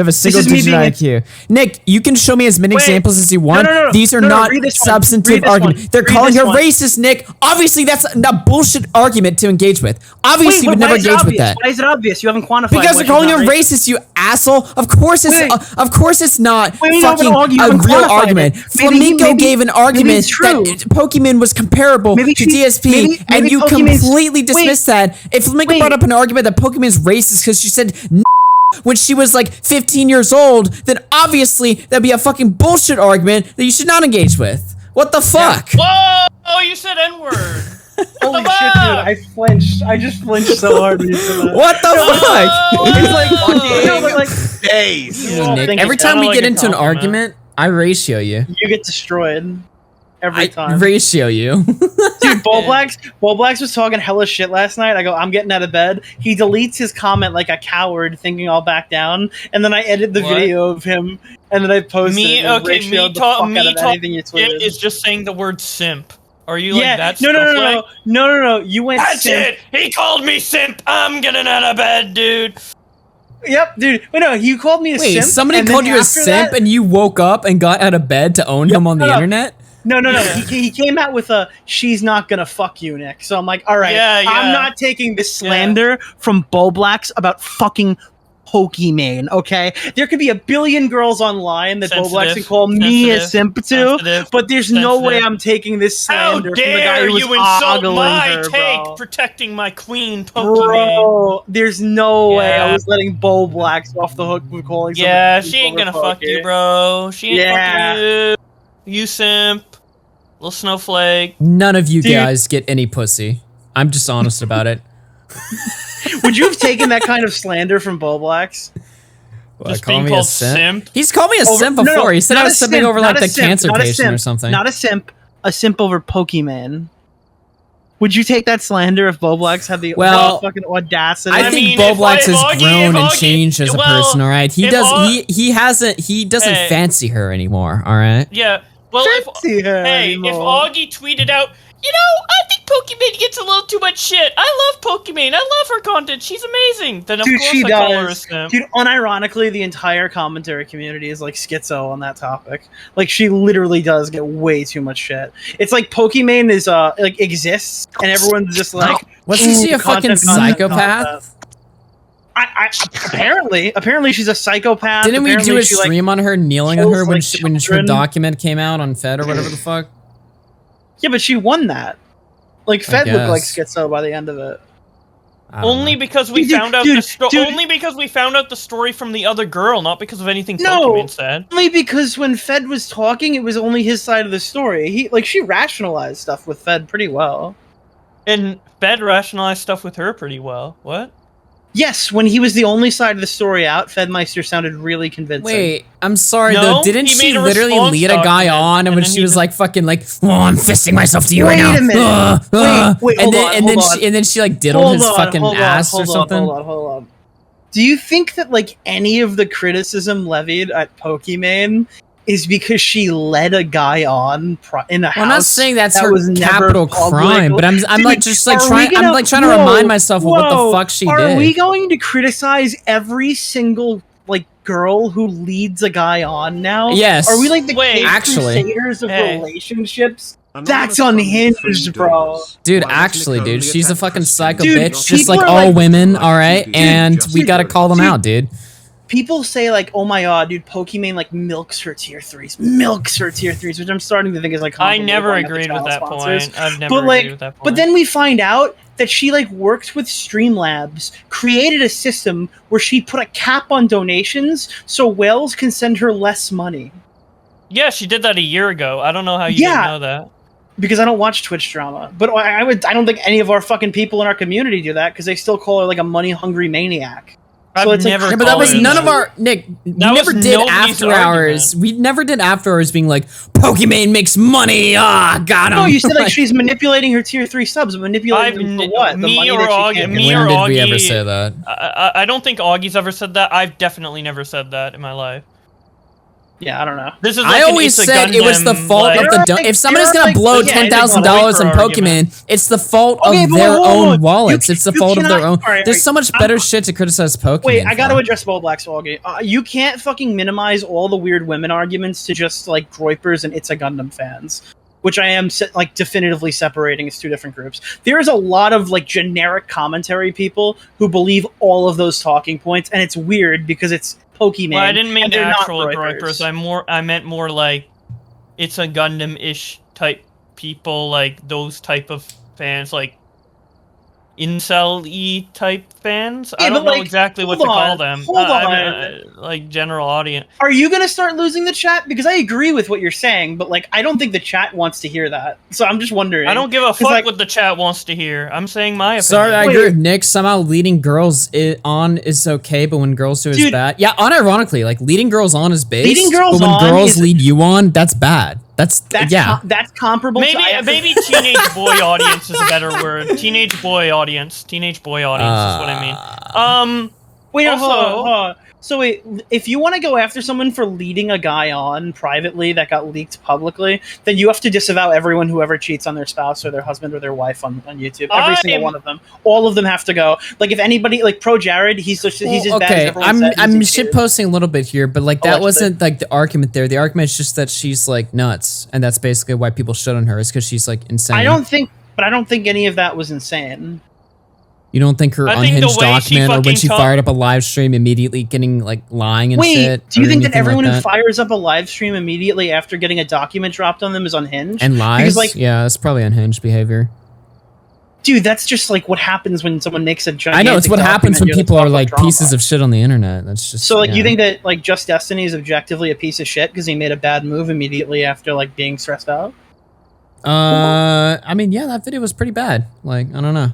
have a single digit IQ. Nick, you can show me as many examples as you want. These are not substantive arguments. They're calling her racist, Nick. Obviously, that's a bullshit argument to engage with. Obviously, you would never engage with that. Why is it obvious? You haven't quantified. Because they're calling her racist, you asshole. Of course it's not fucking a real argument. Flamenco gave an argument that Pokimane was comparable to DSP, and you completely dismissed that. If Flamenco brought up an argument that Pokimane's racist because she said when she was like 15 years old, then obviously that'd be a fucking bullshit argument that you should not engage with. What the fuck? Whoa! Oh, you said N-word. Holy shit, dude! I flinched. I just flinched so hard. What the fuck? It's like days. Nick, every time we get into an argument, I ratio you. You get destroyed. Every time. Ratio you. Dude, Bowblax was talking hella shit last night. I go, I'm getting out of bed. He deletes his comment like a coward, thinking I'll back down. And then I edit the video of him, and then I post it. Me is just saying the word simp. Are you like that? No. You went. That's simp. It. He called me simp. I'm getting out of bed, dude. Yep, dude. Wait, no, you called me a simp. Wait, somebody called you a simp, and you woke up and got out of bed to own him on the internet? No. He came out with a "she's not gonna fuck you, Nick." So I'm like, all right, I'm not taking this slander from Bowblax about fucking Pokimane. Okay, there could be a billion girls online that Bowblax can call me a simp to, but there's no way I'm taking this slander from the guy who was ogling her, bro. Protecting my queen, Pokimane. Bro, there's no way I was letting Bowblax off the hook with calling. Yeah, she ain't gonna fuck you, bro. She ain't fucking you. You simp. Little snowflake. None of you guys get any pussy. I'm just honest about it. Would you have taken that kind of slander from Bowblax? Just being called simp? He's called me a simp before. No, he said I was simping over like the cancer patient or something. Not a simp. A simp over Pokimane. Would you take that slander if Bowblax had the fucking audacity? I think Bowblax has grown and changed as a person. All right, he doesn't fancy her anymore. All right. Yeah. Well, if Augie tweeted out, I think Pokimane gets a little too much shit. I love Pokimane. I love her content. She's amazing. Then of course I call her a simp. Dude, unironically, the entire commentary community is like schizo on that topic. Like, she literally does get way too much shit. It's like Pokimane is like exists, and everyone's just like, wasn't she a fucking psychopath? Apparently she's a psychopath. Didn't we do a stream on her kneeling on her when her document came out on Fed or whatever the fuck? Yeah, but she won that. Like, Fed looked like schizo by the end of it. Only because we found out only because we found out the story from the other girl, not because of anything Pokimane said. Only because when Fed was talking, it was only his side of the story. She rationalized stuff with Fed pretty well. And Fed rationalized stuff with her pretty well. What? Yes, when he was the only side of the story out, Fedmeister sounded really convincing. Wait, I'm sorry though. Didn't she literally lead a guy on, and when she was like fucking like, "Oh, I'm fisting myself to you right now." Wait a minute. And then she like diddled his fucking ass or something. Hold on. Do you think that like any of the criticism levied at Pokimane is because she led a guy on in a house? I'm not saying that's her capital crime, but I'm like just like trying to remind myself of what the fuck she did. Are we going to criticize every single like girl who leads a guy on now? Yes. Are we like the crusaders of relationships? That's unhinged, bro. Dude, dude, she's a fucking psycho bitch, just like all women, all right? And we gotta call them out, dude. People say like, "Oh my god, dude, Pokimane like milks her tier 3s, which I'm starting to think is like. I never agreed with that point. I've never agreed with that point. But then we find out that she like worked with Streamlabs, created a system where she put a cap on donations so whales can send her less money. Yeah, she did that a year ago. I don't know how you didn't know that. Because I don't watch Twitch drama, but I don't think any of our fucking people in our community do that because they still call her like a money-hungry maniac. So it's never but that was none of our Nick. We never did after hours. We never did after hours being like Pokimane makes money. Got him. No, you said like she's manipulating her tier 3 subs. Manipulating them for what? Me or Augie. When did we ever say that? I don't think Augie's ever said that. I've definitely never said that in my life. Yeah, I don't know. This is I always said it was the fault of the if somebody's gonna blow $10,000 on Pokimane, it's the fault of their own wallets. It's the fault of their own. There's so much better shit to criticize Pokimane. Wait, I gotta address Bowblax, Augie. You can't fucking minimize all the weird women arguments to just like Groypers and It's a Gundam fans, which I am like definitively separating as two different groups. There is a lot of like generic commentary people who believe all of those talking points, and it's weird because it's Pokimane. Well, I didn't mean actual Groypers. I meant more like It's a Gundam-ish type people, like those type of fans, like incel-y type fans. I don't know exactly what to call them. Like general audience. Are you gonna start losing the chat? Because I agree with what you're saying, but like I don't think the chat wants to hear that. So I'm just wondering. I don't give a fuck what the chat wants to hear. I'm saying my opinion. Sorry, I agree with Nick. Somehow leading girls on is okay, but when girls do it, it's bad. Yeah, unironically, like leading girls on is based. Leading girls but when girls lead you on, that's bad. That's that's comparable. Maybe teenage boy audience is a better word. Teenage boy audience. Teenage boy audience is what I mean. Wait, hold on. So wait, if you want to go after someone for leading a guy on privately that got leaked publicly, then you have to disavow everyone who ever cheats on their spouse or their husband or their wife on YouTube. Every single one of them. All of them have to go. Like if anybody, like pro Jared, he's as bad as everyone said. I'm shitposting a little bit here, but like that wasn't like the argument there. The argument is just that she's like nuts, and that's basically why people shit on her is because she's like insane. I don't think any of that was insane. You don't think her unhinged document or when she fired up a live stream immediately getting like lying and shit? Do you think that everyone who fires up a live stream immediately after getting a document dropped on them is unhinged? And lies? Because, like, yeah, that's probably unhinged behavior. Dude, that's just like what happens when someone makes a gigantic I know, it's what happens when people are like pieces of shit on the internet. That's just so like you think that like Just Destiny is objectively a piece of shit because he made a bad move immediately after like being stressed out? I mean, yeah, that video was pretty bad. Like, I don't know.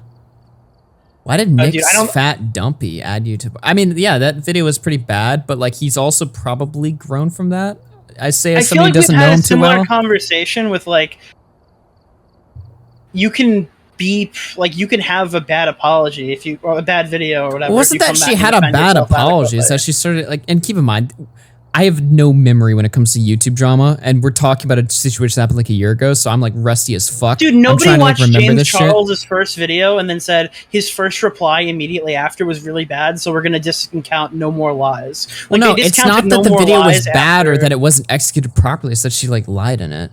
Why did Nick's Fat Dumpy add you to... I mean, yeah, that video was pretty bad, but like he's also probably grown from that. I say as somebody who doesn't know him too well. I feel like we've had a similar conversation with like... You can be... Like, you can have a bad apology if you... Or a bad video or whatever. It wasn't that she had a bad apology. It's that she started... like, and keep in mind... I have no memory when it comes to YouTube drama, and we're talking about a situation that happened like a year ago, so I'm like rusty as fuck. Dude, nobody watched James Charles' first video and then said his first reply immediately after was really bad, so we're going to discount no more lies. Like, well, no, it's not that the video was bad or that it wasn't executed properly, it's that she like lied in it.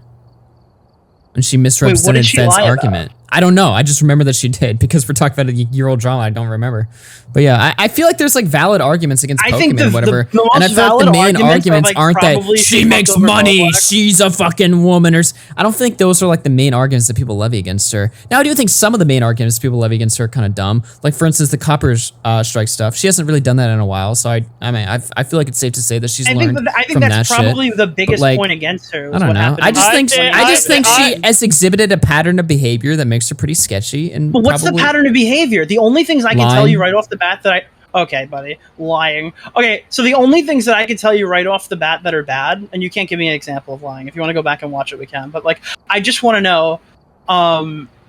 And she misrepresented Fed's argument. I don't know. I just remember that she did because we're talking about a year-old drama. I don't remember. But yeah, I feel like there's like valid arguments against Pokimane or whatever. And I feel like the main arguments aren't that she makes money, she's a fucking woman. Or I don't think those are like the main arguments that people levy against her. Now, I do think some of the main arguments people levy against her are kind of dumb. Like, for instance, the copper strike stuff. She hasn't really done that in a while. So I mean, I feel like it's safe to say that she's learned from that shit. I think that's probably the biggest point against her. I don't know. I just think she has exhibited a pattern of behavior that makes her pretty sketchy. And but what's the pattern of behavior? The only things I can tell you right off the bat that okay, buddy, lying. Okay, so the only things that I can tell you right off the bat that are bad, and you can't give me an example of lying. If you want to go back and watch it, we can. But like, I just want to know,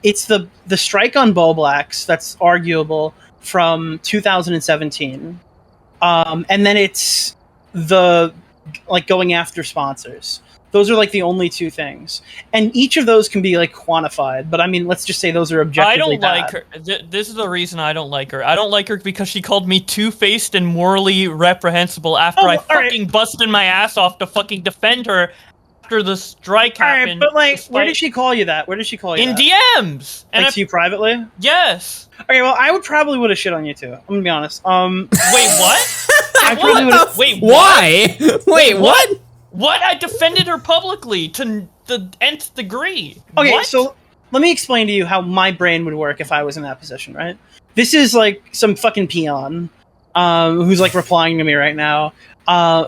it's the strike on Bowblax that's arguable from 2017, and then it's the like going after sponsors. Those are like the only two things, and each of those can be like quantified. But I mean, let's just say those are objectively bad. I don't like her. This is the reason I don't like her. I don't like her because she called me two-faced and morally reprehensible after I fucking busted my ass off to fucking defend her after the strike happened. But like, where did she call you that? Where did she call you in DMs? And like to you privately? Yes. Okay, well, I would have shit on you too. I'm gonna be honest. Wait, what? I probably would have. Wait, why? Wait, what? What? I defended her publicly to the nth degree. Okay, what? So let me explain to you how my brain would work if I was in that position, right? This is like some fucking peon who's like replying to me right now,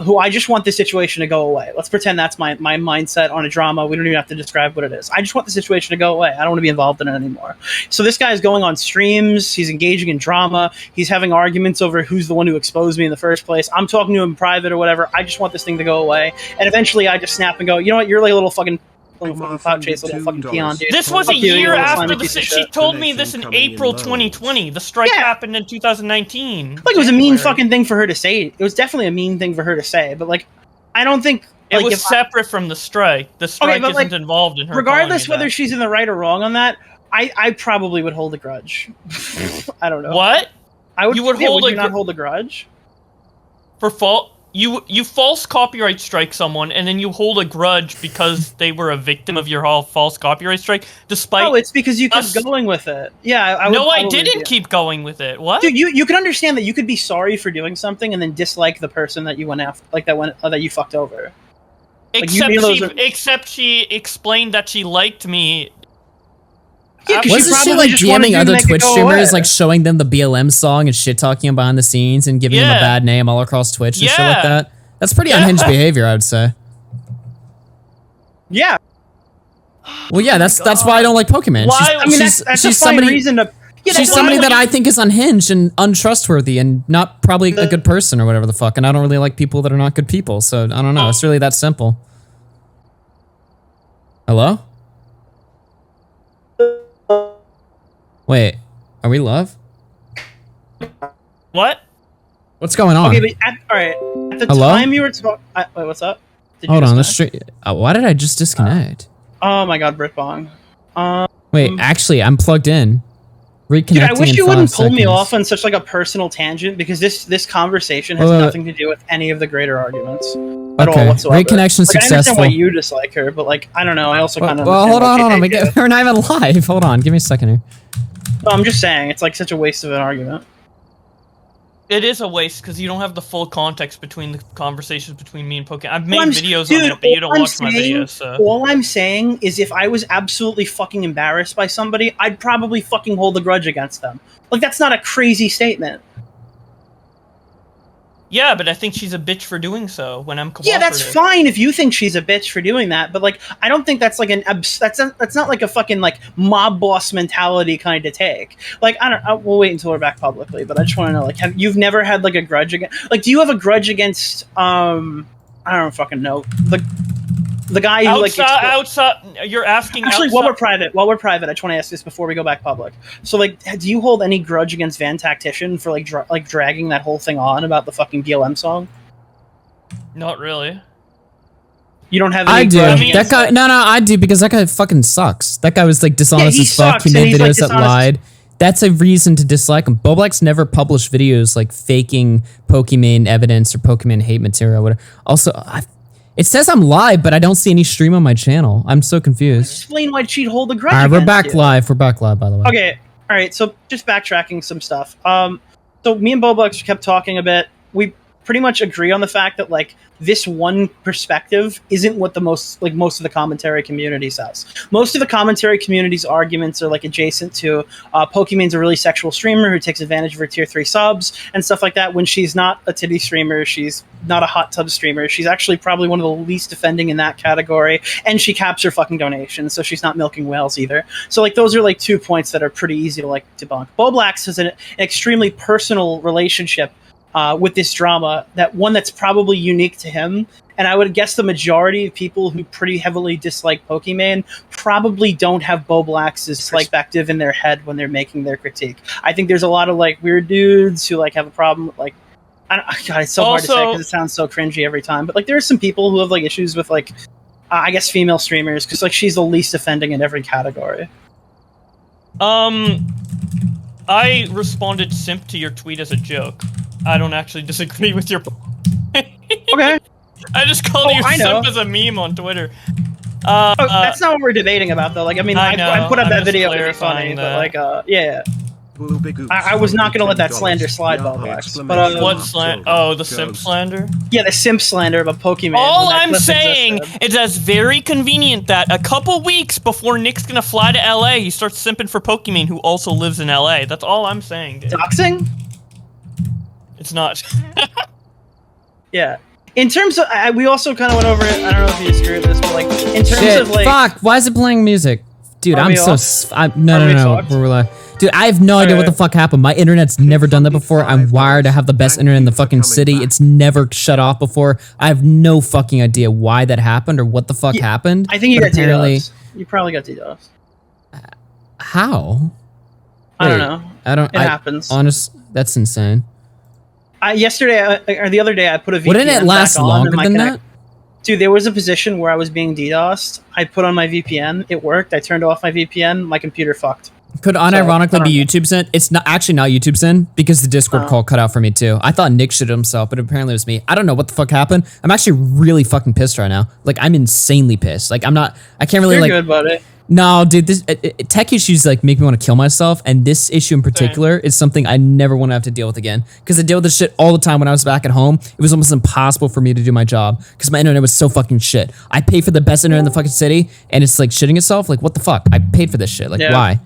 who I just want the situation to go away. Let's pretend that's my mindset on a drama. We don't even have to describe what it is. I just want the situation to go away. I don't want to be involved in it anymore. So this guy is going on streams. He's engaging in drama. He's having arguments over who's the one who exposed me in the first place. I'm talking to him in private or whatever. I just want this thing to go away. And eventually I just snap and go, you know what? You're like a little fucking clout chase, little fucking peon, dude. This was a year after the she told me this in April 2020. The strike happened in 2019. Like, it was a mean fucking thing for her to say. It was definitely a mean thing for her to say, but like, I don't think It was separate from the strike. The strike isn't involved in her. Regardless whether she's in the right or wrong on that, I probably would hold a grudge. I don't know. What? You would not hold a grudge? For fault? You false copyright strike someone, and then you hold a grudge because they were a victim of your false copyright strike, despite... No, it's because you kept going with it. Yeah, I didn't keep going with it. What? Dude, you can understand that you could be sorry for doing something and then dislike the person that you went after, that you fucked over. Except she explained that she liked me. Yeah, wasn't she like DMing other Twitch streamers, like showing them the BLM song and shit talking behind the scenes and giving them a bad name all across Twitch and shit like that? That's pretty unhinged behavior, I would say. Yeah. Well, yeah, that's why I don't like Pokimane. She's somebody. She's somebody that I think is unhinged and untrustworthy and not probably a good person or whatever the fuck. And I don't really like people that are not good people. So I don't know. It's really that simple. Hello? Wait, are we live? What? What's going on? Okay, but alright. At the time you were talking... Wait, what's up? Hold on, let's why did I just disconnect? Oh my god, Britbong. Wait, actually, I'm plugged in. Reconnecting. Dude, I wish you wouldn't pull me off on such like a personal tangent because this conversation has nothing to do with any of the greater arguments at all whatsoever. Reconnection successful. I understand why you dislike her, but like I don't know. I also kind of hold on. We're not even live. Hold on, give me a second here. No, I'm just saying it's like such a waste of an argument. It is a waste because you don't have the full context between the conversations between me and Pokimane. I've made videos on it, but you don't watch my videos. So. All I'm saying is if I was absolutely fucking embarrassed by somebody, I'd probably fucking hold a grudge against them. Like, that's not a crazy statement. Yeah, but I think she's a bitch for doing so when I'm cooperative. Yeah, that's fine if you think she's a bitch for doing that, but like I don't think that's like that's not like a fucking like mob boss mentality kind of take. Like we'll wait until we're back publicly, but I just want to know like you've never had like a grudge against do you have a grudge against I don't fucking know the guy who outside you're asking actually while we're private I just want to ask this before we go back public. So like do you hold any grudge against Van Tactician for like dragging that whole thing on about the fucking BLM song? Not really. You don't have any I do. That guy no I do because that guy fucking sucks. That guy was like dishonest as fuck. He made videos that lied. That's a reason to dislike him. Bowblax never published videos like faking Pokimane evidence or Pokimane hate material or whatever. Also it says I'm live, but I don't see any stream on my channel. I'm so confused. Explain why she'd hold a grudge. All right, we're back live. We're back live, by the way. Okay, all right. So just backtracking some stuff. So me and Bowblax kept talking a bit. We pretty much agree on the fact that like this one perspective isn't what most of the commentary community says. Most of the commentary community's arguments are like adjacent to Pokimane's a really sexual streamer who takes advantage of her tier 3 subs and stuff like that. When she's not a titty streamer, she's not a hot tub streamer. She's actually probably one of the least offending in that category, and she caps her fucking donations, so she's not milking whales either. So like those are like 2 points that are pretty easy to like debunk. Bowblax has an extremely personal relationship with this drama, that's probably unique to him, and I would guess the majority of people who pretty heavily dislike Pokimane probably don't have Bowblax's perspective in their head when they're making their critique. I think there's a lot of like weird dudes who like have a problem with, like God, it's so hard to say because it sounds so cringy every time, but like there are some people who have like issues with like I guess female streamers because like she's the least offending in every category. I responded simp to your tweet as a joke. I don't actually disagree with your Okay. I just called you simp as a meme on Twitter. That's not what we're debating about though. Like I mean I put up that video to be funny, but like yeah. I was not going to let that slander slide, Bowblax. But what slander? Oh, the simp slander? Yeah, the simp slander about Pokimane. All I'm saying is that's very convenient that a couple weeks before Nick's going to fly to LA, he starts simping for Pokimane, who also lives in LA. That's all I'm saying, dude. Doxing? It's not. Yeah. In terms of, we also kind of went over it. I don't know if you disagree with this, but like, in terms of like, fuck! Why is it playing music, dude? I'm so. No. We're dude, I have no idea what the fuck happened. My internet's never done that before. I'm wired. I have the best internet in the fucking city. It's never shut off before. I have no fucking idea why that happened or what the fuck happened. I think you got DDoS. You probably got DDoS. How? I don't know. It happens. That's insane. Yesterday or the other day, I put a VPN Wouldn't it last longer than that? Dude, there was a position where I was being DDoSed. I put on my VPN. It worked. I turned off my VPN. My computer fucked. Could unironically be YouTube Sin? It's not actually not YouTube Sin because the Discord call cut out for me too. I thought Nick shit himself, but apparently it was me. I don't know what the fuck happened. I'm actually really fucking pissed right now. Like I'm insanely pissed. Like I can't really You're good, buddy. No, dude, this tech issues like make me want to kill myself, and this issue in particular is something I never want to have to deal with again. Because I deal with this shit all the time when I was back at home. It was almost impossible for me to do my job because my internet was so fucking shit. I paid for the best internet in the fucking city, and it's like shitting itself. Like what the fuck? I paid for this shit. Like why?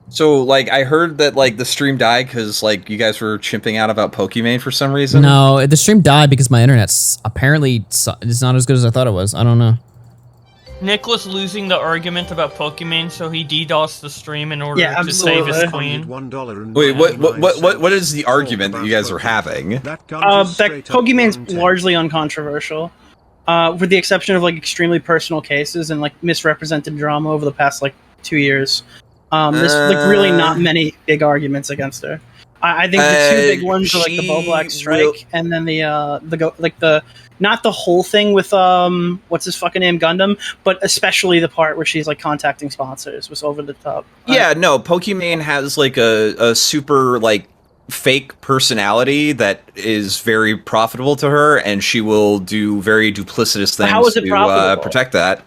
So like I heard that like the stream died because like you guys were chimping out about Pokimane for some reason. No, the stream died because my internet's apparently it's not as good as I thought it was. I don't know. Nick was losing the argument about Pokimane, so he DDoSed the stream in order to save his queen. Wait, what is the argument that you guys are having? That Pokimane's largely uncontroversial, with the exception of like extremely personal cases and like misrepresented drama over the past like 2 years. There's like really not many big arguments against her. I think the two big ones are like the Bowblax strike and then the not the whole thing with what's his fucking name, Gundam, but especially the part where she's like contacting sponsors was over the top. Yeah, no, Pokimane has like a super like fake personality that is very profitable to her, and she will do very duplicitous things to protect that.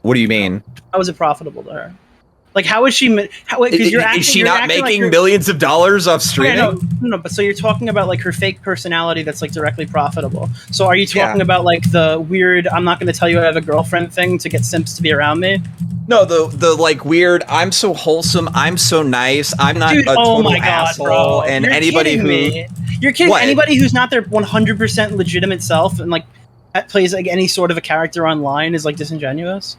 What do you mean? How is it profitable to her? Like, how is she? Is she not making millions of dollars off streaming? Yeah, no. But so you're talking about like her fake personality that's like directly profitable. So are you talking about like the weird "I'm not going to tell you I have a girlfriend" thing to get simps to be around me? No, the like weird "I'm so wholesome, I'm so nice, I'm not a total asshole," bro. And you're anybody you're kidding anybody who's not their 100% legitimate self and like plays like any sort of a character online is like disingenuous.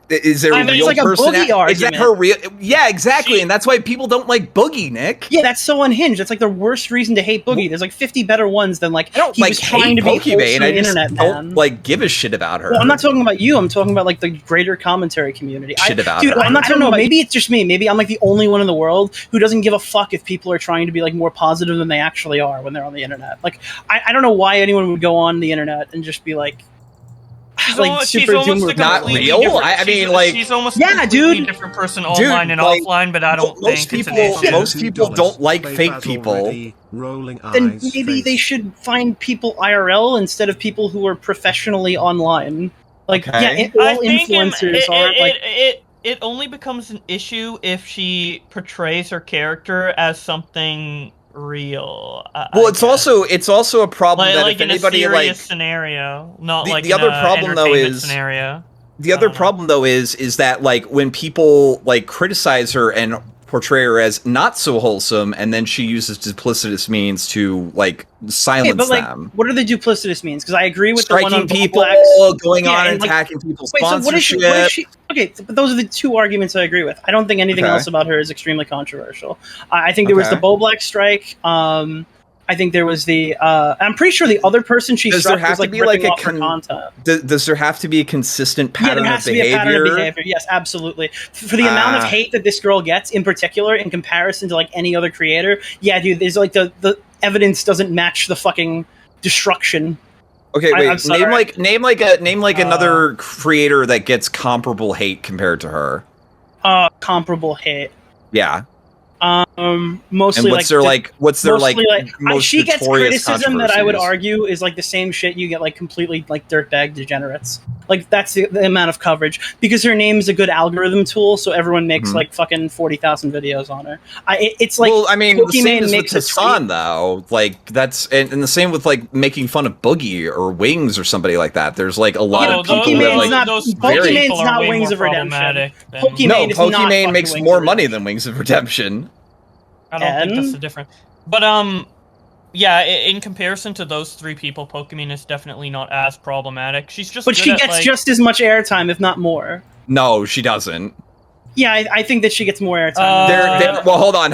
Is there a real like personality? Is that her real? Yeah, exactly, and that's why people don't like Boogie, Nick. Yeah, that's so unhinged. That's like the worst reason to hate Boogie. There's like 50 better ones than like I don't he like was trying to be Pokimane. I just internet don't like give a shit about her. Well, I'm not talking about you. I'm talking about like the greater commentary community. Shit about her. I'm not talking about. Maybe you. It's just me. Maybe I'm like the only one in the world who doesn't give a fuck if people are trying to be like more positive than they actually are when they're on the internet. Like I don't know why anyone would go on the internet and just be like. She's almost not real. I mean, like she's almost a different person online and offline, but I don't think most people don't like fake people. Then maybe they should find people IRL instead of people who are professionally online. Like, all influencers are like. It only becomes an issue if she portrays her character as something real. It's also a problem that if anybody in a serious like scenario, not the, like the other problem though is scenario. The other problem though is that like when people like criticize her and portray her as not so wholesome, and then she uses duplicitous means to like silence them. What are the duplicitous means? Because I agree with striking the one on people, Bowblax. going on and attacking people's sponsorship. So what is she? Okay, but those are the two arguments I agree with. I don't think anything else about her is extremely controversial. I think there was the Bowblax strike. I think there was the. I'm pretty sure the other person she struck was like ripping off her content. Does there have to be a consistent pattern of behavior? Yeah, there has to be a pattern of behavior. Yes, absolutely. For the amount of hate that this girl gets, in particular, in comparison to like any other creator, yeah, dude, there's like the evidence doesn't match the fucking destruction. Okay, wait. Name like another creator that gets comparable hate compared to her. Comparable hate. Yeah. Mostly and what's their most she gets criticism that I would controversies? argue is like the same shit you get like completely like dirtbag degenerates. Like that's the amount of coverage because her name is a good algorithm tool, so everyone makes like fucking 40,000 videos on her. It's like I mean, the same as with Hassan though. Like that's and the same with like making fun of Boogie or Wings or somebody like that. There's like a lot of people that Pokimane's not Wings of Redemption. Pokimane makes more money than Wings of Redemption. I don't think that's the difference. But yeah, in comparison to those three people, Pokimane is definitely not as problematic. She's just she gets just as much airtime, if not more. No, she doesn't. Yeah, I think that she gets more airtime. Well, hold on.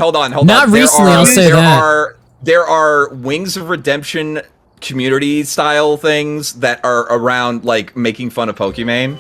Not recently, I'll say that. There are Wings of Redemption community style things that are around like making fun of Pokimane.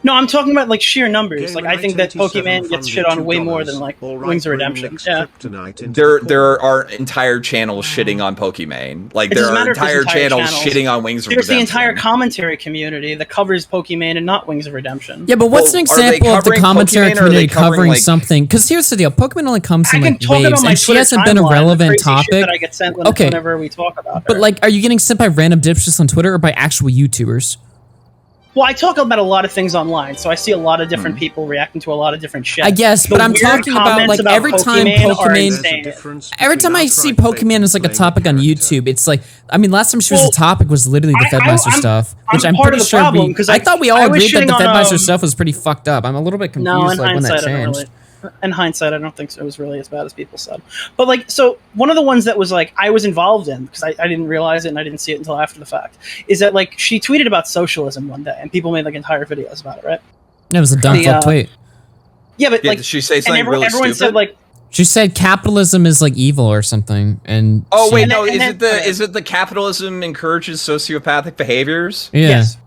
No, I'm talking about like sheer numbers. Like I think that Pokimane gets shit on way more than like Wings of Redemption. Yeah. There are entire channels shitting on Pokimane. Like there are entire channels shitting on Wings of Redemption. There's the entire commentary community that covers Pokimane and not Wings of Redemption. Yeah, but what's an example of the commentary community covering something? Because here's the deal: Pokimane only comes in like waves, and she hasn't been a relevant topic. That I get sent whenever we talk about her. But like, are you getting sent by random dipshits on Twitter or by actual YouTubers? Well, I talk about a lot of things online, so I see a lot of different people reacting to a lot of different shit. I guess, but I'm talking about like every time Pokimane, every time I see Pokimane as like a topic on YouTube, it's like, I mean, last time she was a topic was literally the Fedmeister stuff, which I'm pretty sure I thought we all agreed that the Fedmeister stuff was pretty fucked up. I'm a little bit confused like when that changed. In hindsight, I don't think it was really as bad as people said. But like, so one of the ones that was like I was involved in because I didn't realize it and I didn't see it until after the fact is that like she tweeted about socialism one day and people made like entire videos about it, right? It was a dumb fuck tweet. Yeah, but like did she say something really everyone stupid? Said like she said capitalism is like evil or something, and is it the capitalism encourages sociopathic behaviors? Yeah. Yes.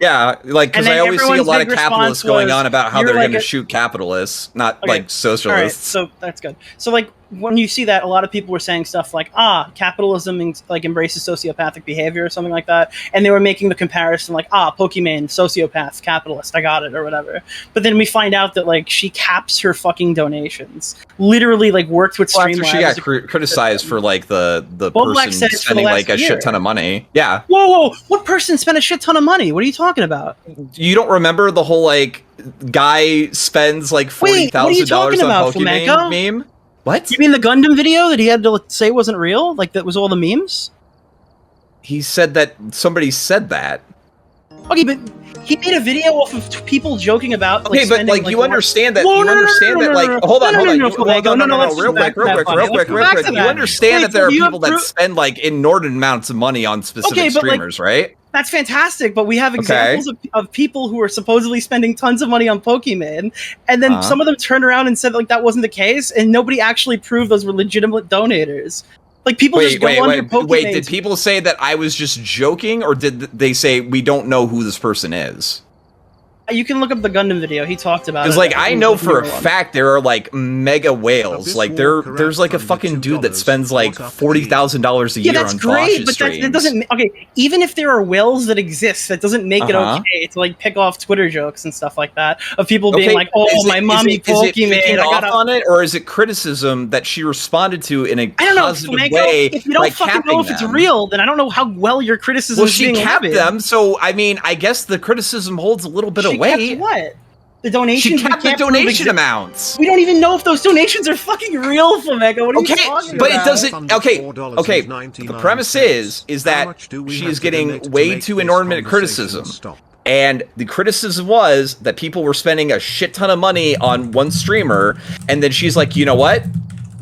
Yeah, like, because I always see a lot of capitalists going on about how they're going to shoot capitalists, not like socialists. All right, so that's good. So like when you see that, a lot of people were saying stuff like, capitalism like embraces sociopathic behavior or something like that, and they were making the comparison like, Pokimane, sociopath, capitalist, I got it or whatever. But then we find out that like she caps her fucking donations, literally like worked with Streamlabs. After she got criticized for like the person spending like a shit ton of money. Yeah. Whoa! What person spent a shit ton of money? What are you talking about? You don't remember the whole like guy spends like $40,000 on Pokimane meme? What? You mean the Gundam video that he had to say wasn't real? Like that was all the memes? He said that somebody said that. Okay, but he made a video off of people joking about. Okay, but like you understand that. You understand that. Like, hold on. Real quick. You understand that there are people that spend like inordinate amounts of money on specific streamers, right? That's fantastic, but we have examples of people who are supposedly spending tons of money on Pokimane, and then some of them turned around and said like that wasn't the case, and nobody actually proved those were legitimate donators. Like people just go under Pokimane. Wait, did people say that I was just joking, or did they say we don't know who this person is? You can look up the Gundam video. He talked about it. Because like I know for a fact there are like mega whales. Like there's like a fucking dude that spends like $40,000 a year on Josh's streams. That doesn't. Okay, even if there are whales that exist, that doesn't make it okay to like pick off Twitter jokes and stuff like that of people being like, "Oh, my mommy Pokimane." On it, or is it criticism that she responded to in a positive way? If you don't fucking know if it's real, then I don't know how well your criticism is being capped them. So I mean, I guess the criticism holds a little bit of weight. What? The donations? She kept the donation amounts. We don't even know if those donations are fucking real, Flamenco. What are you talking but about? It doesn't. Okay. The premise is that she is getting way too inordinate criticism. And the criticism was that people were spending a shit ton of money on one streamer, and then she's like, you know what?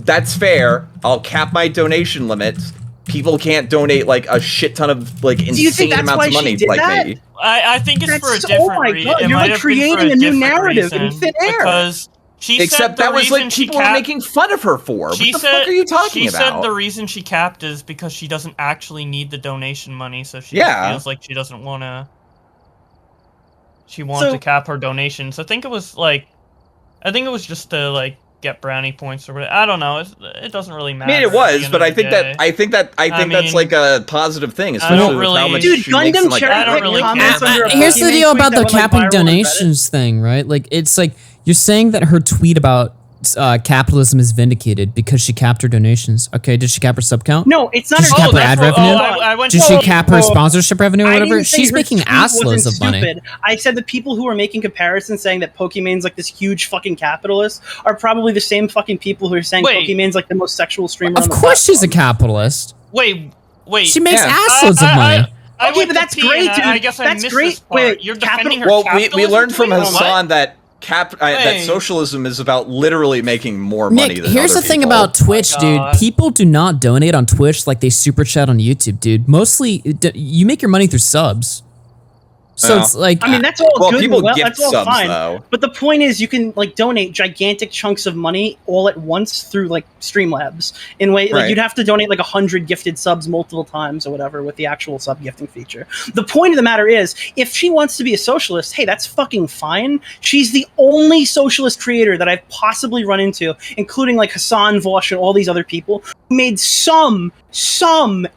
That's fair. I'll cap my donation limits. People can't donate like a shit ton of like insane amounts of money like me. I think it's for a different reason. You're like creating a new narrative in thin air. Because except that was like people were making fun of her for. What the fuck are you talking about? She said the reason she capped is because she doesn't actually need the donation money, so she feels like she doesn't want to. She wants to cap her donations. I think it was just to like get brownie points or whatever. I don't know. It doesn't really matter. I mean, it was, but I think that's like a positive thing, especially with how much she makes. Like, I don't really care. Here's the deal about the capping donations thing, right? Like, it's like you're saying that her tweet about capitalism is vindicated because she capped her donations. Okay, did she cap her sub count? No, it's not. Did she cap her ad revenue? Did she cap her sponsorship revenue or whatever? She's making assloads of money. I said the people who are making comparisons saying that Pokimane's like this huge fucking capitalist are probably the same fucking people who are saying Pokimane's like the most sexual streamer. Of course, she's a capitalist. Wait. She makes assloads of money. Okay, but that's great, dude. I guess I missed this part. Wait, you're defending her. Well, we learned from Hassan that that socialism is about literally making more money than here's the thing about Twitch, dude. People do not donate on Twitch like they super chat on YouTube, dude. Mostly, you make your money through subs. So it's like, I mean, that's all good. People gift that's all subs, fine. though. But the point is, you can like donate gigantic chunks of money all at once through like Streamlabs. In way, like you'd have to donate like 100 gifted subs multiple times or whatever with the actual sub gifting feature. The point of the matter is, if she wants to be a socialist, hey, that's fucking fine. She's the only socialist creator that I've possibly run into, including like Hassan Vosh and all these other people, who made some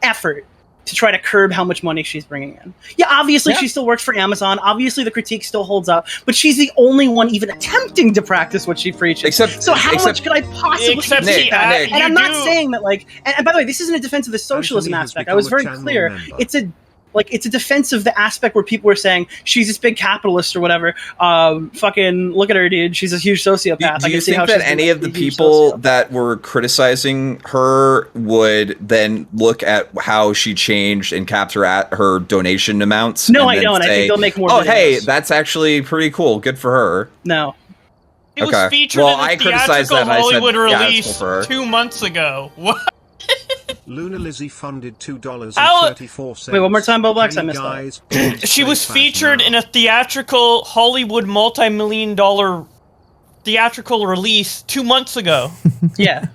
effort to try to curb how much money she's bringing in. Yeah, obviously she still works for Amazon. Obviously the critique still holds up, but she's the only one even attempting to practice what she preaches. So how much could I possibly critique that? And I'm not saying that like, and by the way, this isn't a defense of the socialism aspect. I was very clear. It's a defense of the aspect where people were saying she's this big capitalist or whatever. Fucking look at her, dude. She's a huge sociopath. Do you think that any of the people that were criticizing her would then look at how she changed and capped her donation amounts? No, I don't. I think they'll make more. Oh, hey, that's actually pretty cool. Good for her. No. It was featured in a theatrical Hollywood release 2 months ago. What? Luna Lizzie funded $2.34. Wait, one more time, Bowblax. I missed that. She was featured in a theatrical Hollywood multi-million-dollar theatrical release 2 months ago. Yeah.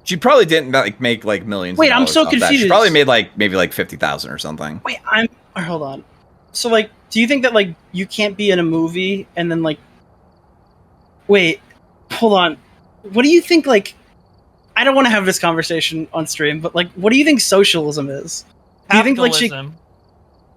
She probably didn't make like millions. Wait, I'm so confused. She probably made like maybe like 50,000 or something. Wait, hold on. So like, do you think that like you can't be in a movie and then like? Wait, hold on. What do you think like? I don't want to have this conversation on stream, but like, what do you think socialism is? Do you think like she? What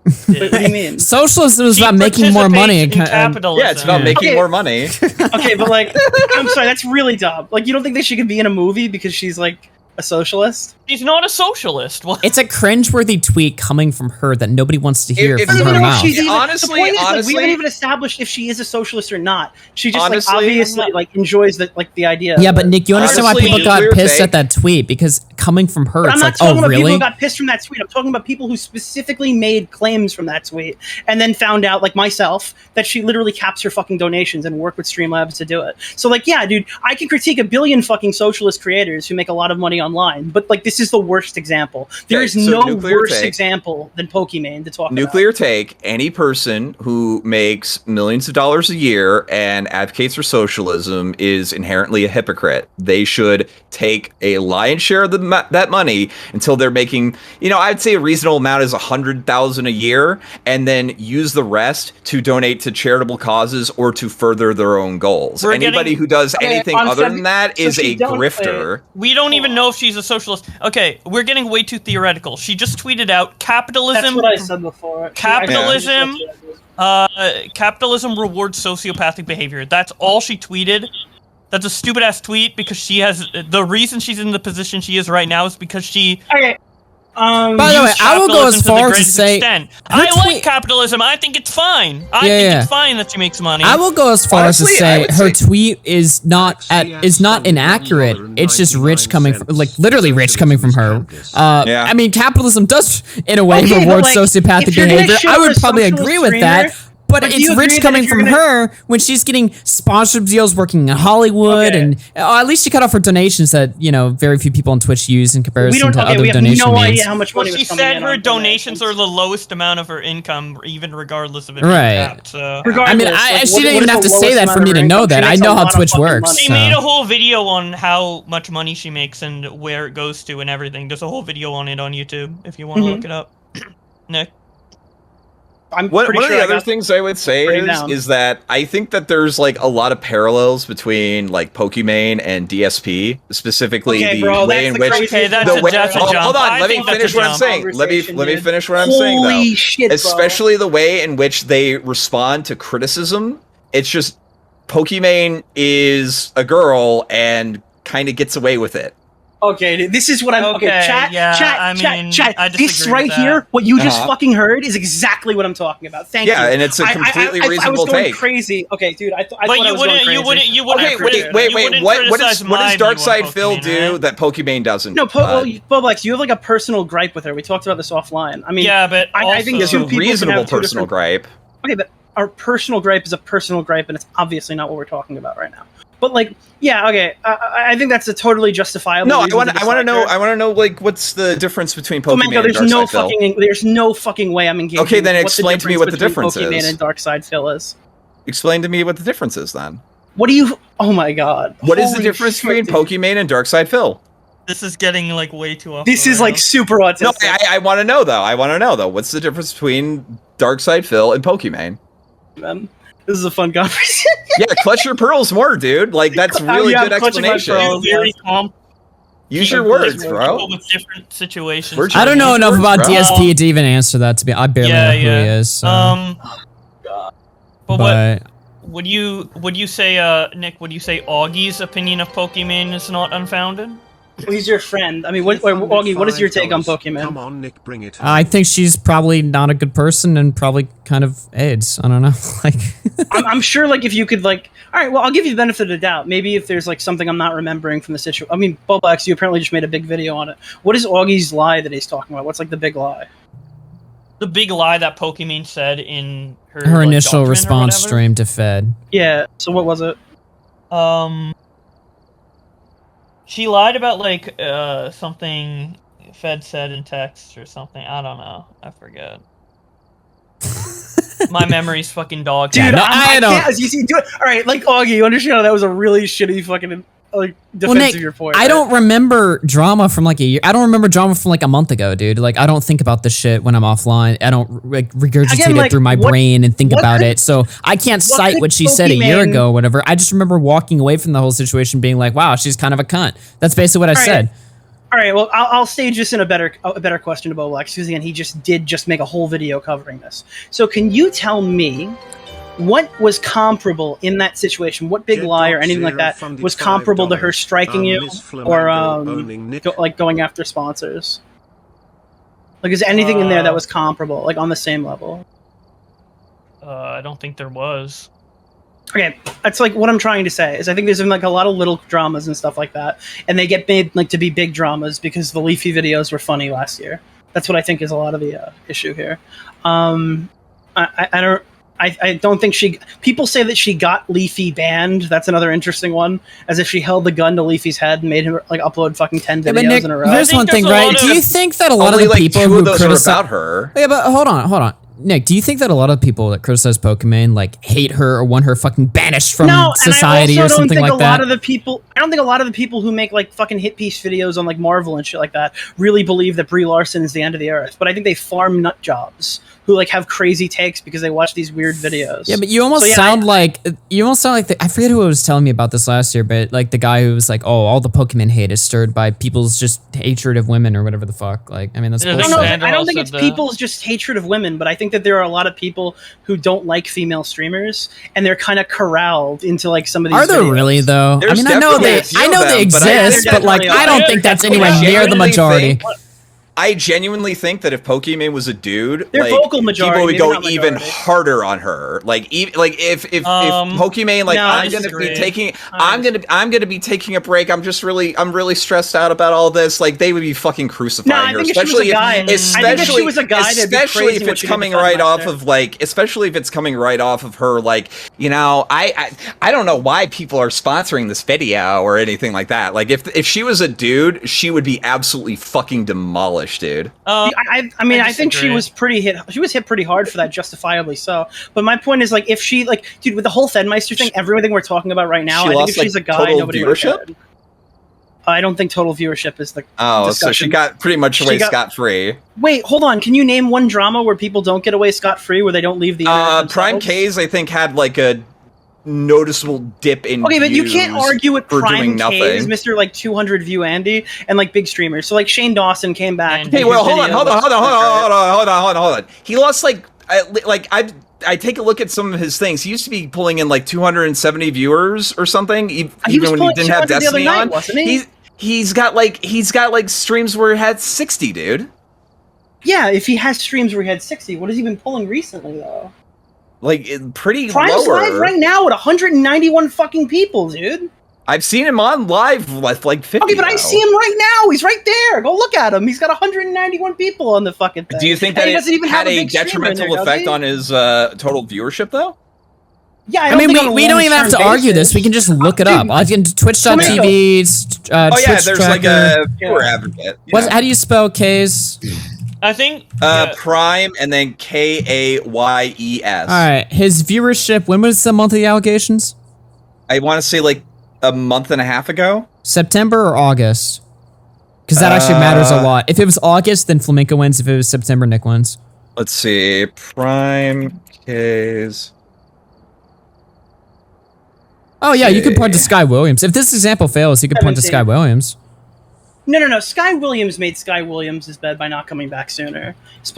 do you mean? Socialism is about making more money. Capitalism. Yeah, it's about making more money. Okay, but like, I'm sorry, that's really dumb. Like, you don't think that she could be in a movie because she's like a socialist? She's not a socialist. What? It's a cringeworthy tweet coming from her that nobody wants to hear from her mouth. Honestly, we haven't even established if she is a socialist or not. She just like obviously like enjoys the idea. Yeah, but Nick, you understand why people got pissed at that tweet? Because coming from her, it's like, oh, really? I'm not talking about people who got pissed from that tweet. I'm talking about people who specifically made claims from that tweet and then found out, like myself, that she literally caps her fucking donations and worked with Streamlabs to do it. So like, yeah, dude, I can critique a billion fucking socialist creators who make a lot of money online, but like, this is the worst example. There is no worse example than Pokimane to talk about. Nuclear take, any person who makes millions of dollars a year and advocates for socialism is inherently a hypocrite. They should take a lion's share of that money until they're making, I'd say a reasonable amount is $100,000 a year, and then use the rest to donate to charitable causes or to further their own goals. Anybody who does anything other than that is a grifter. We don't even know if she's a socialist. Okay, we're getting way too theoretical. She just tweeted out capitalism. That's what I said before. Capitalism. Capitalism rewards sociopathic behavior. That's all she tweeted. That's a stupid ass tweet because she has the reason she's in the position she is right now is because she. Okay. By the way, I will go as far as to say I like capitalism. I think it's fine. I think it's fine that she makes money. I will go as far as to say her tweet is not inaccurate. It's just rich coming from, like, literally rich coming from her. I mean, capitalism does in a way reward sociopathic behavior. I would probably agree with that. But it's rich coming from her when she's getting sponsorship deals working in Hollywood, and at least she cut off her donations that very few people on Twitch use in comparison to other donation means. We have no idea how much money she said her donations are the lowest amount of her income, even regardless of it being capped. So. I mean, she didn't even have to say that for me to know that. I know how Twitch works. She made a whole video on how much money she makes and where it goes to and everything. There's a whole video on it on YouTube if you want to look it up. Nick? One of the other things I would say is that I think that there's like a lot of parallels between like Pokimane and DSP, specifically the way in which hold on, let me finish what I'm saying. Let me finish what I'm saying though. Holy shit, especially the way in which they respond to criticism. It's just Pokimane is a girl and kind of gets away with it. Okay, this is what I'm. Chat. This right here, what you just fucking heard, is exactly what I'm talking about. Thank you. Yeah, and it's a completely reasonable take. I was going crazy. Okay, dude. I thought I was going crazy. You wouldn't. Wait. What does Darkside Phil do that Pokimane doesn't? No, Bowblax, you have like a personal gripe with her. We talked about this offline. I mean, yeah, but I think it's a reasonable personal gripe. Okay, but our personal gripe is a personal gripe, and it's obviously not what we're talking about right now. But like, yeah, okay. I think that's a totally justifiable. No, I want to know like what's the difference between Pokimane and Darkside Phil? There's no fucking way I'm engaging. Okay, then explain to me what the difference is. Pokimane and Darkside Phil is. Explain to me what the difference is then. What do you? Oh my god! What is the difference between Pokimane and Darkside Phil? This is getting like way too off. This is like super autistic. No, I want to know though. I want to know though. What's the difference between Darkside Phil and Pokimane? This is a fun conversation. Yeah, clutch your pearls more, dude. Like that's really good explanation. Use your words, bro. With different situations. I don't know enough about DSP to even answer that. To be, I barely know who he is. So. But would you say, Nick? Would you say Augie's opinion of Pokimane is not unfounded? Well, he's your friend. I mean, Augie, what is your take on Pokimane? Come on, Nick, bring it. I think she's probably not a good person and probably kind of AIDS. I don't know. Like, I'm sure, like, if you could, like, all right, well, I'll give you the benefit of the doubt. Maybe if there's like something I'm not remembering from the situation. I mean, Bowblax, you apparently just made a big video on it. What is Augie's lie that he's talking about? What's like the big lie? The big lie that Pokimane said in her like, initial response stream to Fed. Yeah. So what was it? She lied about like something Fed said in text or something. I don't know. I forget. My memory's fucking dog. Dude, I don't. As you see, do it. All right, like Augie, you understand how that was a really shitty fucking like defense of your point. I don't remember drama from like a year. I don't remember drama from like a month ago, dude. Like I don't think about this shit when I'm offline. I don't like regurgitate it through my brain and think about it. So I can't cite what she said a year ago, or whatever. I just remember walking away from the whole situation, being like, "Wow, she's kind of a cunt." That's basically what I said. All right, well, I'll stage this in a better question to Bowblax, because again, he did make a whole video covering this. So can you tell me what was comparable in that situation? What big lie or anything like that was comparable to her striking you or like going after sponsors? Like, is there anything in there that was comparable, like on the same level? I don't think there was. Okay, that's like what I'm trying to say is I think there's been like a lot of little dramas and stuff like that, and they get made like to be big dramas because the Leafy videos were funny last year. That's what I think is a lot of the issue here. I don't think people say that she got Leafy banned. That's another interesting one, as if she held the gun to Leafy's head and made him like upload fucking 10 videos Nick, in a row. Here's one thing, right? Do you think that a lot of the people who criticize about her? Yeah, but hold on. Nick, do you think that a lot of people that criticize Pokimane like hate her or want her fucking banished from society or something like that? I don't think a lot of the people who make like fucking hit piece videos on like Marvel and shit like that really believe that Brie Larson is the end of the earth. But I think they farm nut jobs who like have crazy takes because they watch these weird videos. Yeah, but you almost sound like I forget who was telling me about this last year, but like the guy who was like, "Oh, all the Pokimane hate is stirred by people's just hatred of women or whatever the fuck." Like, I mean, that's bullshit. I don't think it's people's just hatred of women, but I think that there are a lot of people who don't like female streamers, and they're kind of corralled into like some of these. Are there really though? I mean, I know they exist, but like I don't think that's anywhere near the majority. I genuinely think that if Pokimane was a dude, like, vocal majority, people would go even harder on her. Like, if Pokimane, like, I'm gonna be taking a break. I'm really stressed out about all this. Like, they would be fucking crucifying her. Especially if it's coming right off of her. Like, you know, I don't know why people are sponsoring this video or anything like that. Like, if she was a dude, she would be absolutely fucking demolished. Dude. I think she was hit pretty hard for that, justifiably so. But my point is, like, if she, like, dude, with the whole Fedmeister thing, everything we're talking about right now, I think if she's a guy, nobody would care. I don't think total viewership is the discussion. So she got pretty much away scot-free. Wait, hold on. Can you name one drama where people don't get away scot-free, where they don't leave the internet Prime K's, I think, had like a noticeable dip in but you can't argue with Prime K is Mr. like 200 view Andy and like big streamers. So like Shane Dawson came back. Hey, well, hold on. He lost like I take a look at some of his things. He used to be pulling in like 270 viewers or something, even when he didn't have Destiny on. He's got like streams where he had 60, dude. Yeah, if he has streams where he had 60, what has he been pulling recently though? Like, pretty Prime's lower. live right now at 191 fucking people, dude. I've seen him on live with like 50. Okay, but I see him right now. He's right there. Go look at him. He's got 191 people on the fucking thing. Do you think that it had a detrimental effect on his total viewership, though? Yeah, I mean, we don't even have to argue this. We can just look it up. I can Twitch.tv. There's like a viewer advocate. How do you spell K's? I think Prime and then Kayes. All right, his viewership. When was the monthly allegations? I want to say like a month and a half ago. September or August? Because that actually matters a lot. If it was August, then Flamenco wins. If it was September, Nick wins. Let's see. Prime K's. Oh yeah, you could point to Sky Williams. If this example fails, you could point to Sky Williams. No. Sky Williams made Sky Williams' bed by not coming back sooner.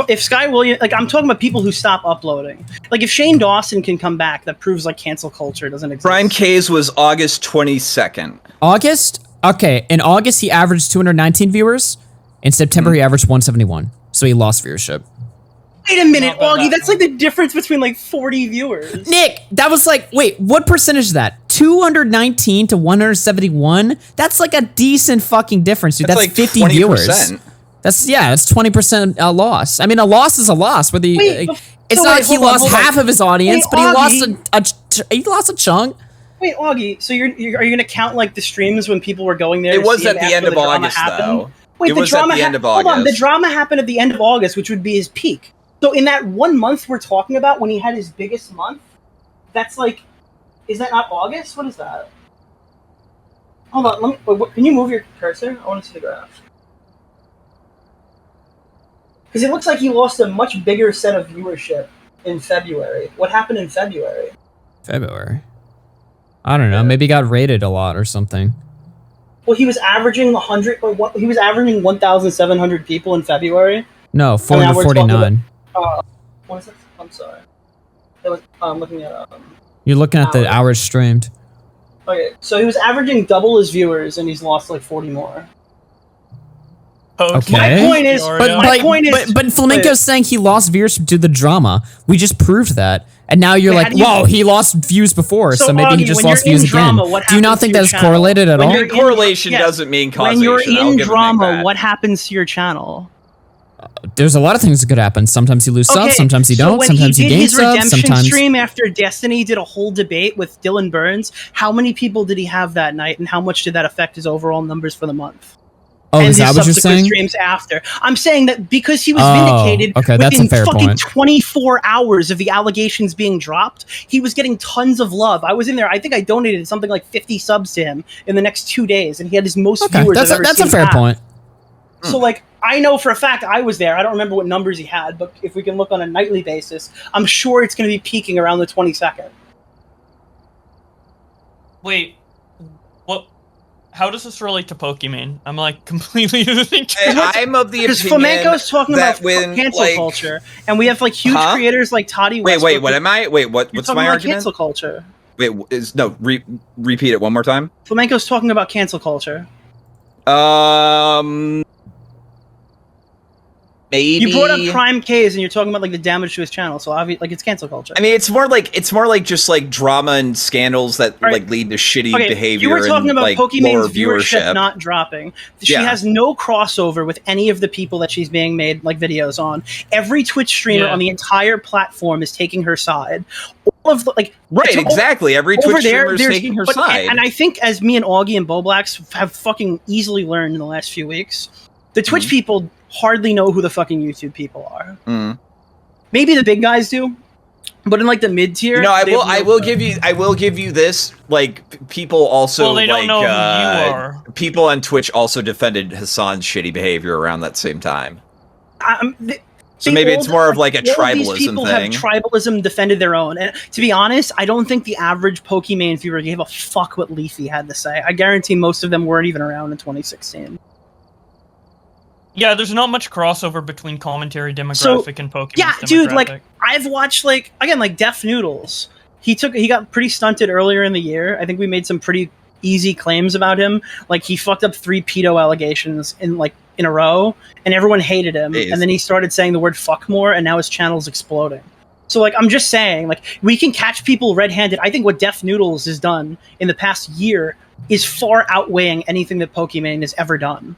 If Sky Williams, like I'm talking about people who stop uploading. Like if Shane Dawson can come back, that proves like cancel culture doesn't exist. Prime K's was August 22nd. August? Okay, in August he averaged 219 viewers. In September he averaged 171. So he lost viewership. Wait a minute, Augie, that's like the difference between like 40 viewers. Nick, that was like, wait, what percentage is that? 219 to 171? That's like a decent fucking difference, dude. That's like 50 20%. Viewers. That's 20% loss. I mean, a loss is a loss. Whether it's not like he lost half of his audience, but he lost a chunk. Wait, Augie, so are you gonna count like the streams when people were going there? It was at the end of August, though. Wait, the drama hold on, the drama happened at the end of August, which would be his peak. So in that 1 month we're talking about, when he had his biggest month, that's like, is that not August? What is that? Hold on, can you move your cursor? I want to see the graph. Because it looks like he lost a much bigger set of viewership in February. What happened in February? February? I don't know. Maybe he got rated a lot or something. Well, he was averaging 1,700 people in February. No, 449. What is that? I'm sorry. That was looking at. You're looking at the hours streamed. Okay, so he was averaging double his viewers, and he's lost like 40 more. Okay. My point is, but Flamenco's saying he lost viewers due to the drama. We just proved that, and now you're like, whoa, he lost views before, so maybe he just lost views again. Do you not think that's correlated at all? Correlation doesn't mean causation. When you're in drama, what happens to your channel? There's a lot of things that could happen. Sometimes you lose subs, sometimes you don't, sometimes you gain subs, sometimes... Redemption stream after Destiny did a whole debate with Dylan Burns. How many people did he have that night, and how much did that affect his overall numbers for the month? Oh, and is that what you're saying? Streams after. I'm saying that because he was vindicated within fucking 24 hours of the allegations being dropped, he was getting tons of love. I was in there. I think I donated something like 50 subs to him in the next 2 days, and he had his most viewers I've ever seen. That's a fair point. So, like, I know for a fact I was there. I don't remember what numbers he had, but if we can look on a nightly basis, I'm sure it's going to be peaking around the 22nd. Wait, what? How does this relate to Pokimane? I'm like completely thinking. I'm of the opinion because Flamenco's talking about cancel culture, and we have like huge creators like Toddy Westbrook. Wait, what am I? Wait, what's my argument? Cancel culture. Wait, repeat it one more time. Flamenco's talking about cancel culture. Maybe you brought up Prime K's and you're talking about like the damage to his channel, so obviously like it's cancel culture. I mean, it's more like just like drama and scandals that like lead to shitty behavior. You were talking and, about like, Pokimane's viewership not dropping. She has no crossover with any of the people that she's being made like videos on. Every Twitch streamer on the entire platform is taking her side. All of the, like exactly. Every Twitch streamer is taking her side. And I think as me and Augie and Bowblax have fucking easily learned in the last few weeks, the Twitch people hardly know who the fucking YouTube people are. Maybe the big guys do, but in like the mid tier, I will give you this. Like people also, well, they don't know who you are. People on Twitch also defended Hassan's shitty behavior around that same time. So maybe it's more of like a tribalism people thing. Have tribalism defended their own, and to be honest, I don't think the average Pokimane viewer gave a fuck what Leafy had to say. I guarantee most of them weren't even around in 2016. Yeah, there's not much crossover between commentary demographic and Pokimane. Yeah, dude, like I've watched like Def Noodles. He got pretty stunted earlier in the year. I think we made some pretty easy claims about him. Like he fucked up 3 pedo allegations in a row, and everyone hated him. And then he started saying the word fuck more, and now his channel's exploding. So like I'm just saying, like we can catch people red-handed. I think what Def Noodles has done in the past year is far outweighing anything that Pokimane has ever done.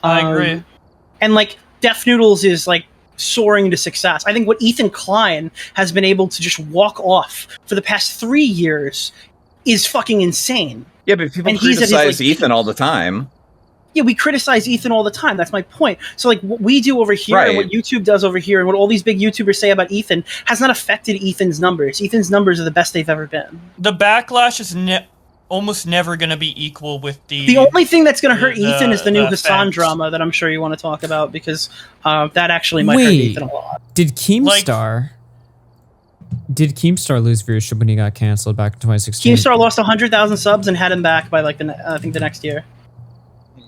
I agree. And like Def Noodles is like soaring to success. I think what Ethan Klein has been able to just walk off for the past 3 years is fucking insane. Yeah, but people criticize Ethan all the time. Yeah, we criticize Ethan all the time. That's my point. So, like, what we do over here and what YouTube does over here and what all these big YouTubers say about Ethan has not affected Ethan's numbers. Ethan's numbers are the best they've ever been. The backlash is almost never going to be equal with the... The only thing that's going to hurt Ethan is the new Hassan drama that I'm sure you want to talk about, because that actually might hurt Ethan a lot. Did Keemstar lose viewership when he got canceled back in 2016? Keemstar lost 100,000 subs and had him back by, like, I think the next year.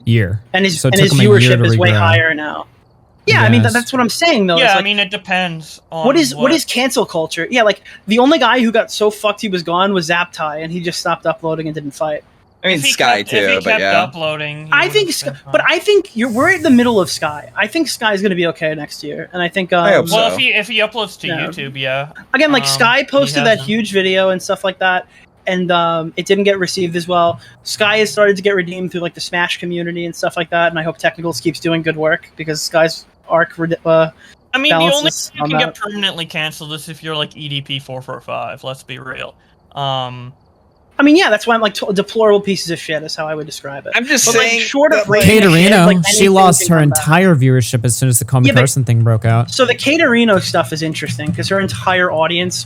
And his viewership is way higher now. Yeah, yes. I mean that's what I'm saying though. Yeah, like, I mean it depends on what is cancel culture. Yeah, like the only guy who got so fucked he was gone was Zaptai, and he just stopped uploading and didn't fight. I mean Sky too, but yeah. Uploading, I think we're in the middle of Sky. I think Sky is going to be okay next year, and I think I hope so. Well, if he uploads to YouTube, yeah. Again, like Sky posted that huge video and stuff like that. And it didn't get received as well. Sky has started to get redeemed through like the Smash community and stuff like that, and I hope Technicals keeps doing good work because Sky's arc. I mean, the only thing you can get permanently canceled is if you're like EDP 445. Let's be real. I mean, yeah, that's why I'm like deplorable pieces of shit is how I would describe it. I'm just saying. Like, short of Katerino, like, she lost her entire viewership as soon as the Call Me Carson thing broke out. So the Katerino stuff is interesting because her entire audience,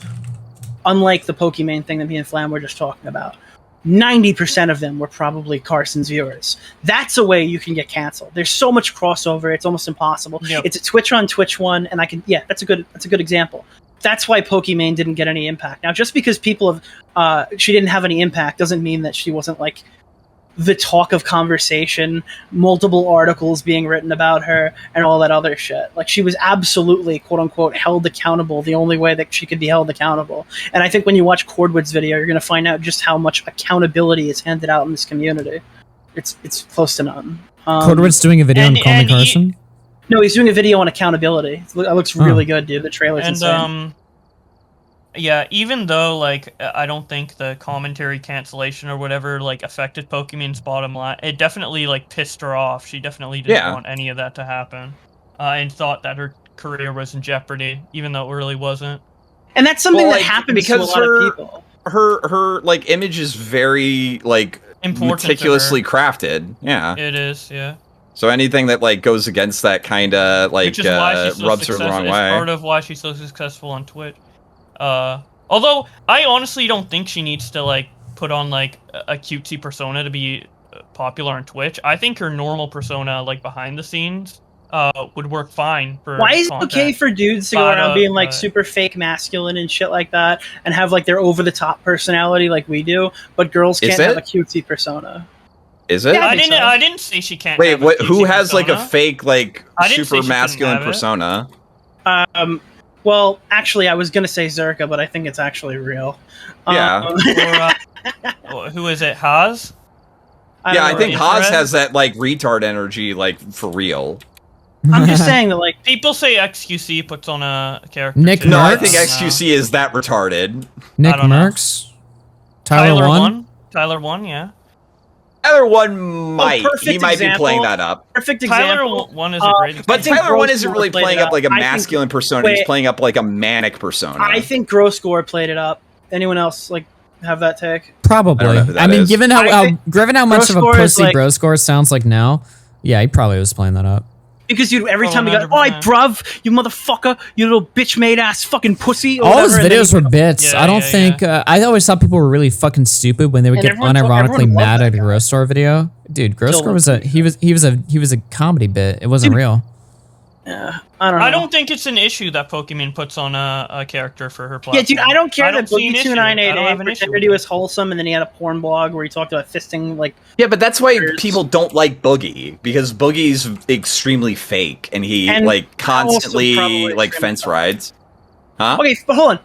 unlike the Pokimane thing that me and Flam were just talking about, 90% of them were probably Carson's viewers. That's a way you can get canceled. There's so much crossover; it's almost impossible. Yep. It's a Twitch on Twitch one, and that's a good example. That's why Pokimane didn't get any impact. Now, just because she didn't have any impact doesn't mean that she wasn't like the talk of conversation, multiple articles being written about her, and all that other shit. Like, she was absolutely, quote-unquote, held accountable the only way that she could be held accountable. And I think when you watch Cordwood's video, you're going to find out just how much accountability is handed out in this community. It's close to none. Cordwood's doing a video on Call Me Carson? No, he's doing a video on accountability. It looks really good, dude. The trailer's insane. Yeah, even though, like, I don't think the commentary cancellation or whatever, like, affected Pokimane's bottom line, it definitely, like, pissed her off. She definitely didn't want any of that to happen. And thought that her career was in jeopardy, even though it really wasn't. And that's something that happens to a lot of people. Her, like, image is very, like, meticulously crafted. Yeah. It is, yeah. So anything that, like, goes against that kind of, like, rubs her the wrong way. It's part of why she's so successful on Twitch. Although I honestly don't think she needs to like put on like a cutesy persona to be popular on Twitch. I think her normal persona, like behind the scenes, would work fine for. Why is it okay for dudes to go around being like super fake masculine and shit like that, and have like their over the top personality like we do, but girls can't have a cutesy persona? Is it? Yeah, I didn't say she can't. Wait, who has persona? Like a fake like super masculine persona? Well, actually, I was gonna say Zerka, but I think it's actually real. Yeah. Who is it? Haas? I think Haas has that like retard energy, like for real. I'm just saying that, like, people say XQC puts on a character. No, I think XQC is that retarded. Nick Merckx, Tyler One, Tyler One, yeah. Tyler One might. He might be playing that up. Perfect example. Tyler One is a great example. But Tyler One isn't really playing up like a masculine persona. He's playing up like a manic persona. I think Grossgore played it up. Anyone else like have that take? Probably. I mean, given how much of a pussy Grossgore sounds like now, yeah, he probably was playing that up. Because every time you got, bruv, you motherfucker, you little bitch-made ass fucking pussy. All his videos were bits. I don't think. I always thought people were really fucking stupid when they would get unironically mad at a Grossgore video. Dude, Grossgore was a comedy bit. It wasn't real. Yeah, I don't know. I don't think it's an issue that Pokimane puts on a character for her platform. Yeah, dude, I don't care that Boogie298 pretended he was wholesome, and then he had a porn blog where he talked about fisting, like... Yeah, but that's why people don't like Boogie, because Boogie's extremely fake, and he, like, constantly, like, fence rides. Huh? Okay, but hold on.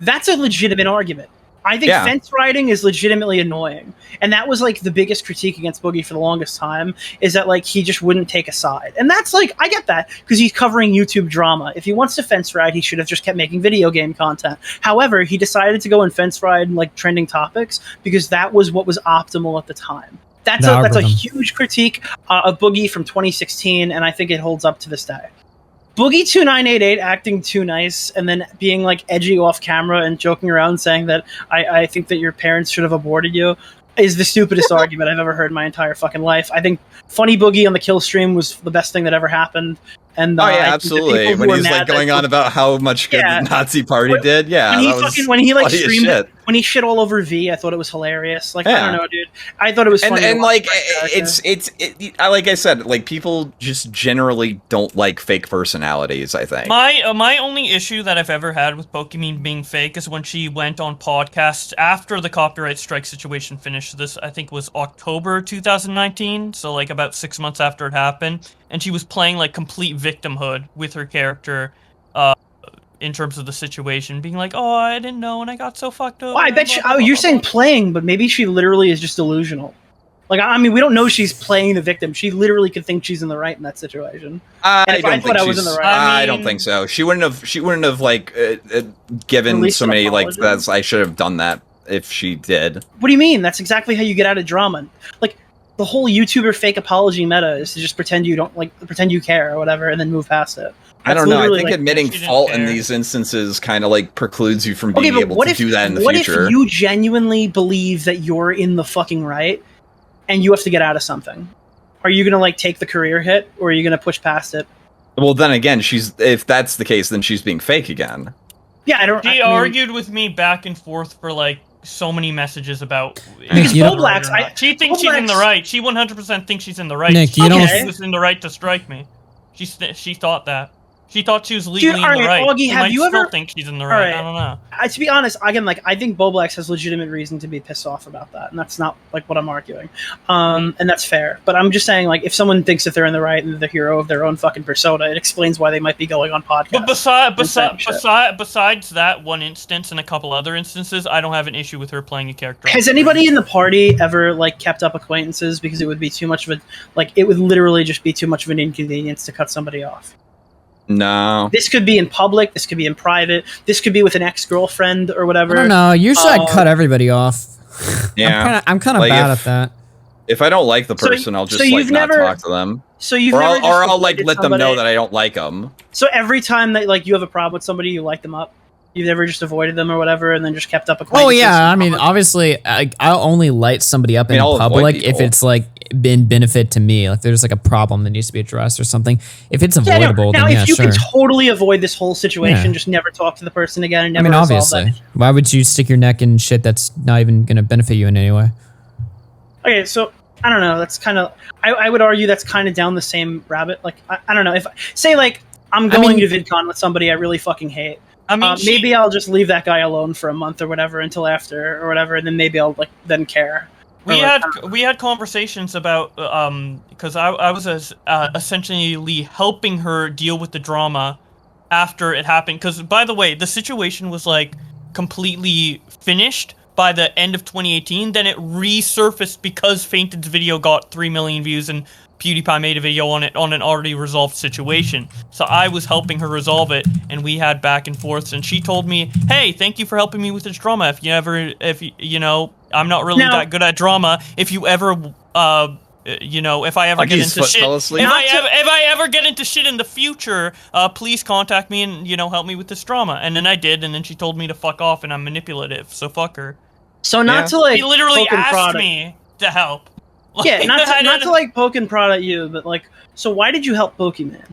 That's a legitimate argument. I think fence riding is legitimately annoying. And that was, like, the biggest critique against Boogie for the longest time, is that, like, he just wouldn't take a side. And that's, like, I get that, because he's covering YouTube drama. If he wants to fence ride, he should have just kept making video game content. However, he decided to go and fence ride, like, trending topics, because that was what was optimal at the time. That's a huge critique of Boogie from 2016, and I think it holds up to this day. Boogie2988 acting too nice and then being like edgy off camera and joking around saying that I think that your parents should have aborted you is the stupidest argument I've ever heard in my entire fucking life. I think Funny Boogie on the kill stream was the best thing that ever happened. And oh yeah, absolutely. When he's like going on about how much good the Nazi party did, yeah. When he like streamed it, when he shit all over V, I thought it was hilarious. Like I don't know, dude. I thought it was funny. And like like I said, like people just generally don't like fake personalities. I think my only issue that I've ever had with Pokimane being fake is when she went on podcasts after the copyright strike situation finished. This I think was October 2019, so like about 6 months after it happened. And she was playing like complete victimhood with her character in terms of the situation, being like, oh, I didn't know and I got so fucked up. Well, I bet you're saying playing, but maybe she literally is just delusional. Like, I mean, we don't know she's playing the victim. She literally could think she's in the right in that situation. I don't think so. She wouldn't have like given so many like that's I should have done that if she did. What do you mean? That's exactly how you get out of drama. Like, the whole YouTuber fake apology meta is to just pretend you don't pretend you care or whatever, and then move past it. I don't know. I think admitting fault in these instances kind of like precludes you from being able to do that in the future. What if you genuinely believe that you're in the fucking right, and you have to get out of something? Are you gonna like take the career hit, or are you gonna push past it? Well, then again, if that's the case, then she's being fake again. Yeah, She argued with me back and forth for like so many messages about because Bowblax. She thinks she's in the right. She 100% thinks she's in the right. Nick, she was in the right to strike me. She thought that. She thought she was legally in the right. Augie, have you ever think she's in the right? I don't know. To be honest, again, like I think Bowblax has legitimate reason to be pissed off about that, and that's not like what I'm arguing. And that's fair. But I'm just saying, like, if someone thinks that they're in the right and they're the hero of their own fucking persona, it explains why they might be going on podcasts. But besides that one instance and a couple other instances, I don't have an issue with her playing a character. Has anybody in the party ever like kept up acquaintances because it would be too much of it would literally just be too much of an inconvenience to cut somebody off? No. This could be in public. This could be in private. This could be with an ex-girlfriend or whatever. I don't know. Usually I cut everybody off. Yeah. I'm kind of like bad at that. If I don't like the person, I'll just not talk to them. So you've I'll like let them know that I don't like them. So every time that like you have a problem with somebody, you light them up. You've never just avoided them or whatever, and then just kept up acquaintances. Oh yeah, I mean, obviously, I'll only light somebody up in public if it's like been benefit to me. Like there's like a problem that needs to be addressed or something. If it's avoidable, then yeah, if you sure. can totally avoid this whole situation, just never talk to the person again. And never obviously, why would you stick your neck in shit that's not even going to benefit you in any way? Okay, so I don't know. That's kind of I would argue that's kind of down the same rabbit. Like I don't know if say like I'm going to VidCon with somebody I really fucking hate. I mean, maybe I'll just leave that guy alone for a month or whatever until after or whatever, and then maybe I'll like then care. We had conversations about because I was essentially helping her deal with the drama after it happened. Because by the way, the situation was like completely finished by the end of 2018. Then it resurfaced because Fainted's video got 3 million views and PewDiePie made a video on it on an already resolved situation. So I was helping her resolve it, and we had back and forths. And she told me, "Hey, thank you for helping me with this drama. If you know, I'm not really that good at drama. If you ever, if I ever get into shit, if I ever get into shit in the future, please contact me and help me with this drama." And then I did, and then she told me to fuck off, and I'm manipulative, so fuck her. So not to like she literally asked me to help. Yeah, not to like poke and prod at you, but like, so why did you help Pokimane?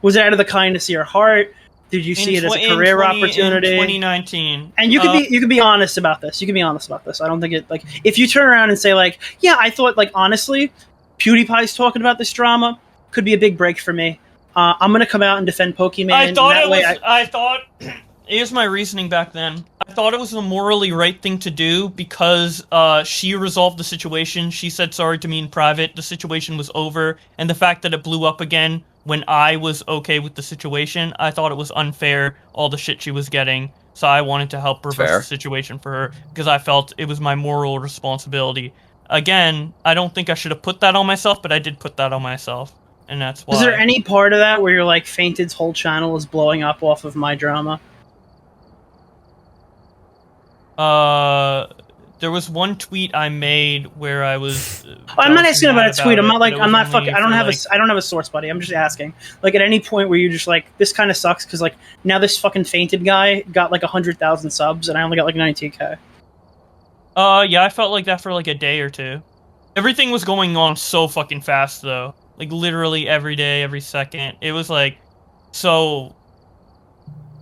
Was it out of the kindness of your heart? Did you see it as a career opportunity? In 2019. And you could be honest about this. You can be honest about this. I don't think it like if you turn around and say like, yeah, I thought like honestly, PewDiePie's talking about this drama could be a big break for me. I'm gonna come out and defend Pokimane. I thought. Here's my reasoning back then. I thought it was the morally right thing to do because she resolved the situation. She said sorry to me in private. The situation was over. And the fact that it blew up again when I was okay with the situation, I thought it was unfair, all the shit she was getting. So I wanted to help reverse the situation for her because I felt it was my moral responsibility. Again, I don't think I should have put that on myself, but I did put that on myself. And that's why. Is there any part of that where you're like, Fainted's whole channel is blowing up off of my drama? there was one tweet I made where I was. I'm not asking about a tweet. I'm not like I'm not fucking. I don't have a source, buddy. I'm just asking. Like at any point where you're just like, this kind of sucks because like now this fucking fainted guy got like 100,000 subs and I only got like 92K. Yeah, I felt like that for like a day or two. Everything was going on so fucking fast though. Like literally every day, every second. It was like so.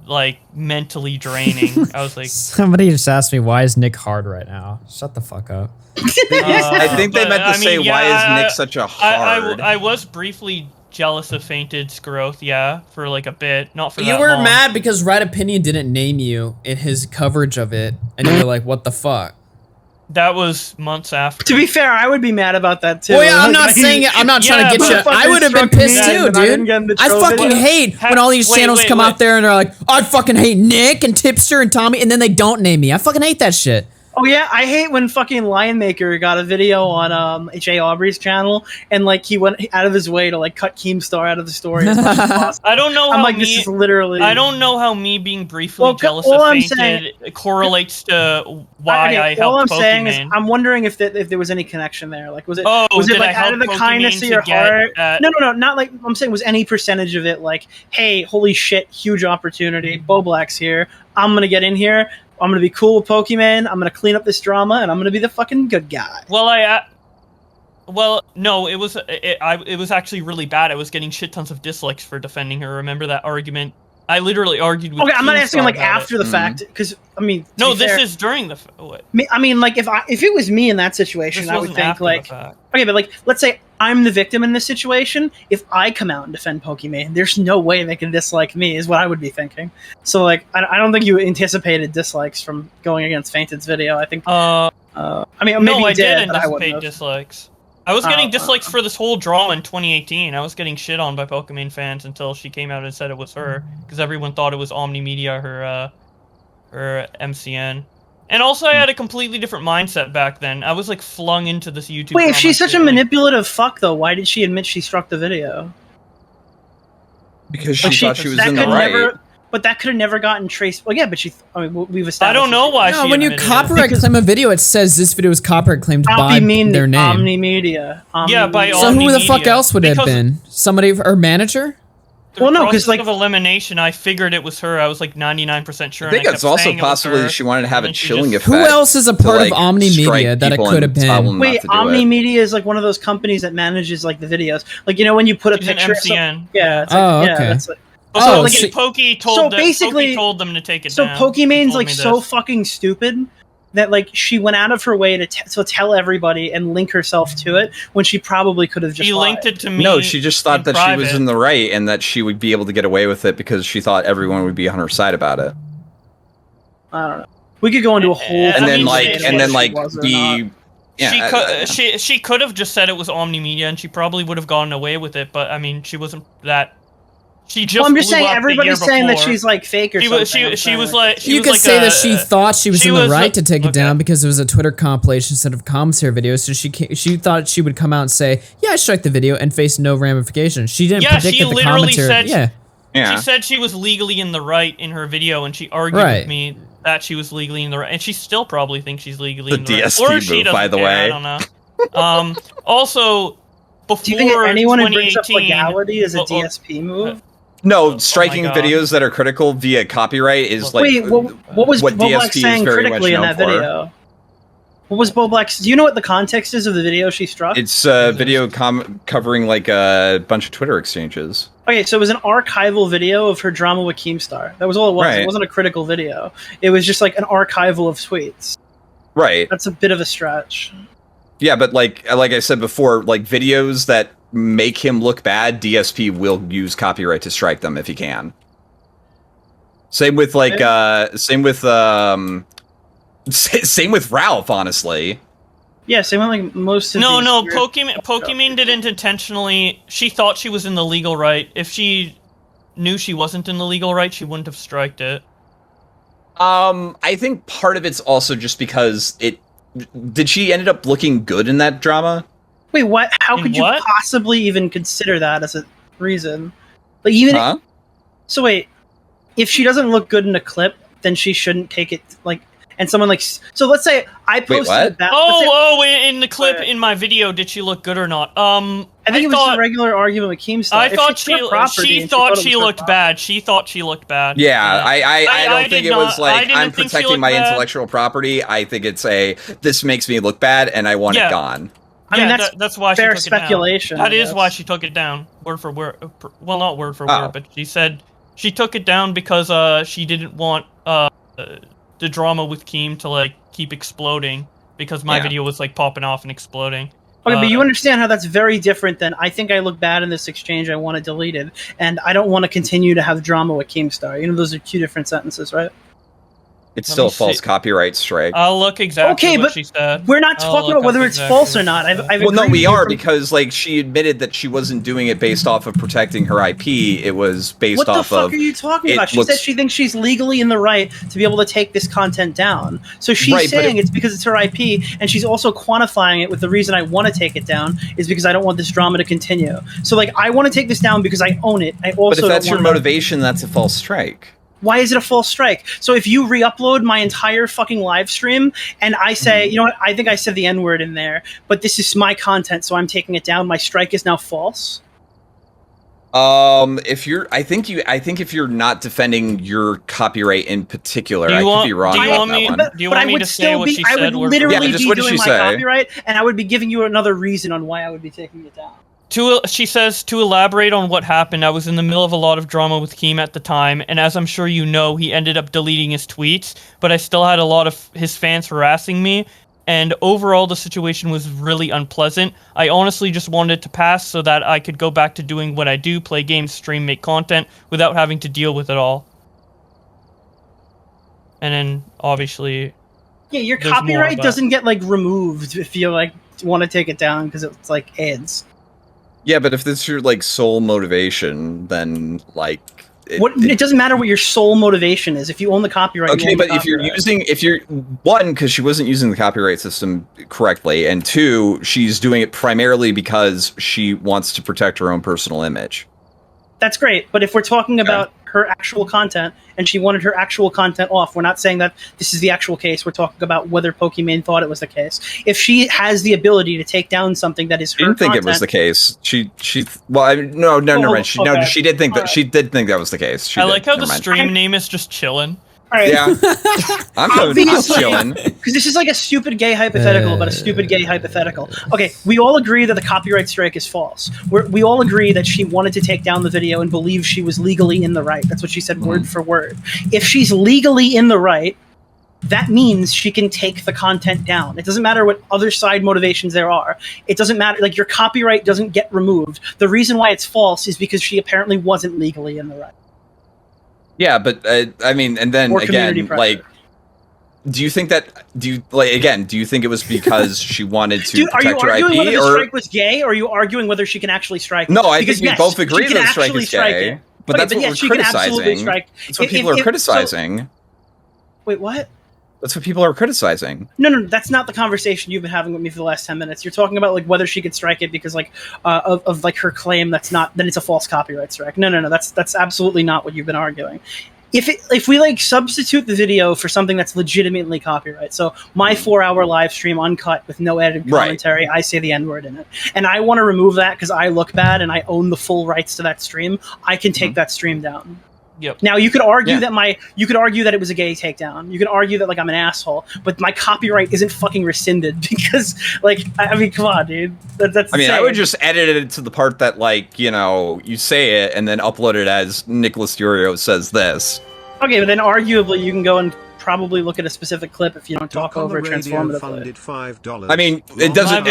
Like mentally draining. I was like, somebody just asked me, why is Nick hard right now? Shut the fuck up. I think they meant to say, why is Nick such a hard? I was briefly jealous of Fainted's growth, yeah, for like a bit, not for that You were long. mad because Right Opinion didn't name you in his coverage of it, and you were like, what the fuck? That was months after. To be fair, I would be mad about that too. Well, yeah, I'm not saying it. I'm not trying to get you. I would have been pissed too, dude. I fucking hate when all these channels come out there and are like, I fucking hate Nick and Tipster and Tommy, and then they don't name me. I fucking hate that shit. Oh yeah, I hate when fucking Lionmaker got a video on Jay Aubrey's channel and like he went out of his way to like cut Keemstar out of the story. As much as possible. I don't know. I'm like, this is literally. I don't know how me being briefly jealous of Fainted correlates to why I helped Pokimane. All I'm saying is, I'm wondering if there was any connection there. Like, was it like out of the kindness of your heart? No, not like I'm saying. Was any percentage of it like, hey, holy shit, huge opportunity, Bowblax here. I'm gonna get in here. I'm gonna be cool with Pokimane. I'm gonna clean up this drama, and I'm gonna be the fucking good guy. Well, no, it was actually really bad. I was getting shit tons of dislikes for defending her. Remember that argument? I literally argued with. Okay, I'm not asking like after the fact, because I mean. No, this is during the. What? I mean, like if it was me in that situation, I would think like. Okay, but like, let's say I'm the victim in this situation. If I come out and defend Pokimane, there's no way they can dislike me, is what I would be thinking. So like, I don't think you anticipated dislikes from going against Fainted's video. I think. I mean, maybe I did but anticipate dislikes. I was getting dislikes for this whole drama in 2018. I was getting shit on by Pokimane fans until she came out and said it was her, because everyone thought it was Omni Media, her MCN. And also, I had a completely different mindset back then. I was like flung into this YouTube. Wait, if she's such a manipulative fuck, though, why did she admit she struck the video? Because she thought she was in the right. But that could have never gotten traced. Well, yeah, but we've established. I don't know why. No, when you copyright claim a video, it says this video is copyright claimed by their name. Omni Media. Yeah, by So who the fuck else would it have been? Somebody, her manager? Well, no, because like of elimination, I figured it was her. I was like 99% sure. I think it's also possibly she wanted to have a chilling effect. Who else is a part of Omni Media that it could have been? Wait, Omni Media is like one of those companies that manages like the videos. Like, you know, when you put a picture. MCN. Yeah. It's like, okay. Yeah, that's like, so like Pokey told told them to take it down. So Pokimane's like so fucking stupid that like she went out of her way to tell everybody and link herself to it when she probably could have just. She linked it to me. No, she just thought that she was in the right and that she would be able to get away with it because she thought everyone would be on her side about it. I don't know. We could go into a whole. And then be. Yeah, she could have just said it was Omni Media and she probably would have gotten away with it, but I mean she wasn't that. She just. Well, I'm just saying everybody's saying that she's like fake or something. She was like. You could say that she thought she was in the right to take it down because it was a Twitter compilation instead of commentary video. So she thought she would come out and say, "Yeah, I strike the video," and face no ramifications. She didn't predict that the commentary. She said she was legally in the right in her video, and she argued with me that she was legally in the right, and she still probably thinks she's legally in the right. Or she doesn't, by the way. I don't know. Also, before do you think anyone who brings up legality is a DSP move? No, striking videos that are critical via copyright is like. Wait, what was Bowblax saying critically in that video? What was Bowblax? Do you know what the context is of the video she struck? It's a video covering like a bunch of Twitter exchanges. Okay, so it was an archival video of her drama with Keemstar. That was all it was. Right. It wasn't a critical video. It was just like an archival of tweets. Right. That's a bit of a stretch. Yeah, but like I said before, like videos that make him look bad, DSP will use copyright to strike them if he can. Same with like same with Ralph, honestly. Yeah, same with like most of Pokimane didn't intentionally. She thought she was in the legal right. If she knew she wasn't in the legal right, she wouldn't have striked it. I think part of it's also just because did she ended up looking good in that drama? Wait, what? How could you possibly even consider that as a reason? Like so wait, if she doesn't look good in a clip, then she shouldn't take it. Like and someone like, so let's say I posted that. In the clip in my video, did she look good or not? I think it was a regular argument with Keemstar. I thought she thought she looked bad. She thought she looked bad. Yeah, I don't think it was like I'm protecting my intellectual property. I think it's this makes me look bad and I want it gone. I mean, that's why fair she took speculation. It down. That is why she took it down, word for word. Well, not word for word, but she said she took it down because she didn't want the drama with Keem to like keep exploding because my video was like popping off and exploding. Okay, but you understand how that's very different than I think I look bad in this exchange. I want it deleted, and I don't want to continue to have drama with Keemstar. You know, those are two different sentences, right? It's still a false copyright strike. I'll look exactly what she said. We're not talking about whether it's false or not. Well, no, we are, because like she admitted that she wasn't doing it based off of protecting her IP. It was based off of... What the fuck are you talking about? She said she thinks she's legally in the right to be able to take this content down. So she's saying it's because it's her IP, and she's also quantifying it with the reason I want to take it down is because I don't want this drama to continue. So like, I want to take this down because I own it. I also But if that's your motivation, that's a false strike. Why is it a false strike? So if you re-upload my entire fucking live stream and I say, you know what, I think I said the N-word in there, but this is my content, so I'm taking it down, my strike is now false? I think if you're not defending your copyright in particular, I could be wrong about that one. Do you want me to say what she said? I would literally be doing my copyright, and I would be giving you another reason on why I would be taking it down. She says, to elaborate on what happened, I was in the middle of a lot of drama with Keem at the time, and as I'm sure you know, he ended up deleting his tweets, but I still had a lot of his fans harassing me, and overall the situation was really unpleasant. I honestly just wanted it to pass so that I could go back to doing what I do, play games, stream, make content, without having to deal with it all. And then, obviously... Yeah, your copyright doesn't get, like, removed if you, like, want to take it down because it's, like, ads. Yeah, but if this is your like sole motivation, then like it doesn't matter what your sole motivation is. If you own the copyright, okay. But if you're one, because she wasn't using the copyright system correctly, and two, she's doing it primarily because she wants to protect her own personal image. That's great, but if we're talking about her actual content and she wanted her actual content off, we're not saying that this is the actual case. We're talking about whether Pokimane thought it was the case. If she has the ability to take down something that is her content... I didn't think it was the case. Never mind. She did think that. She did think that was the case. I like how the stream name is just chillin'. All right. Yeah, I'm chilling. Because this is like a stupid gay hypothetical about a stupid gay hypothetical. Okay, we all agree that the copyright strike is false. We all agree that she wanted to take down the video and believes she was legally in the right. That's what she said word for word. If she's legally in the right, that means she can take the content down. It doesn't matter what other side motivations there are. It doesn't matter. Like, your copyright doesn't get removed. The reason why it's false is because she apparently wasn't legally in the right. Yeah, but I mean, and then again, like, do you think it was because she wanted to protect her IP? Are you arguing whether the strike was gay, or are you arguing whether she can actually strike? No, I think we both agree that the strike is gay. But that's what we're criticizing. That's what people are criticizing. Wait, what? That's what people are criticizing. No, that's not the conversation you've been having with me for the last 10 minutes. You're talking about like whether she could strike it because like of like her claim then it's a false copyright strike. No, that's absolutely not what you've been arguing. If we like substitute the video for something that's legitimately copyright, so my 4-hour live stream uncut with no edited commentary, I say the N-word in it, and I want to remove that because I look bad and I own the full rights to that stream, I can take that stream down. Yep. Now you could argue that it was a gay takedown. You could argue that like I'm an asshole, but my copyright isn't fucking rescinded because like I mean, come on, dude. That's I mean, I would just edit it to the part that like, you know, you say it and then upload it as Nicholas DeOrio says this. Okay, but then arguably you can go and probably look at a specific clip if you don't talk over it transformatively. I mean, it doesn't.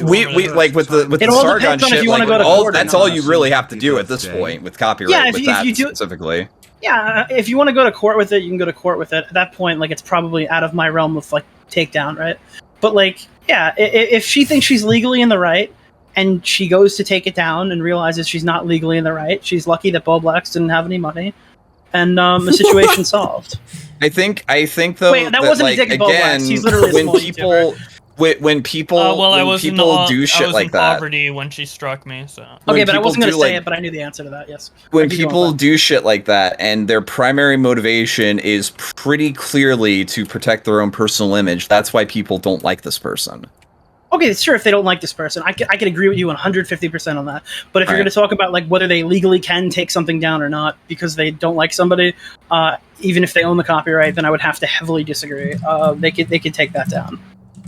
We like with the Sargon shit. Like, that's all you really have to do at this point with copyright. Yeah, if you do specifically. Yeah, if you want to go to court with it, you can go to court with it. At that point, like it's probably out of my realm of like takedown, right? But like, yeah, if she thinks she's legally in the right and she goes to take it down and realizes she's not legally in the right, she's lucky that Bowblax didn't have any money, and the situation solved. I think though. Wait, that wasn't like, a dig at Bowblax. He's literally a small YouTuber. when people do shit like that. Poverty when she struck me. So okay, but I wasn't gonna say it, but I knew the answer to that. Yes. When people do shit like that, and their primary motivation is pretty clearly to protect their own personal image, that's why people don't like this person. Okay, sure. If they don't like this person, I can agree with you 150% on that. But if you're going to talk about like whether they legally can take something down or not because they don't like somebody, even if they own the copyright, then I would have to heavily disagree. They could take that down.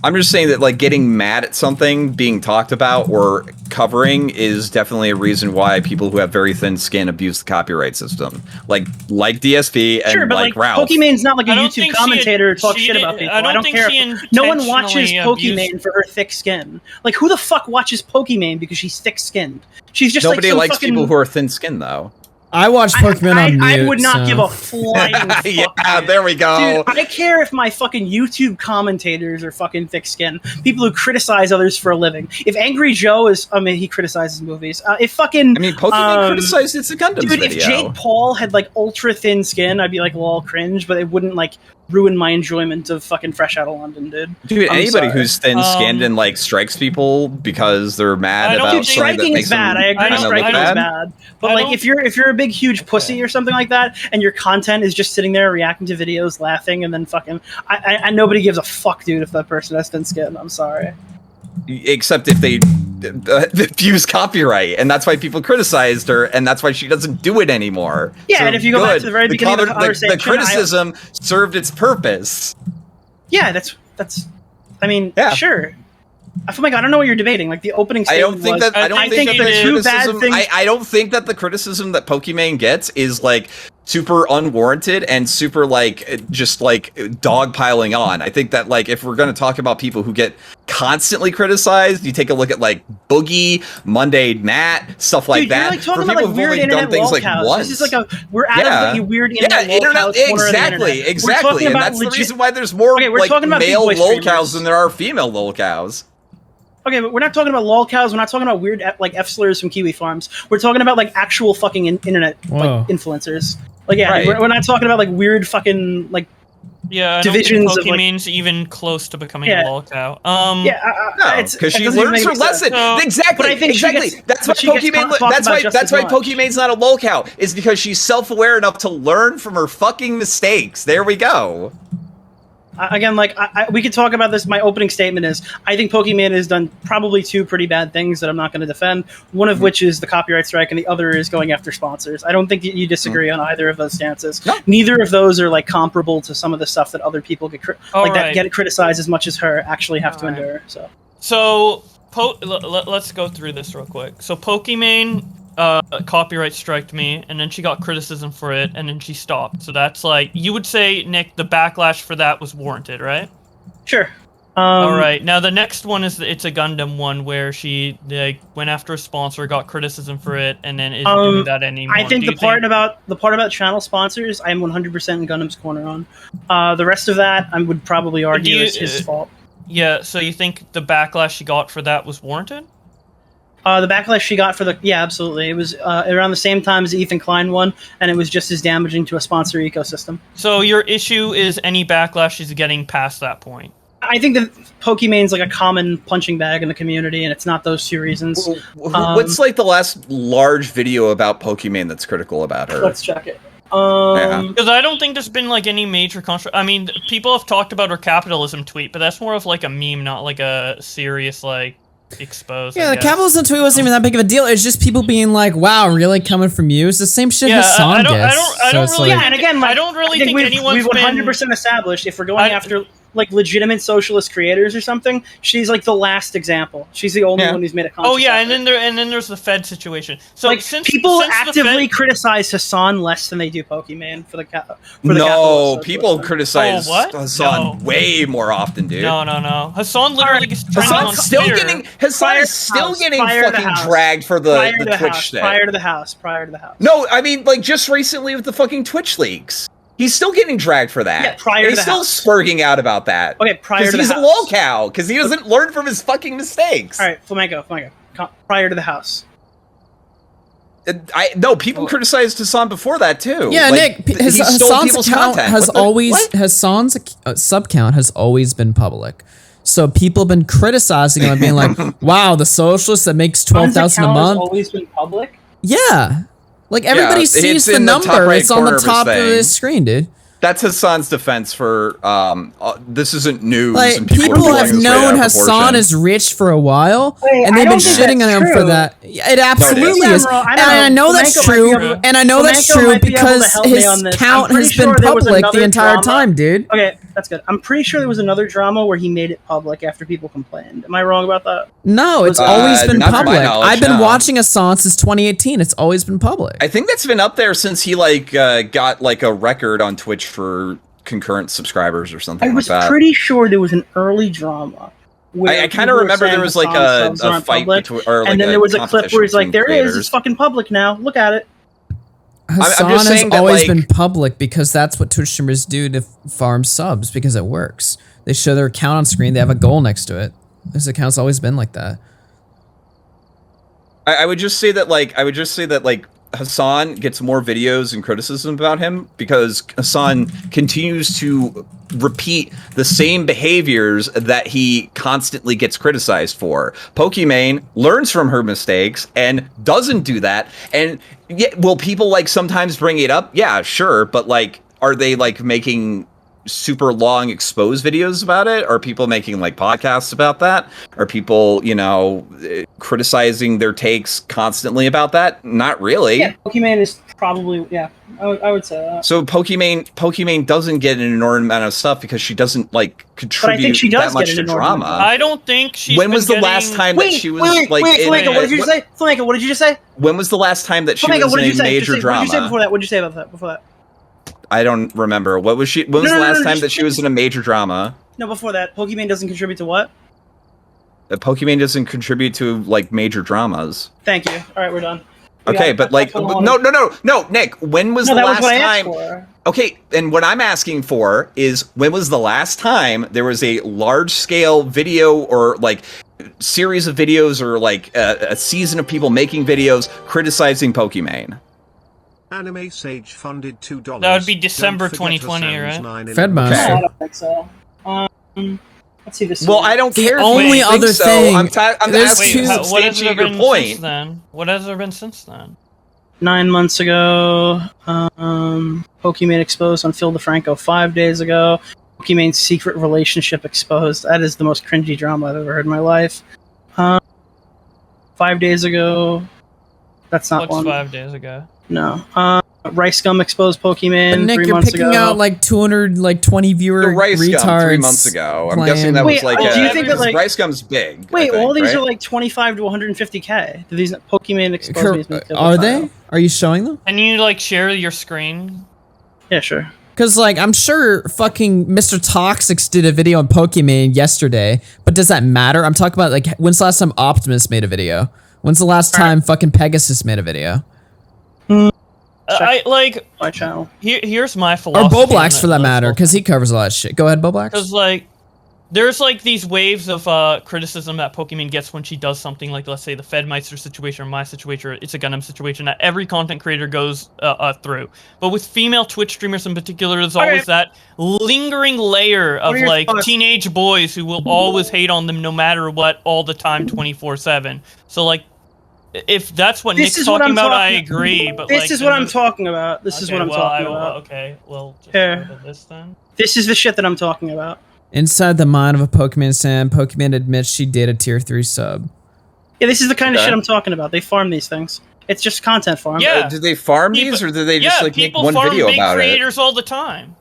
I'm just saying that like getting mad at something being talked about or covering is definitely a reason why people who have very thin skin abuse the copyright system. Like DSP and sure, but like Ralph. Pokimane's not like a YouTube commentator to talk shit about people. I don't care. No one watches Pokimane for her thick skin. Like who the fuck watches Pokimane because she's thick-skinned? She's just nobody likes people who are thin-skinned though. I watch Pokimane on mute. I would not give a flying fuck. Yeah, there we go. Dude, I care if my fucking YouTube commentators are fucking thick-skinned. People who criticize others for a living. If Angry Joe is, I mean, he criticizes movies. If fucking, I mean, Pokimane criticized it's a Gundam dude, video. If Jake Paul had like ultra thin skin, I'd be like, lol, cringe, but it wouldn't like ruin my enjoyment of fucking Fresh Out of London, dude. Dude, anybody who's thin-skinned and like strikes people because they're mad about something that makes them bad. I agree, striking is bad. But like, if you're a big, huge pussy or something like that, and your content is just sitting there reacting to videos, laughing, and then fucking, I nobody gives a fuck, dude, if that person has thin skin. I'm sorry. Except if they abuse copyright, and that's why people criticized her, and that's why she doesn't do it anymore. Yeah, so and if you go back to the very beginning of the conversation, the criticism served its purpose. Yeah, that's. I mean, sure. Oh my god, I don't know what you're debating. Like the opening statement I don't think that the criticism that Pokimane gets is like super unwarranted and super like just like dogpiling on. I think that like if we're going to talk about people who get constantly criticized, you take a look at like Boogie, Monday Matt, stuff like that. You're like talking about like weird internet lolcows. This is like we're out of the weird internet lolcows. Exactly. And that's the reason why there's more like male lolcows than there are female lolcows. Okay, but we're not talking about lolcows. We're not talking about weird like F-slurs from Kiwi Farms. We're talking about like actual fucking internet like influencers. Like we're not talking about like weird fucking like divisions of like Pokimane's even close to becoming a lolcow. Because she learns her lesson. Exactly. But I think that's why Pokimane's not a lolcow. Is because she's self-aware enough to learn from her fucking mistakes. There we go. Again, like we could talk about this. My opening statement is: I think Pokimane has done probably two pretty bad things that I'm not going to defend. One of which is the copyright strike, and the other is going after sponsors. I don't think you disagree on either of those stances. No. Neither of those are like comparable to some of the stuff that other people get get criticized as much as her actually have to endure. So let's go through this real quick. So Pokimane copyright striked me, and then she got criticism for it, and then she stopped. So that's like, you would say, Nick, the backlash for that was warranted, right? Sure. All right. Now the next one is It's a Gundam one, where she like went after a sponsor, got criticism for it, and then isn't doing that anymore. I think the part about channel sponsors, I'm 100% in Gundam's corner on. The rest of that, I would probably argue is his fault. Yeah. So you think the backlash she got for that was warranted? The backlash she got for absolutely. It was around the same time as the Ethan Klein one, and it was just as damaging to a sponsor ecosystem. So your issue is any backlash she's getting past that point? I think that Pokimane's like a common punching bag in the community, and it's not those two reasons. What's like the last large video about Pokimane that's critical about her? Let's check it. Because I don't think there's been like any major I mean, people have talked about her capitalism tweet, but that's more of like a meme, not like a serious like exposed. Yeah, the capitalism tweet wasn't even that big of a deal. It's just people being like, "Wow, really coming from you?" It's the same shit Hassan gets. I don't really think anyone's 100% established if we're going after like legitimate socialist creators or something. She's like the last example. She's the only one who's made a conscious effort. and then there's the Fed situation. So like people actively criticize Hassan less than they do Pokimane for people criticize Hassan way more often, dude. No. Hassan literally gets Hassan's still getting fucking dragged for the Twitch shit. Prior to the house. No, I mean like just recently with the fucking Twitch leaks. He's still getting dragged for that. Yeah, prior to the He's still spurging out about that. Okay, prior to the house. Because he's a lolcow, because he doesn't learn from his fucking mistakes. All right, Flamenco. Prior to the house. People criticized Hassan before that, too. Yeah, like, Nick, Hassan's account has always... Hassan's sub count has always been public. So people have been criticizing him and being like, "Wow, the socialist that makes 12,000 a month." Always been public. Yeah, like everybody sees the number. It's on the top of his screen, dude. That's Hassan's defense for this isn't news. Like, and people have known Hassan is rich for a while, and they've been shitting on him for that. It absolutely is. And I know that's true. And I know that's true because his count has been public the entire time, dude. Okay, that's good. I'm pretty sure there was another drama where he made it public after people complained. Am I wrong about that? No, it's always been public. I've been watching Hassan since 2018. It's always been public. I think that's been up there since he got like a record on Twitch for concurrent subscribers or something like that. I was pretty sure there was an early drama. I kind of remember there was like a fight between, or like, and then there was a clip where he's like, "There it is, it's fucking public now. Look at it." Hassan has always been public because that's what Twitch streamers do to farm subs because it works. They show their account on screen. They have a goal next to it. His account's always been like that. I would just say that Hassan gets more videos and criticism about him because Hassan continues to repeat the same behaviors that he constantly gets criticized for. Pokimane learns from her mistakes and doesn't do that. And will people like sometimes bring it up? Yeah, sure. But like, are they like making super long exposed videos about it? Are people making like podcasts about that? Are people, criticizing their takes constantly about that? Not really. Yeah, Pokimane is probably, I would say that. So Pokimane doesn't get an enormous amount of stuff because she doesn't like contribute that much to drama. I don't think she's When was the last time that she was like Flamenco, what did you just say? Flamenco, what did you just say? When was the last time that she was in a major drama? What did you say before that? What did you say about that? Before that? I don't remember. When was the last time that she was in a major drama? No, before that. Pokimane doesn't contribute to what? Pokimane doesn't contribute to like major dramas. Thank you. All right, we're done. Okay, but like, no, Nick. When was the last time? Okay, and what I'm asking for is when was the last time there was a large-scale video or like series of videos or like a season of people making videos criticizing Pokimane? Anime Sage funded $2. That would be December 2020, right? Fedmaster. Okay. I don't think so. Let's see this. Well, I don't care. The only other thing. I'm asking to substantiate your point. What has there been since then? 9 months ago, Pokimane exposed on Phil DeFranco 5 days ago. Pokimane's secret relationship exposed. That is the most cringy drama I've ever heard in my life. 5 days ago. That's not one. 5 days ago? No. Rice Gum exposed Pokimane. But Nick, 3 you're months picking ago. out like 220 viewer the Rice retards. Gum 3 months ago. I'm guessing that was like. Do you think that like Rice Gum's big? Wait, all these are like 25 to 150K. Do these Pokimane exposed? Are they? Are you showing them? Can you like share your screen? Yeah, sure. Because, like, I'm sure fucking Mr. Toxics did a video on Pokimane yesterday, but does that matter? I'm talking about, like, when's the last time Optimus made a video? When's the last time fucking Pegasus made a video? I like my channel. Here's my philosophy. Or Bowblax for that matter, because he covers a lot of shit. Go ahead, Bowblax. Because like, there's like these waves of criticism that Pokimane gets when she does something like, let's say, the Fedmeister situation or my situation, or It's a Gundam situation that every content creator goes through. But with female Twitch streamers in particular, there's always that lingering layer of like teenage boys who will always hate on them no matter what, all the time, 24/7. So like, if that's what Nick's talking about, I agree. But this is what I'm talking about. This is what I'm talking about. Okay, well, just here. This then. This is the shit that I'm talking about. Inside the mind of a Pokimane stan, Pokimane admits she did a tier 3 sub. Yeah, this is the kind of shit I'm talking about. They farm these things. It's just content farm. Yeah. Did they farm these, or did they just like make one video about it? People farm big creators all the time.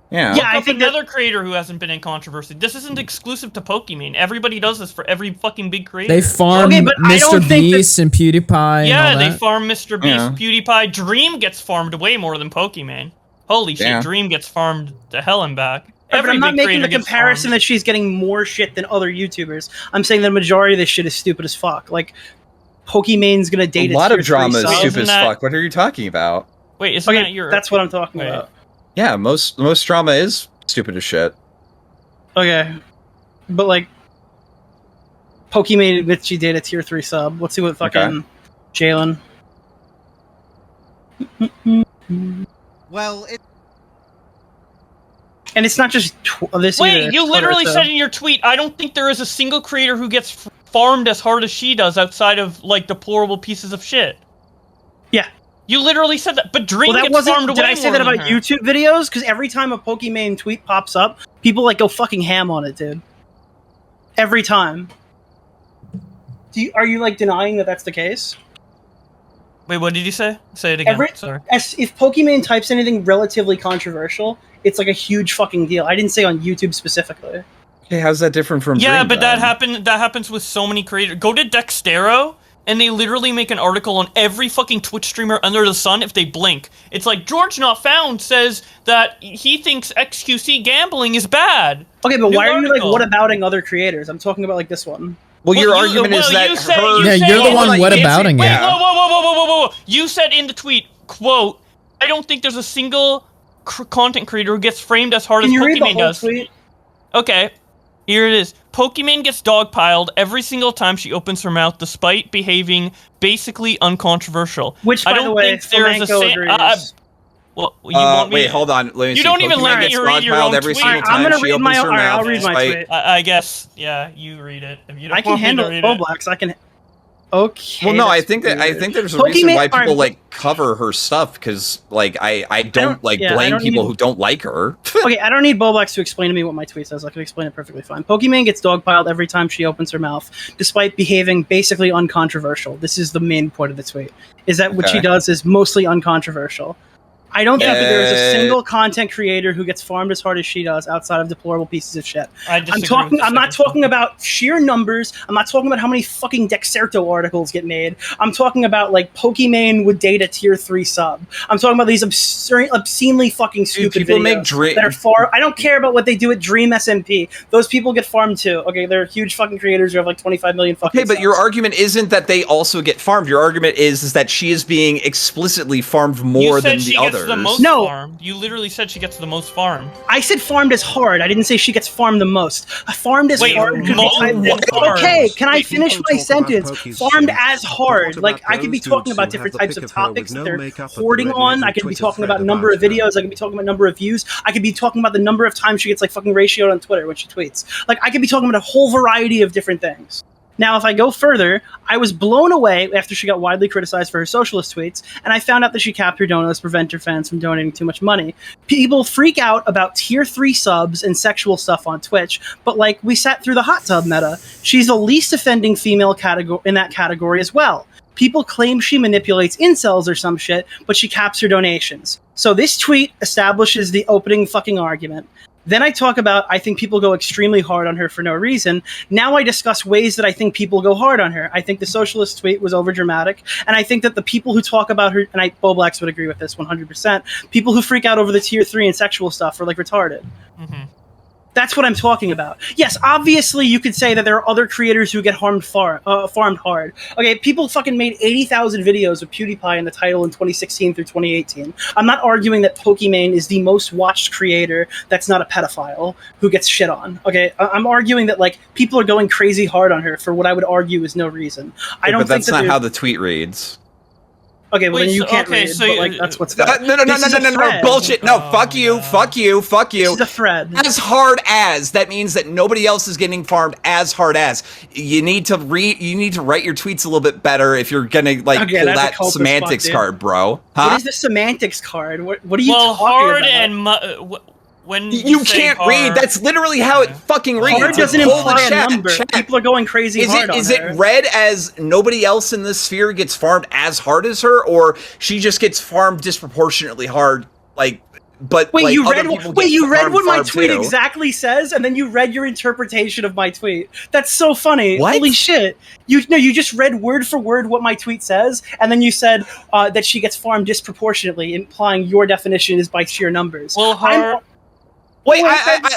Yeah. Yeah, I think another creator who hasn't been in controversy. This isn't exclusive to Pokimane. Everybody does this for every fucking big creator. They farm Mr. Beast and PewDiePie. Yeah, they farm Mr. Beast, PewDiePie. Dream gets farmed way more than Pokimane. Holy shit, Dream gets farmed to hell and back. But I'm not making the comparison that she's getting more shit than other YouTubers. I'm saying the majority of this shit is stupid as fuck. Like, Pokimane's gonna date a lot of drama is stupid as fuck. What are you talking about? Wait, isn't that your... That's what I'm talking about. Yeah, most drama is stupid as shit. Okay. But, like, Pokimane admits she did a tier 3 sub. Let's see what fucking Jalen. Well, And it's not just this. Wait, either. you literally said in your tweet, I don't think there is a single creator who gets farmed as hard as she does outside of, like, deplorable pieces of shit. Yeah. You literally said that, but Dream gets farmed away. Did I say that about YouTube videos? Because every time a Pokimane tweet pops up, people, like, go fucking ham on it, dude. Every time. Are you, like, denying that that's the case? Wait, what did you say? Say it again. Sorry. If Pokimane types anything relatively controversial, it's like a huge fucking deal. I didn't say on YouTube specifically. Okay, how's that different from Dream, but then? that happens with so many creators. Go to DeOrio, and they literally make an article on every fucking Twitch streamer under the sun if they blink. It's like, George Not Found says that he thinks XQC gambling is bad. Okay, but why are you, like, what-abouting other creators? I'm talking about, like, this one. Well, your argument is that you're the one what-abouting it. Whoa. You said in the tweet, quote, I don't think there's a single content creator who gets framed as hard as Pokimane does. Tweet? Okay, here it is. Pokimane gets dogpiled every single time she opens her mouth, despite behaving basically uncontroversial. Which, by the way, Flamenco agrees. Well, you want me wait, hold on. Let me you don't even let me read your own every tweet. Single time I'm going to read my own. I'll read my tweet. I guess, yeah, you read it. If you don't I can handle Bowblax. I can. Okay. Well, no, I think there's a reason why people like cover her stuff because like I don't blame people who don't like her. Okay, I don't need Bowblax to explain to me what my tweet says. I can explain it perfectly fine. Pokimane gets dogpiled every time she opens her mouth, despite behaving basically uncontroversial. This is the main point of the tweet: is that what she does is mostly uncontroversial. I don't think that there is a single content creator who gets farmed as hard as she does outside of deplorable pieces of shit. I'm not talking about sheer numbers. I'm not talking about how many fucking Dexerto articles get made. I'm talking about, like, Pokimane would date a tier 3 sub. I'm talking about these obscenely fucking stupid videos that are far. I don't care about what they do at Dream SMP. Those people get farmed too. Okay, they're huge fucking creators who have like 25 million fucking subs. But your argument isn't that they also get farmed. Your argument is that she is being explicitly farmed more than the others. The most farm. You literally said she gets the most farm. I said farmed as hard. I didn't say she gets farmed the most. Farmed as hard. Okay, can I finish my sentence? Farmed as hard. Like, I could be talking about different types of topics that they're hoarding on. I could be talking about number of videos. I could be talking about number of views. I could be talking about the number of times she gets, like, fucking ratioed on Twitter when she tweets. Like, I could be talking about a whole variety of different things. Now, if I go further, I was blown away after she got widely criticized for her socialist tweets, and I found out that she capped her donuts to prevent her fans from donating too much money. People freak out about tier 3 subs and sexual stuff on Twitch, but, like, we sat through the hot tub meta. She's the least offending female in that category as well. People claim she manipulates incels or some shit, but she caps her donations. So this tweet establishes the opening fucking argument. Then I talk about, I think people go extremely hard on her for no reason. Now I discuss ways that I think people go hard on her. I think the socialist tweet was overdramatic, and I think that the people who talk about her, and Bowblax would agree with this 100%, people who freak out over the tier 3 and sexual stuff are, like, retarded. Mm-hmm. That's what I'm talking about. Yes, obviously you could say that there are other creators who get farmed hard. Okay, people fucking made 80,000 videos with PewDiePie in the title in 2016 through 2018. I'm not arguing that Pokimane is the most watched creator that's not a pedophile who gets shit on. Okay, I'm arguing that, like, people are going crazy hard on her for what I would argue is no reason. I don't. But that's not how the tweet reads. Okay, well, then you can't read, but, like, that's what's no, bullshit. No, fuck you. This is a thread. As hard as, that means that nobody else is getting farmed as hard as. You need to write your tweets a little bit better if you're gonna, like, pull that semantics card, bro. Huh? What is the semantics card? What are you talking about? When you can't read, that's literally how it fucking reads. Hard doesn't imply a number. People are going crazy hard on her. Is it read as nobody else in this sphere gets farmed as hard as her, or she just gets farmed disproportionately hard? Like, but wait, like, you read what my tweet exactly says, and then you read your interpretation of my tweet. That's so funny. What? Holy shit! You just read word for word what my tweet says, and then you said that she gets farmed disproportionately, implying your definition is by sheer numbers. Well, Wait,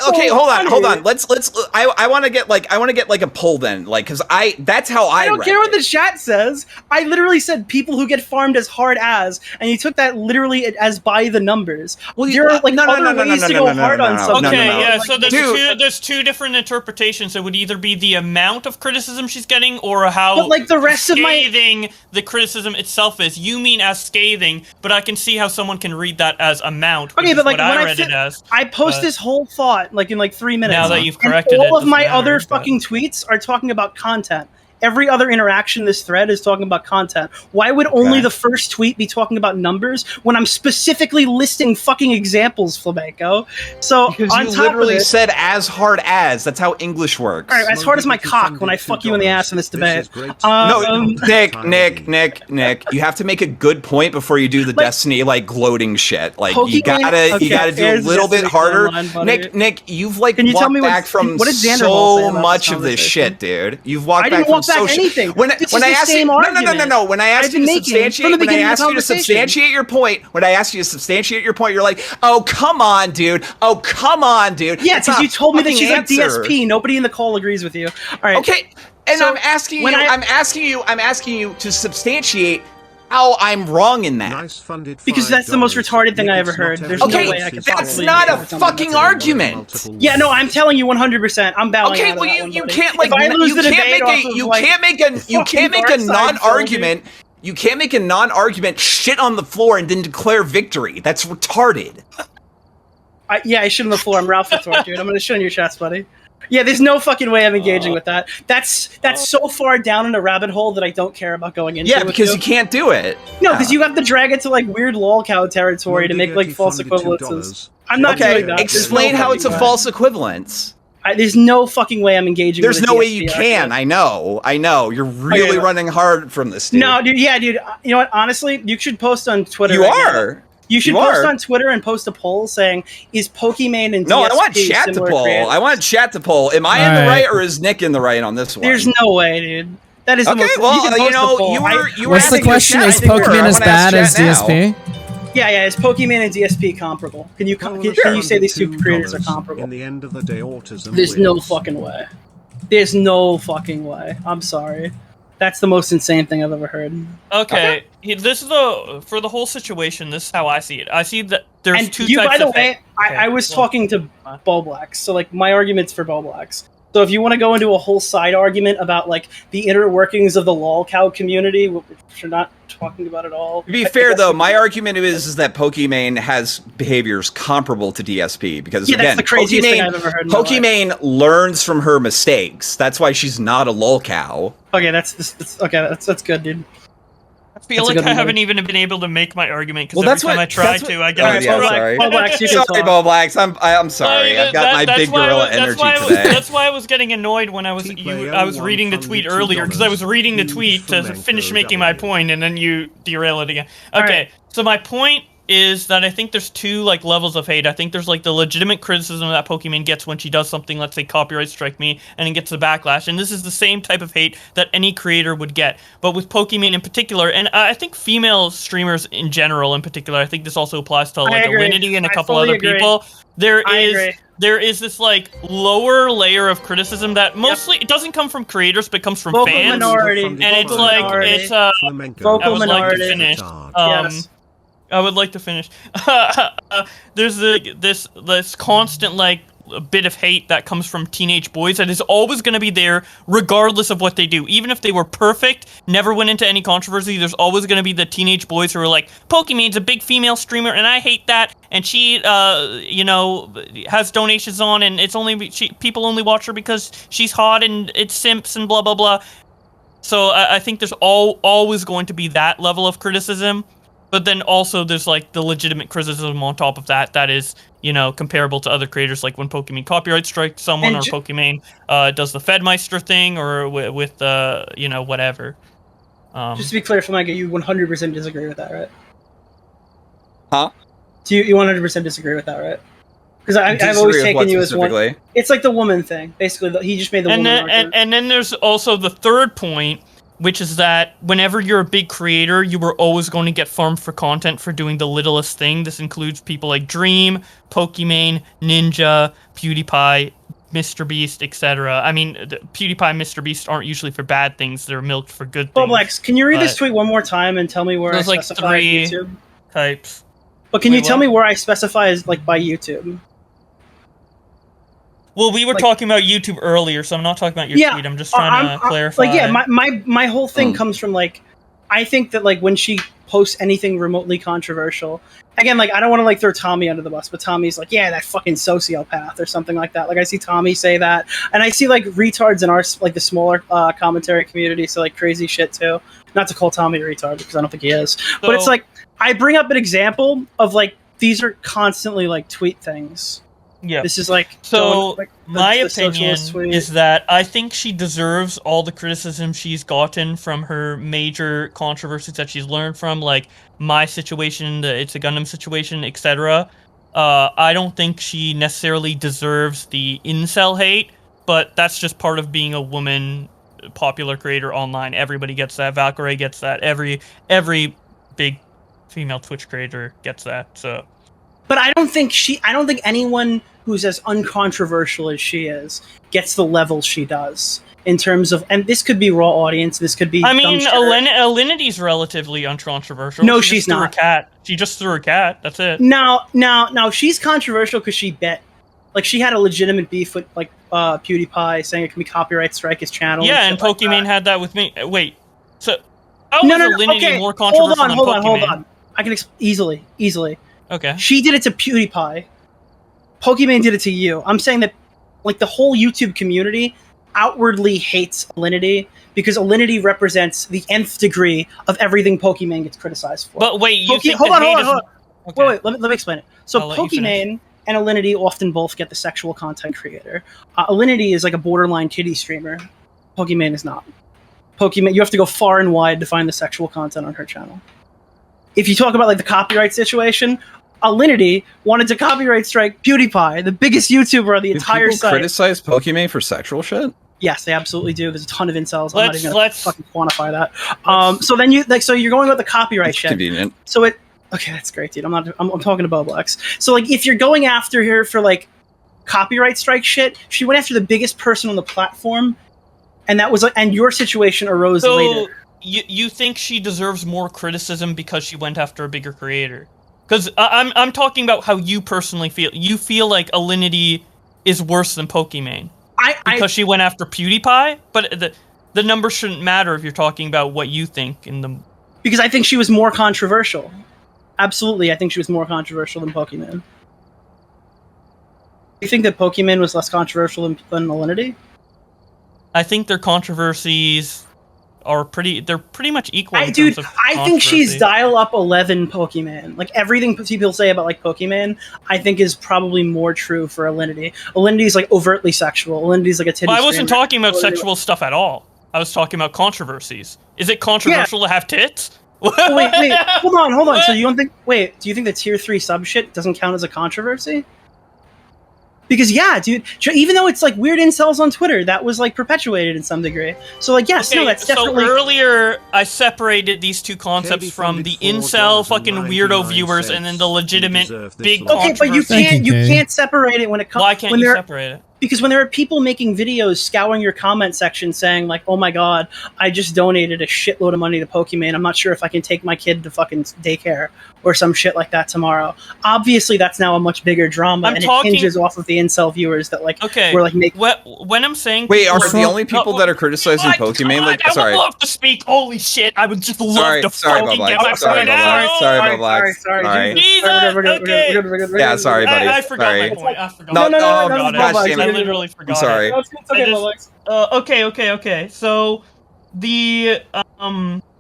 okay, hold on. Let's I want to get like a poll then, like, cuz that's how I don't care what the chat says. I literally said people who get farmed as hard as, and you took that literally as by the numbers. Well, there are, like, other ways to go hard on something. Okay, yeah, so there's two different interpretations. It would either be the amount of criticism she's getting, or how, but, like, the rest of scathing the criticism itself is. You mean as scathing, but I can see how someone can read that as amount. Okay, but, like, when I read it as. I post this this whole thought like in like 3 minutes. Now that you've corrected all of my other fucking tweets are talking about content. Every other interaction in this thread is talking about content. Why would only the first tweet be talking about numbers when I'm specifically listing fucking examples, Flamenco? So because on you top literally of it, said as hard as. That's how English works. All right, as hard as my cock when I fuck you in the ass in this debate. No, Nick, you have to make a good point before you do the Destiny like gloating shit. Like you gotta do a little bit harder. Nick, you've like walked back from so much of this shit, dude. You've walked back from anything. When I asked you, no. When I asked you to substantiate your point, you're like, "Oh, come on, dude. Yeah, because you told me that she's like DSP. Nobody in the call agrees with you. All right. Okay, and so I'm asking you to substantiate how I'm wrong in that. Because that's the most retarded thing I ever heard. There's no way I can that's not a fucking argument. Yeah, no, I'm telling you 100%. I'm bowing out. Okay, well you can't like you can't make a non-argument. You can't make a non-argument shit on the floor and then declare victory. That's retarded. Yeah, I shit on the floor. I'm Ralph Victor, dude. I'm gonna shit on your chest, buddy. Yeah, there's no fucking way I'm engaging with that. That's so far down in a rabbit hole that I don't care about going into. Yeah, because you can't do it. No, because you have to drag it to like weird lolcow territory to make like false equivalences. I'm not doing that. Explain how it's a false equivalence. There's no fucking way I'm engaging. There's no way you can. I know. You're really running hard from this, dude. No, dude. Yeah, dude. You know what? Honestly, you should post on Twitter. You are. You should post on Twitter and post a poll saying, is Pokimane and DSP No, I want chat to poll. Creators? I want chat to poll. Am I in the right or is Nick in the right on this one? There's no way, dude. That is the most... Well, you were what's the question? Is Pokimane as bad as DSP? Yeah, is Pokimane and DSP comparable? Can you say these two creators are comparable? In the end of the day, autism There's wins. no fucking way. There's no fucking way. I'm sorry. That's the most insane thing I've ever heard. Okay. This is for the whole situation. This is how I see it. I see that there's two types by the of way, I was talking to Bowblax, so like my argument's for Bowblax. So if you want to go into a whole side argument about like the inner workings of the lolcow community, which we're not talking about at all. To be fair, though, my argument is that Pokimane has behaviors comparable to DSP because again, that's the craziest thing I've ever heard. Pokimane learns from her mistakes. That's why she's not a lolcow. Okay, that's good, dude. I feel like I haven't even been able to make my argument because every time I try to, I get sorry. Bowblax, I'm sorry. I've got my big gorilla energy today. That's why I was getting annoyed when I was reading the tweet earlier because I was reading the tweet to finish making my point and then you derail it again. Okay, so my point is that I think there's two like levels of hate. I think there's like the legitimate criticism that Pokimane gets when she does something, let's say copyright strike me, and then gets the backlash. And this is the same type of hate that any creator would get. But with Pokimane in particular, and I think female streamers in general in particular, I think this also applies to like Alinity and a couple other people. There is this like lower layer of criticism that mostly it doesn't come from creators but comes from fans. And it's like it's vocal minority. I would like to finish. There's this constant like a bit of hate that comes from teenage boys that is always going to be there regardless of what they do. Even if they were perfect, never went into any controversy, there's always going to be the teenage boys who are like, Pokimane's a big female streamer and I hate that, and she has donations on and it's only people only watch her because she's hot and it's simps and blah blah blah. So I think there's always going to be that level of criticism. But then also there's like the legitimate criticism on top of that is, comparable to other creators, like when Pokimane copyright strikes someone or Pokimane does the Fedmeister thing or with whatever. Just to be clear, Flamenco, you 100% disagree with that, right? Huh? Do you 100% disagree with that, right? Because I've always taken you as one. It's like the woman thing. Basically, he just made the woman argument. And then there's also the third point, which is that whenever you're a big creator, you are always going to get farmed for content for doing the littlest thing. This includes people like Dream, Pokimane, Ninja, PewDiePie, MrBeast, etc. I mean, PewDiePie and MrBeast aren't usually for bad things. They're milked for good things. Bowblax, can you read this tweet one more time and tell me where I specify YouTube? Types. But can you tell me where I specify as like by YouTube? Well, we were talking about YouTube earlier, so I'm not talking about your tweet. I'm just trying to clarify. My whole thing comes from like, I think that like when she posts anything remotely controversial. Again, like I don't want to like throw Tommy under the bus, but Tommy's like, yeah, that fucking sociopath or something like that. Like I see Tommy say that, and I see like retards in our like the smaller commentary community, so like crazy shit too. Not to call Tommy a retard because I don't think he is, but it's like I bring up an example of like these are constantly like tweet things. Yeah. This is like my opinion is that I think she deserves all the criticism she's gotten from her major controversies that she's learned from, like my situation, the It's a Gundam situation, etc. I don't think she necessarily deserves the incel hate, but that's just part of being a woman popular creator online. Everybody gets that. Valkyrie gets that. Every big female Twitch creator gets that. So, but I don't think anyone who's as uncontroversial as she is gets the level she does in terms of, and this could be raw audience, this could be. I mean, Alinity's relatively uncontroversial. No, she's not. A cat. She just threw a cat. That's it. Now, she's controversial because she bet. Like, she had a legitimate beef with, like, PewDiePie saying it can be copyright strike his channel. Yeah, and Pokimane had that with me. Wait, so how was Alinity more controversial than Pokimane? Hold on. I can easily. Okay. She did it to PewDiePie. Pokimane did it to you. I'm saying that, like, the whole YouTube community outwardly hates Alinity because Alinity represents the nth degree of everything Pokimane gets criticized for. But wait, you think hold on. Okay. Wait, let me explain it. So Pokimane and Alinity often both get the sexual content creator. Alinity is like a borderline titty streamer. Pokimane is not. Pokimane, you have to go far and wide to find the sexual content on her channel. If you talk about like the copyright situation, Alinity wanted to copyright strike PewDiePie, the biggest YouTuber on the entire site. Criticize Pokimane for sexual shit? Yes, they absolutely do. There's a ton of incels. I'm not even gonna fucking quantify that. So then you're going about the copyright shit. Convenient. So okay, that's great, dude. I'm talking to Bowblax. So like, if you're going after her for like copyright strike shit, she went after the biggest person on the platform, and that was like, and your situation arose later. You think she deserves more criticism because she went after a bigger creator? Because I'm talking about how you personally feel. You feel like Alinity is worse than Pokimane because she went after PewDiePie, but the numbers shouldn't matter if you're talking about what you think in the. Because I think she was more controversial. Absolutely, I think she was more controversial than Pokimane. You think that Pokimane was less controversial than Alinity? I think their controversies are they're pretty much equal. I think she's dial up 11 Pokimane. Like everything people say about like Pokimane, I think is probably more true for Alinity. Alinity's like overtly sexual. Alinity's like a titty. Well, I wasn't talking about sexual stuff at all. I was talking about controversies. Is it controversial to have tits? wait, hold on. So you don't think? Wait, do you think the tier 3 sub shit doesn't count as a controversy? Because yeah, dude, even though it's like weird incels on Twitter, that was like perpetuated in some degree. So like, yes, okay, no, that's definitely. So earlier, I separated these two concepts from the incel fucking weirdo viewers, and then the legitimate big. Okay, but you can't separate it when it comes. Why can't you separate it? Because when there are people making videos scouring your comment section saying like, oh my god, I just donated a shitload of money to Pokimane, I'm not sure if I can take my kid to fucking daycare or some shit like that tomorrow. Obviously, that's now a much bigger drama, and it hinges off of the incel viewers that like were like making. When I'm saying, wait, are the only people that are criticizing Pokimane? Like, sorry, I would love to speak. Holy shit, I would just love to fucking get my Sorry, Bowblax. Yeah, sorry, buddy. I forgot my point. I forgot. No, I literally forgot. I'm sorry. Okay. So the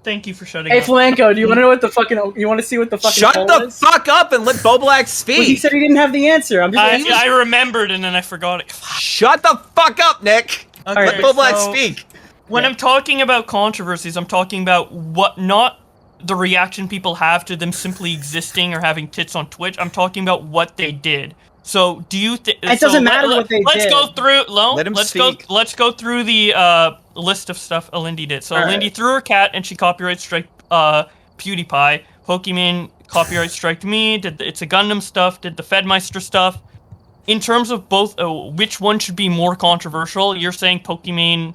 thank you for shutting up. Hey Flamenco, do you want to know what the fucking? You want to see what the fucking? Shut the fuck up and let Bowblax speak. Well, he said he didn't have the answer. I remembered and then I forgot it. Shut the fuck up, Nick. Okay, let Bowblax speak. When I'm talking about controversies, I'm talking about not the reaction people have to them simply existing or having tits on Twitch. I'm talking about what they did. So, do you think it doesn't matter what they did? Let's go through. Let him speak. Let's go through the list of stuff Alindy did. So, Alindy threw her cat and she copyright striked PewDiePie. Pokimane copyright striked me. Did the It's a Gundam stuff? Did the Fedmeister stuff? In terms of both, which one should be more controversial? You're saying Pokimane.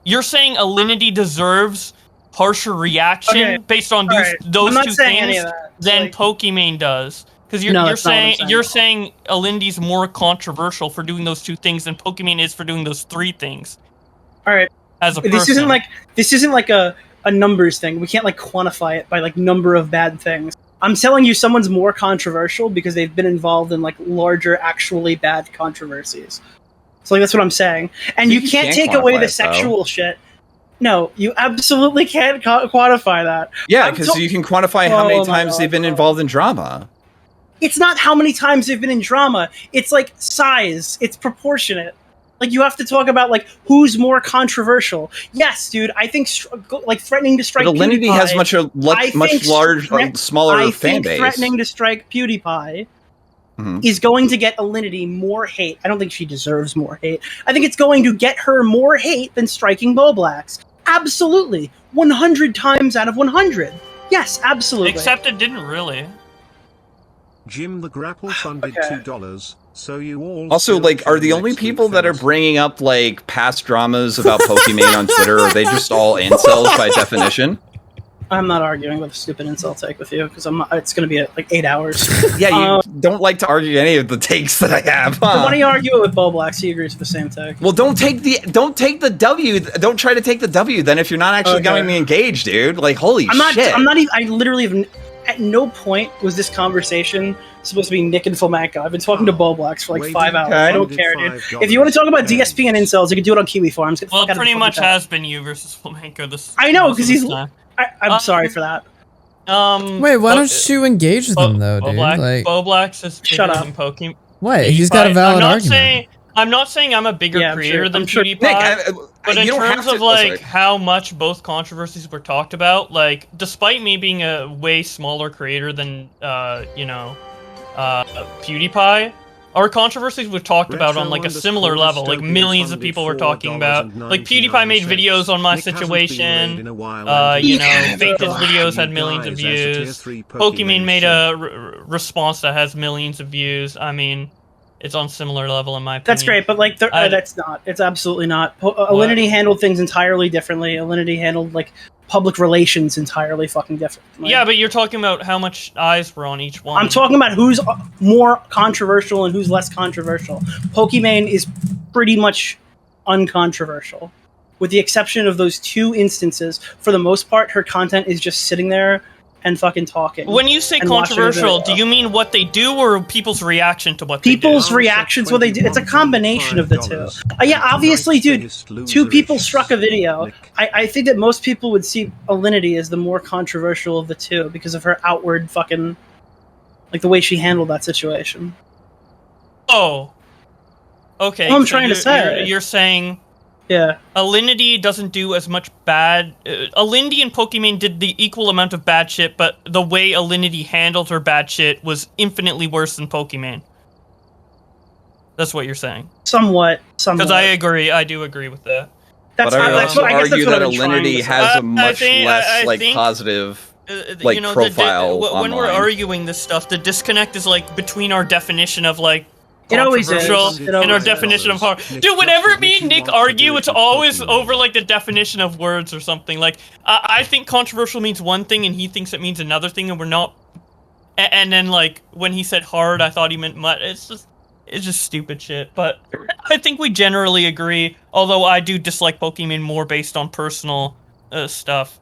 You're saying Alinity deserves harsher reaction based on those two things than Pokimane does. Because you're saying Alindy's more controversial for doing those two things than Pokimane is for doing those three things. All right. As a person. This isn't like a numbers thing. We can't like quantify it by like number of bad things. I'm telling you, someone's more controversial because they've been involved in like larger, actually bad controversies. So like that's what I'm saying. And you can't take away the sexual shit. No, you absolutely can't quantify that. Yeah, because you can quantify how many times they've been involved in drama. It's not how many times they've been in drama. It's like size. It's proportionate. Like you have to talk about like who's more controversial. Yes, dude. I think like threatening to strike. But Alinity PewDiePie, has smaller fan base. Threatening to strike PewDiePie is going to get Alinity more hate. I don't think she deserves more hate. I think it's going to get her more hate than striking Bowblax. Absolutely, 100 times out of 100. Yes, absolutely. Except it didn't really. Jim the Grapple funded $2. So you all also like are the only people that are bringing up like past dramas about Pokimane on Twitter, are they just all incels by definition? I'm not arguing with a stupid incel take with you because it's going to be like 8 hours. Yeah, you don't like to argue any of the takes that I have. Huh? Why don't you argue it with Bowblax? He agrees with the same take. Well, don't take the W. Don't try to take the W then if you're not actually going to be engaged, dude. Like holy shit. I'm not even. I literally have. At no point was this conversation supposed to be Nick and Flamenco. I've been talking to Bowblax for like 5 hours. I don't care, dude. If you want to talk about DSP and incels, you can do it on Kiwi Farms. Well, it pretty much has been you versus Flamenco this. I know because he's. I'm sorry for that. Wait, why don't you engage with him though, dude? Like Bowblax is shut up. Pokimane. What? He's got a valid argument. I'm not saying I'm a bigger creator than PewDiePie, but in terms of like how much both controversies were talked about, like despite me being a way smaller creator than PewDiePie, our controversies were talked about on like a similar level. Like millions of people were talking about. Like PewDiePie made videos on my situation. Faith's videos had millions of views. Pokimane made a response that has millions of views. I mean, it's on similar level in my opinion. That's great, but like that's not. It's absolutely not. Alinity handled things entirely differently. Alinity handled like public relations entirely fucking differently. Yeah, but you're talking about how much eyes were on each one. I'm talking about who's more controversial and who's less controversial. Pokimane is pretty much uncontroversial. With the exception of those 2 instances, for the most part, her content is just sitting there and fucking talking. When you say controversial, do you mean what they do or people's reaction to what they do? People's reactions, what they do. It's a combination of the two. Yeah, obviously, dude, 2 people struck a video. I think that most people would see Alinity as the more controversial of the 2 because of her outward fucking, like the way she handled that situation. Oh. Okay. Well, I'm trying to say. You're saying... Yeah. Alinity doesn't do as much bad... Alinity and Pokimane did the equal amount of bad shit, but the way Alinity handled her bad shit was infinitely worse than Pokimane. That's what you're saying. Somewhat. Because I agree. I do agree with that. But I would also argue that Alinity has a much less positive profile when we're arguing this stuff, the disconnect is like between our definition of like it always is. And our definition of horror. Dude, whenever me and Nick argue, it's always over like the definition of words or something. Like I think controversial means one thing and he thinks it means another thing, and we're not. And then like when he said hard, I thought he meant mud. It's just stupid shit. But I think we generally agree. Although I do dislike Pokimane more based on personal stuff.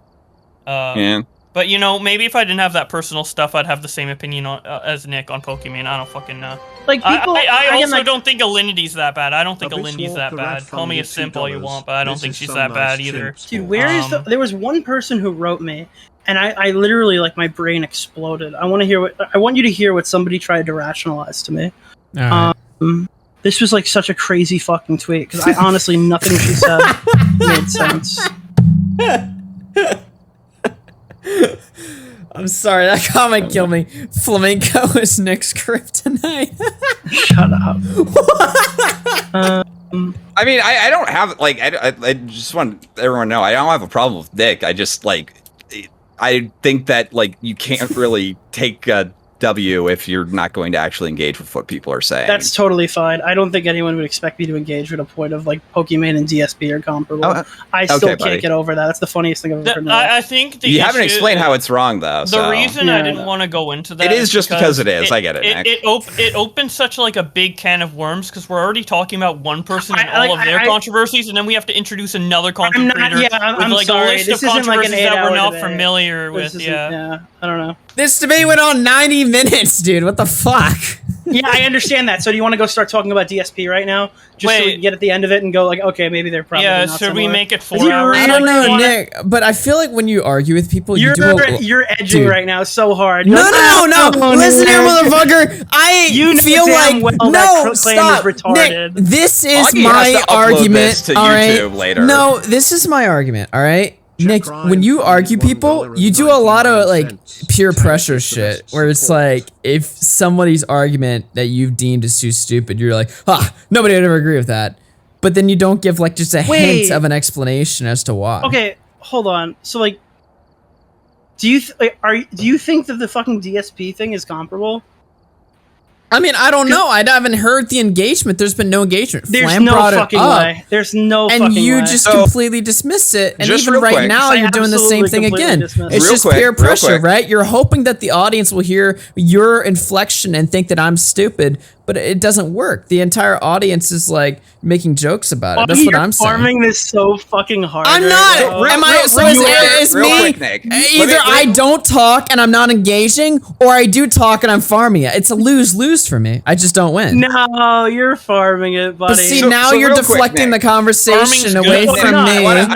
Yeah. But maybe if I didn't have that personal stuff, I'd have the same opinion as Nick on Pokimane. I don't fucking know. Like people, I also don't think Alinity's that bad. I don't think Alinity's that bad. Call me a simp all you want, but I don't think she's that bad either. Dude, where is there was one person who wrote me, and I literally like my brain exploded. I want you to hear what somebody tried to rationalize to me. Right. This was like such a crazy fucking tweet because I honestly nothing she said made sense. I'm sorry, that comment killed me. Flamenco is Nick's kryptonite. Shut up. I mean, I don't have like I just want everyone to know I don't have a problem with Nick. I just like I think that like you can't really take W if you're not going to actually engage with what people are saying. That's totally fine. I don't think anyone would expect me to engage with a point of like Pokimane and DSP are comparable. I still can't get over that. That's the funniest thing I've ever known. I think you haven't explained how it's wrong though. The reason I didn't want to go into that it is just because it is. I get it. It opens such like a big can of worms because we're already talking about one person and all of their controversies, and then we have to introduce another content creator with like a list of controversies that we're not familiar with. Yeah, I don't know. This debate went on 90 minutes, dude. What the fuck? Yeah, I understand that. So do you want to go start talking about DSP right now? Just so we can get at the end of it and go like, okay, maybe they're probably not should we similar. make it 4 hours? I don't know, Nick, but I feel like when you argue with people, you're edging right now so hard. No. Listen here, motherfucker. I feel like no, stop, Nick. This is my argument. To all right. YouTube later. No, this is my argument. All right. Nick, when you argue people, you do a lot of like peer pressure shit where it's like if somebody's argument that you've deemed is too stupid, you're like, nobody would ever agree with that. But then you don't give like just a hint of an explanation as to why. Okay, hold on. So like, do you think that the fucking DSP thing is comparable? I mean, I don't know. I haven't heard the engagement. There's been no engagement. There's no fucking way. There's no fucking way. And you just completely dismiss it. And even right now, you're doing the same thing again. It's just peer pressure, right? You're hoping that the audience will hear your inflection and think that I'm stupid, but it doesn't work. The entire audience is like making jokes about it. That's what I'm saying. You're farming this so fucking hard. I'm not. Am I? So it's me. Either I don't talk and I'm not engaging, or I do talk and I'm farming it. It's a lose-lose for me. I just don't win. No, you're farming it, buddy. But see, now you're deflecting the conversation away from me. I'm going and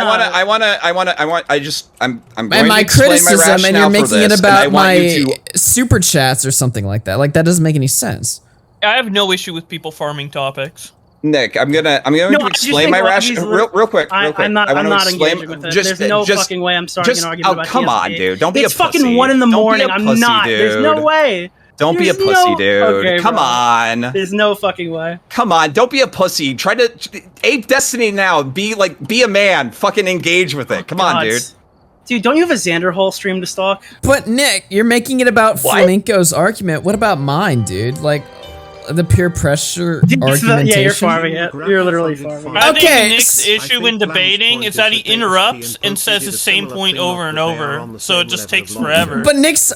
my to explain criticism, my and you're making it about my to... super chats or something like that. Like that doesn't make any sense. I have no issue with people farming topics. Nick, I'm going to explain my rationale real quick. I'm not engaging with it. There's no fucking way I'm starting an argument about come on, dude. Don't be a pussy. It's fucking 1 in the morning. I'm not. There's no way. Don't be a pussy, dude. Okay, come on. There's no fucking way. Come on, don't be a pussy. Try to ape Destiny now. Be a man. Fucking engage with it. Come on, dude. Dude, don't you have a Xander Hall stream to stalk? But Nick, you're making it about Flamenco's argument. What about mine, dude? Like the peer pressure argumentation. Yeah, you're farming it. You're literally farming it. I think Nick's issue in debating is that he interrupts and says the same point over and over, so it just takes forever. But Nick's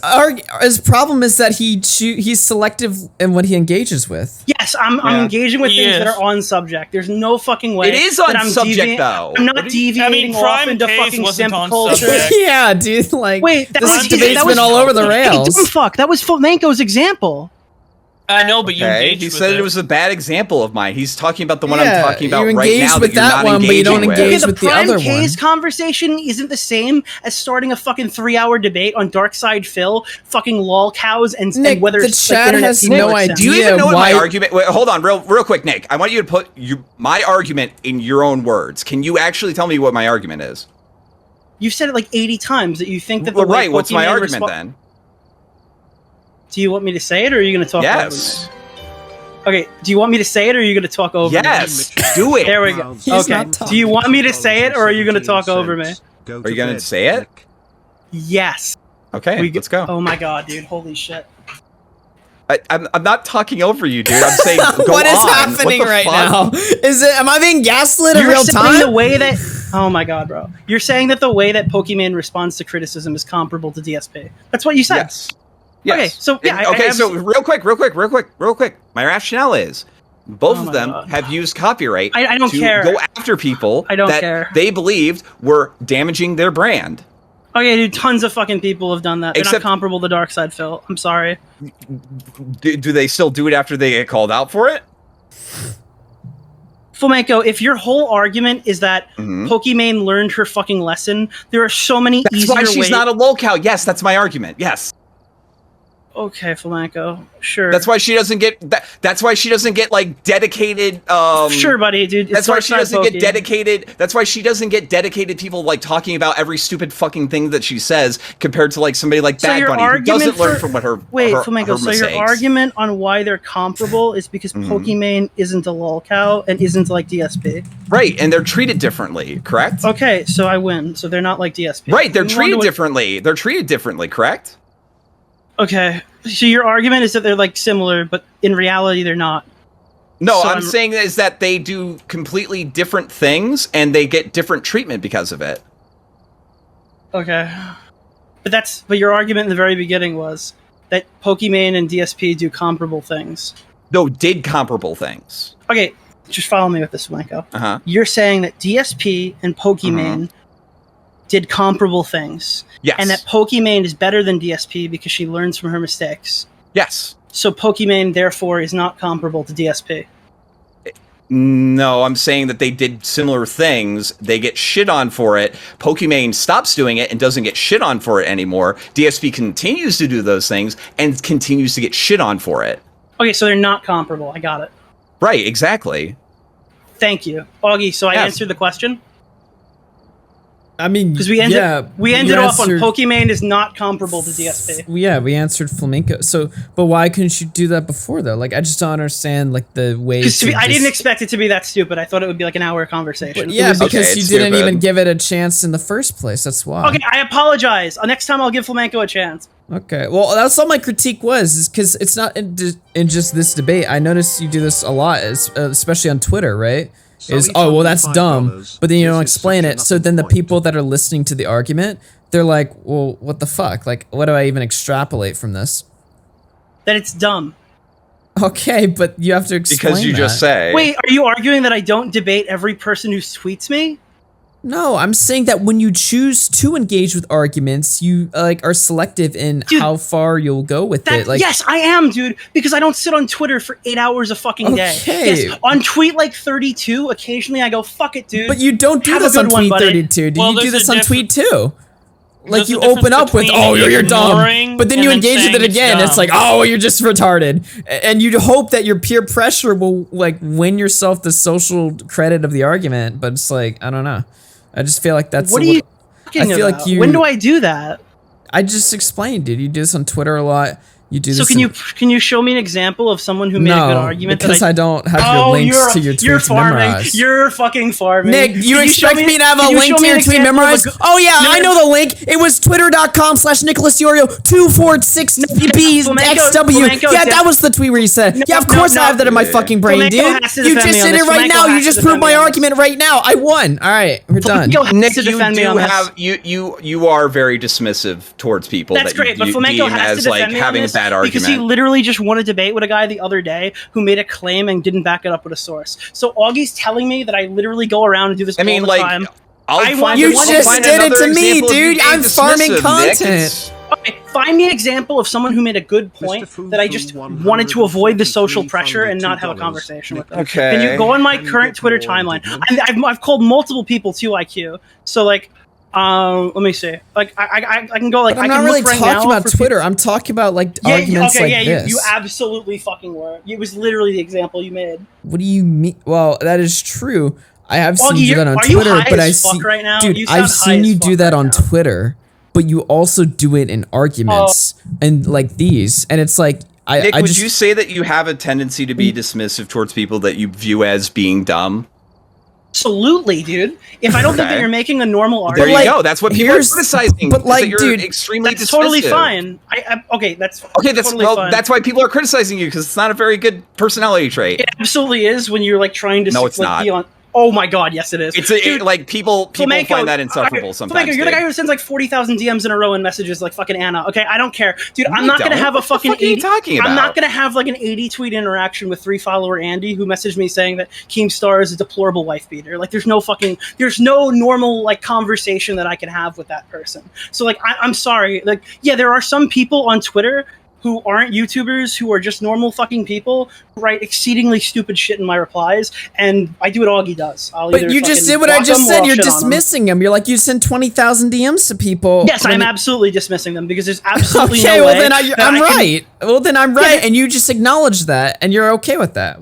his problem is that he's selective in what he engages with. Yes, I'm engaging with things that are on subject. There's no fucking way. It is on subject, though. I'm not deviating off into fucking simp culture. Yeah, dude. Like, wait, this debate's been all over the rails. Hey, fuck, that was Flamenco's example. I know, but you engaged He said it was a bad example of mine. He's talking about the one I'm talking about right now. You engage with that one, but you don't engage with the other one. The Prime K's conversation isn't the same as starting a fucking 3-hour debate on Darkside Phil, fucking lol cows, and whether the chat has no idea. Do you even know what my argument? Wait, hold on, real quick, Nick. I want you to put my argument in your own words. Can you actually tell me what my argument is? You've said it like 80 times that you think that. Right. What's my argument then? Do you want me to say it, or are you going to talk over me? Yes. Okay, do you want me to say it, or are you going to talk over me? Yes, do it. There we go. Okay, do you want me to say it, or are you going to talk over me? Are you going to say it? Yes. Okay, let's go. Oh my god, dude, holy shit. I'm not talking over you, dude. I'm saying go What is happening right now? Am I being gaslit in real time? The way that, oh my god, bro. You're saying that the way that Pokimane responds to criticism is comparable to DSP. That's what you said. Yes. Yes. Okay, so yeah. So real quick. My rationale is both of them have used copyright to go after people that they believed were damaging their brand. Okay, dude, tons of fucking people have done that. They're not comparable to Darkside Phil. I'm sorry. Do they still do it after they get called out for it? Flamenco, if your whole argument is that Pokimane learned her fucking lesson, there are so many easier ways. That's why she's not a lolcow. Yes, that's my argument. Yes. Okay, Flamenco, sure. That's why she doesn't get That's why she doesn't get like dedicated. Sure, buddy, dude. That's why she doesn't get dedicated. That's why she doesn't get dedicated people like talking about every stupid fucking thing that she says compared to like somebody like Bad Bunny who doesn't learn from what her. Wait, her, Flamenco. her so mistakes. Your argument on why they're comparable is because Pokimane isn't a lolcow and isn't like DSP. Right, and they're treated differently, correct? Okay, so I win. So they're not like DSP. Right, they're treated differently. They're treated differently, correct? Okay, so your argument is that they're like similar, but in reality they're not. No, so I'm saying is that they do completely different things and they get different treatment because of it. Okay. But your argument in the very beginning was that Pokimane and DSP do comparable things. No, did comparable things. Okay, just follow me with this, Flamenco. Uh-huh. You're saying that DSP and Pokimane did comparable things. Yes. And that Pokimane is better than DSP because she learns from her mistakes. Yes. So Pokimane, therefore, is not comparable to DSP. No, I'm saying that they did similar things. They get shit on for it. Pokimane stops doing it and doesn't get shit on for it anymore. DSP continues to do those things and continues to get shit on for it. Okay, so they're not comparable. I got it. Right, exactly. Thank you. Augie, so I answered the question? I mean, because we ended off on Pokimane is not comparable to DSP. Yeah, we answered Flamenco. So, but why couldn't you do that before though? Like, I just don't understand like the way. I didn't expect it to be that stupid. I thought it would be like an hour conversation. But yeah, because you didn't even give it a chance in the first place. That's why. Okay, I apologize. Next time I'll give Flamenco a chance. Okay, well, that's all my critique was, is because it's not in just this debate. I noticed you do this a lot, especially on Twitter, right? Oh, well, that's dumb, but then you don't explain it, so then the people that are listening to the argument, they're like, well, what the fuck? Like, what do I even extrapolate from this? That it's dumb. Okay, but you have to explain because you just say. Wait, are you arguing that I don't debate every person who tweets me? No, I'm saying that when you choose to engage with arguments, you like are selective in how far you'll go with it. Like, yes, I am, dude, because I don't sit on Twitter for 8 hours a fucking day. Yes, on tweet like 32, occasionally I go, fuck it, dude. But you don't do this on tweet 32. Do you do this on tweet 2? Like, you open up with, oh, you're dumb, but then you engage with it again. It's like, oh, you're just retarded. And you hope that your peer pressure will like win yourself the social credit of the argument. But it's like, I don't know. I just feel like that's. What are you talking about? When do I do that? I just explained, dude. You do this on Twitter a lot. You do this. So can you show me an example of someone who made a good argument? Because I don't have your links to your tweets memorized. You're fucking farming. Nick, you expect me to have a link to your tweet memorized? Oh yeah, I know the link. It was twitter.com/Nicholas DeOrio 246BXW. Yeah, that was the tweet where you said. Yeah, of course I have that in my fucking brain, dude. You just did it right now. You just proved my argument right now. I won. All right, we're done. Nick, you are very dismissive towards people. That's great, but Flamenco has to defend me on this. Because he literally just won a debate with a guy the other day who made a claim and didn't back it up with a source. So Augie's telling me that I literally go around and do this all the time. You just did it to me, dude. I'm farming content. Okay, find me an example of someone who made a good point that I just wanted to avoid the social pressure and not have a conversation with them. Okay. Can you go on my current Twitter timeline? I've called multiple people 2IQ. So like, let me see. Like, I can go like. But I'm not really talking about Twitter. I'm talking about like arguments like this. You absolutely fucking were. It was literally the example you made. What do you mean? Well, that is true. I have seen you do that on Twitter, but I see, dude, I've seen you do that on Twitter, but you also do it in arguments and like these, and it's like. Nick, would you say that you have a tendency to be dismissive towards people that you view as being dumb? Absolutely, dude. If I don't think that you're making a normal argument, there you go. That's what people are criticizing. But like, dude, extremely that's totally fine. That's totally fine. That's why people are criticizing you, because it's not a very good personality trait. It absolutely is when you're like trying to. No, it's not. Oh my god, yes it is. It's like people find that insufferable sometimes. Flamenco, you're the guy who sends like 40,000 DMs in a row and messages like fucking Anna. Okay, I don't care, dude. I'm not gonna have a fucking 80. I'm not gonna have like an 80 tweet interaction with 3-follower Andy who messaged me saying that Keemstar is a deplorable wife beater. Like, there's no normal like conversation that I can have with that person. So like, I'm sorry. Like, yeah, there are some people on Twitter who aren't YouTubers, who are just normal fucking people, who write exceedingly stupid shit in my replies, and I do what Augie does. But you just did what I just said. You're dismissing them. You're like, you send 20,000 DMs to people. Yes, I'm absolutely dismissing them, because there's absolutely no way. Okay, well then I'm right. Well then I'm right, and you just acknowledge that, and you're okay with that.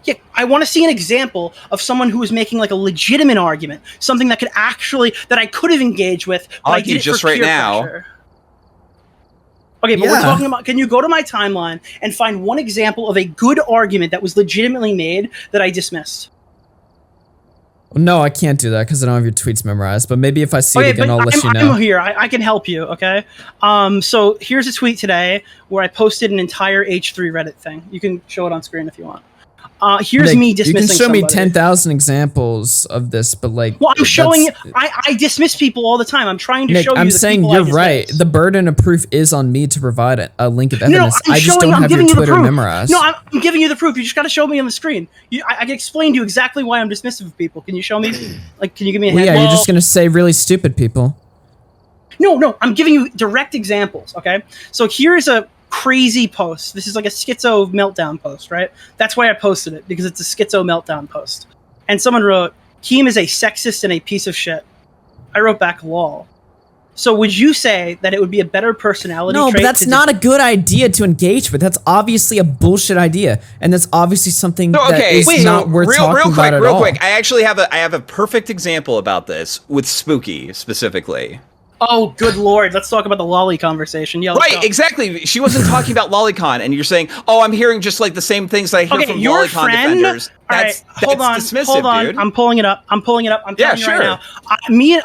Yeah, I want to see an example of someone who is making like a legitimate argument, something that I could have engaged with, but I did it for peer pressure. Okay, but we're talking about, can you go to my timeline and find one example of a good argument that was legitimately made that I dismissed? No, I can't do that because I don't have your tweets memorized. But maybe if I see it again, I'll let you know. I'm here. I can help you. Okay. So here's a tweet today where I posted an entire H3 Reddit thing. You can show it on screen if you want. Here's me dismissing. You can show somebody. me 10,000 examples of this, but like. Well, I'm showing you. I dismiss people all the time. I'm trying to show you. I'm saying you're right. The burden of proof is on me to provide a link of evidence. No, I just don't have your Twitter memorized. No, I'm giving you the proof. You just got to show me on the screen. I can explain to you exactly why I'm dismissive of people. Can you show me? Like, can you give me a hand? Yeah, you're just gonna say really stupid people. No, I'm giving you direct examples. Okay, so here's a crazy post. This is like a schizo meltdown post, right? That's why I posted it, because it's a schizo meltdown post. And someone wrote, Keem is a sexist and a piece of shit. I wrote back, lol. So would you say that it would be a better personality trait? No, but that's not a good idea to engage with. That's obviously a bullshit idea. And that's obviously something that is not worth talking about at all. Real quick, I actually have a perfect example about this with Spooky specifically. Oh, good lord. Let's talk about the lolly conversation. Yeah, right, exactly. She wasn't talking about Lolicon, and you're saying, oh, I'm hearing just like the same things that I hear from Lolicon defenders. That's dismissive, hold on. Dude. I'm pulling it up. I'm telling you right now.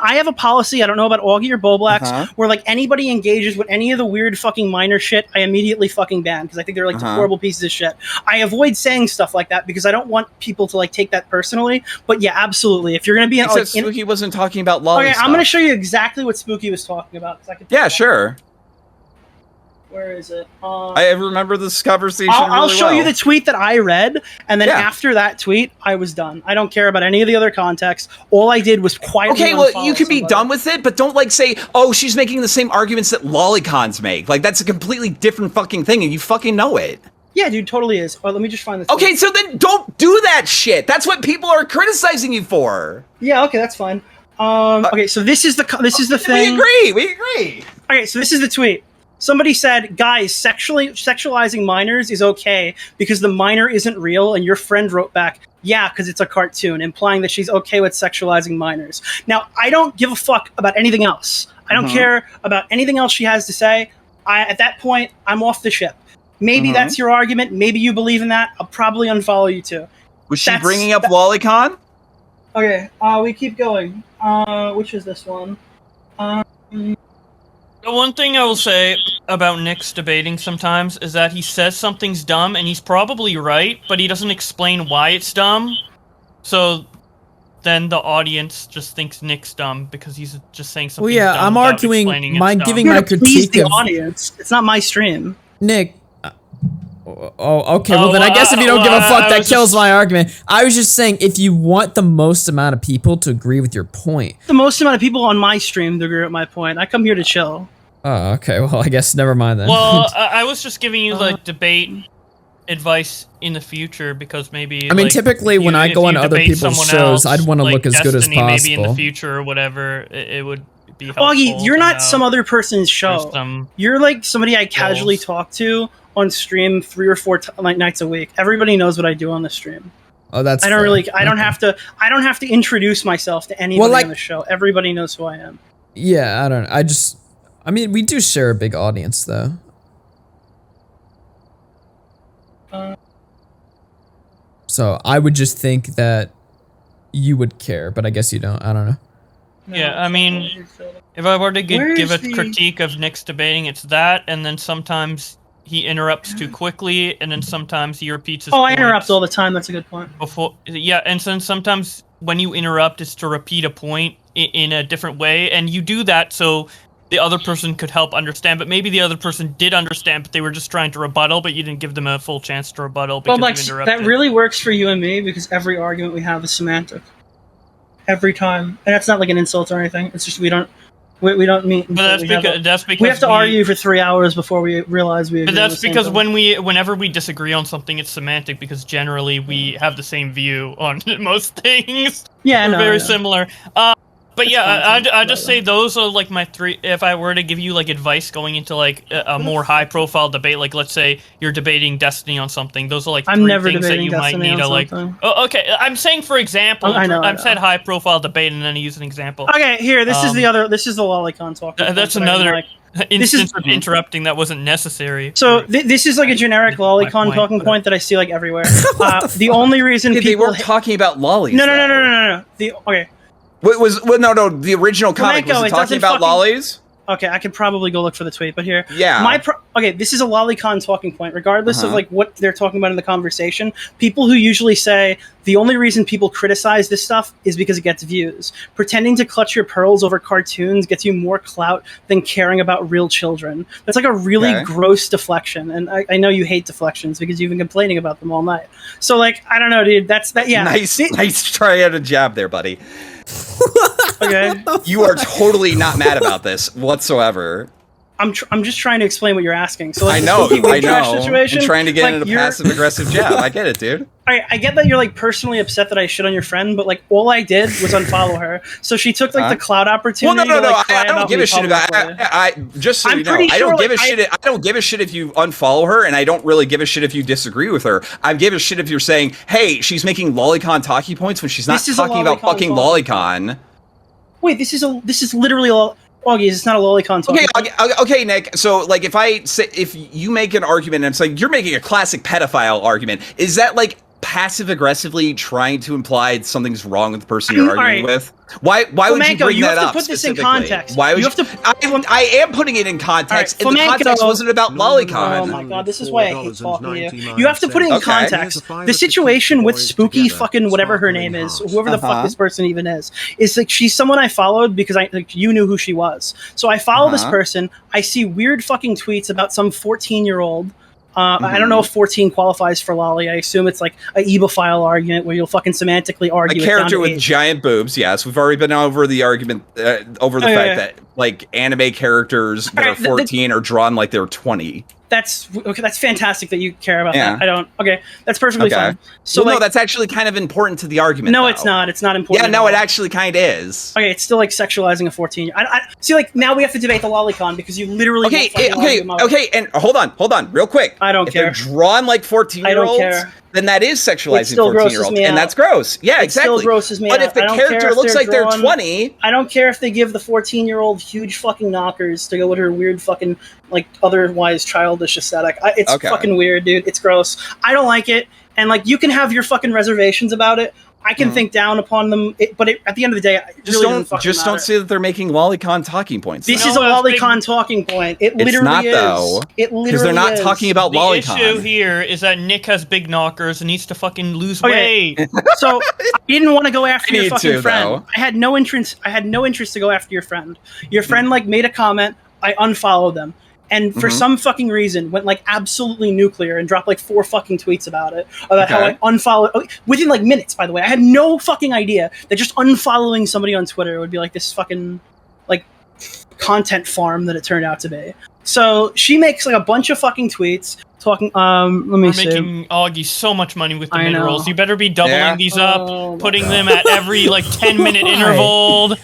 I have a policy, I don't know about Augie or Bowblax, where like anybody engages with any of the weird fucking minor shit, I immediately fucking ban, because I think they're like horrible pieces of shit. I avoid saying stuff like that because I don't want people to like take that personally. But yeah, absolutely. If you're gonna be like, Spooky wasn't talking about lolly stuff. I'm gonna show you exactly what Spooky was talking about. Yeah, sure. Where is it? I remember this conversation I'll show you the tweet that I read, and then after that tweet, I was done. I don't care about any of the other context. All I did was quietly Okay, well, you can be done with it, but don't, like, say, oh, she's making the same arguments that lolicons make. Like, that's a completely different fucking thing, and you fucking know it. Yeah, dude, totally is. Let me just find this. Okay, so then don't do that shit. That's what people are criticizing you for. Yeah, okay, that's fine. Okay, so this is the thing. We agree. Okay, so this is the tweet. Somebody said, guys, sexualizing minors is okay because the minor isn't real, and your friend wrote back, yeah, because it's a cartoon, implying that she's okay with sexualizing minors. Now, I don't give a fuck about anything else. I don't care about anything else she has to say. At that point, I'm off the ship. Maybe that's your argument. Maybe you believe in that. I'll probably unfollow you too. Was she bringing up Lolicon? Okay, we keep going. Which is this one? The one thing I will say about Nick's debating sometimes is that he says something's dumb, and he's probably right, but he doesn't explain why it's dumb. So then the audience just thinks Nick's dumb because he's just saying something dumb. Well, yeah, I'm arguing, giving my critique of the audience. It's not my stream. Nick. Oh, okay. Well, then I guess if you don't give a fuck, that kills my argument. I was just saying, if you want the most amount of people to agree with your point. The most amount of people on my stream to agree with my point. I come here to chill. Oh, okay. Well, I guess never mind then. Well, I was just giving you like debate advice in the future because maybe. I mean, typically when I go on other people's shows, I'd want to look as good as possible. Maybe in the future or whatever, it would be helpful. Augie, you're not some other person's show. You're like somebody I casually talk to on stream 3 or 4 nights a week. Everybody knows what I do on the stream. Oh, that's. I don't have to introduce myself to anybody on the show. Everybody knows who I am. Yeah, I mean, we do share a big audience, though. So I would just think that you would care, but I guess you don't. I don't know. Yeah, I mean, if I were to give a critique of Nick's debating, it's that, and then sometimes he interrupts too quickly, and then sometimes he repeats his I interrupt all the time. That's a good point. Yeah, and then sometimes when you interrupt, it's to repeat a point in a different way, and you do that so the other person could help understand, but maybe the other person did understand, but they were just trying to rebuttal, but you didn't give them a full chance to rebuttal because you interrupted. That really works for you and me because every argument we have is semantic. Every time. And that's not like an insult or anything. It's just we don't meet. But that's because we have to argue for 3 hours before we realize we agree. But that's because whenever we disagree on something, it's semantic because generally we have the same view on most things. Yeah, we're very similar. But yeah, I just say those are like my 3. If I were to give you like advice going into like a more high-profile debate, like let's say you're debating Destiny on something, those are like 3 things that you might need to like. Oh, okay, I'm saying for example, I've said high-profile debate and then I use an example. Okay, here, this is the Lolicon talk. That's another. instance of interrupting that wasn't necessary. So this is like a generic lolicon talking point that I see like everywhere. The only reason they weren't talking about lollies. No. Okay. The original comic was talking about lollies. Okay, I could probably go look for the tweet, but here, yeah. Okay, this is a lolicon talking point. Regardless of like what they're talking about in the conversation, people who usually say the only reason people criticize this stuff is because it gets views. Pretending to clutch your pearls over cartoons gets you more clout than caring about real children. That's like a really gross deflection, and I know you hate deflections because you've been complaining about them all night. So like, I don't know, dude. That's that. Yeah, nice try at a jab there, buddy. Okay. You are totally not mad about this whatsoever. I'm just trying to explain what you're asking. So like, I know. Situation, I'm trying to get into passive-aggressive jab. I get it, dude. I get that you're like personally upset that I shit on your friend, but like all I did was unfollow her. So she took like the cloud opportunity. Well, no. I don't give a shit about. I just so you know, I don't give a shit. I don't give a shit if you unfollow her, and I don't really give a shit if you disagree with her. I give a shit if you're saying, "Hey, she's making lolicon talking points when she's not talking about fucking lolicon." Wait, this is literally a Augie, it's not a lolicon talking. Okay, Nick. So, like, if you make an argument and it's like you're making a classic pedophile argument, is that like passive aggressively trying to imply something's wrong with the person you're arguing with? Why would you bring that up? You have to put this in context. Why would I am putting it in context. And the context wasn't about lolicon. Oh my god, this is why I hate talking to you. You have to put it in context. The situation with Spooky fucking whatever her name is, whoever the fuck this person even is like she's someone I followed because you knew who she was. So I follow this person. I see weird fucking tweets about some 14-year-old. I don't know if 14 qualifies for lolly. I assume it's like a ebophile argument where you'll fucking semantically argue. A character with giant boobs, yes. We've already been over the argument, over the fact that like anime characters that are 14 are drawn like they're 20. That's okay. That's fantastic that you care about that. I don't. Okay, that's perfectly fine. So no, that's actually kind of important to the argument. No, it's not. It's not important. Yeah, no, it actually kind of is. Okay, it's still like sexualizing a 14. I see. Like now we have to debate the lolicon because you literally. Okay, and hold on, real quick. I don't care. If they're drawn like 14-year-olds, then that is sexualizing 14-year-olds, and that's gross. Yeah, exactly. It still grosses me out. But if the character looks like they're 20, I don't care if they give the 14-year-old huge fucking knockers to go with her weird fucking like otherwise childish aesthetic. It's fucking weird, dude. It's gross. I don't like it, and like you can have your fucking reservations about it. I can think down upon them, but at the end of the day, just don't say that they're making lolicon talking points. This is a lolicon talking point. It literally it's not, is. Though, it literally because they're not talking about lolicon. The issue here is that Nick has big knockers and needs to fucking lose weight. So I didn't want to go after your fucking friend. Though. I had no interest to go after your friend. Your friend like made a comment. I unfollowed them. And for some fucking reason, went like absolutely nuclear and dropped like 4 fucking tweets about it. About how I unfollowed within like minutes, by the way. I had no fucking idea that just unfollowing somebody on Twitter would be like this fucking like content farm that it turned out to be. So she makes like a bunch of fucking tweets talking. Let me see. We're making Augie so much money with the mid rolls. You better be doubling these up, putting them at every like 10-minute interval.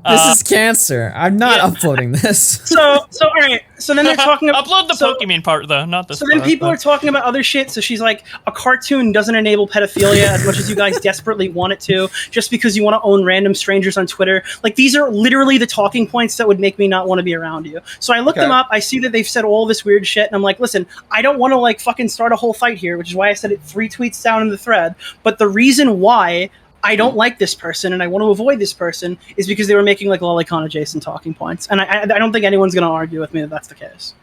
This is cancer. I'm not uploading this. So all right. So then they're talking about upload the Pokimane part though, not this. So then people are talking about other shit. So she's like, a cartoon doesn't enable pedophilia as much as you guys desperately want it to, just because you want to own random strangers on Twitter. Like these are literally the talking points that would make me not want to be around you. So I looked them up. I see that they've said all this weird shit, and I'm like, listen, I don't want to like fucking start a whole fight here, which is why I said it 3 tweets down in the thread. But the reason why I don't like this person and I want to avoid this person is because they were making like lolicon adjacent talking points, and I don't think anyone's going to argue with me that that's the case.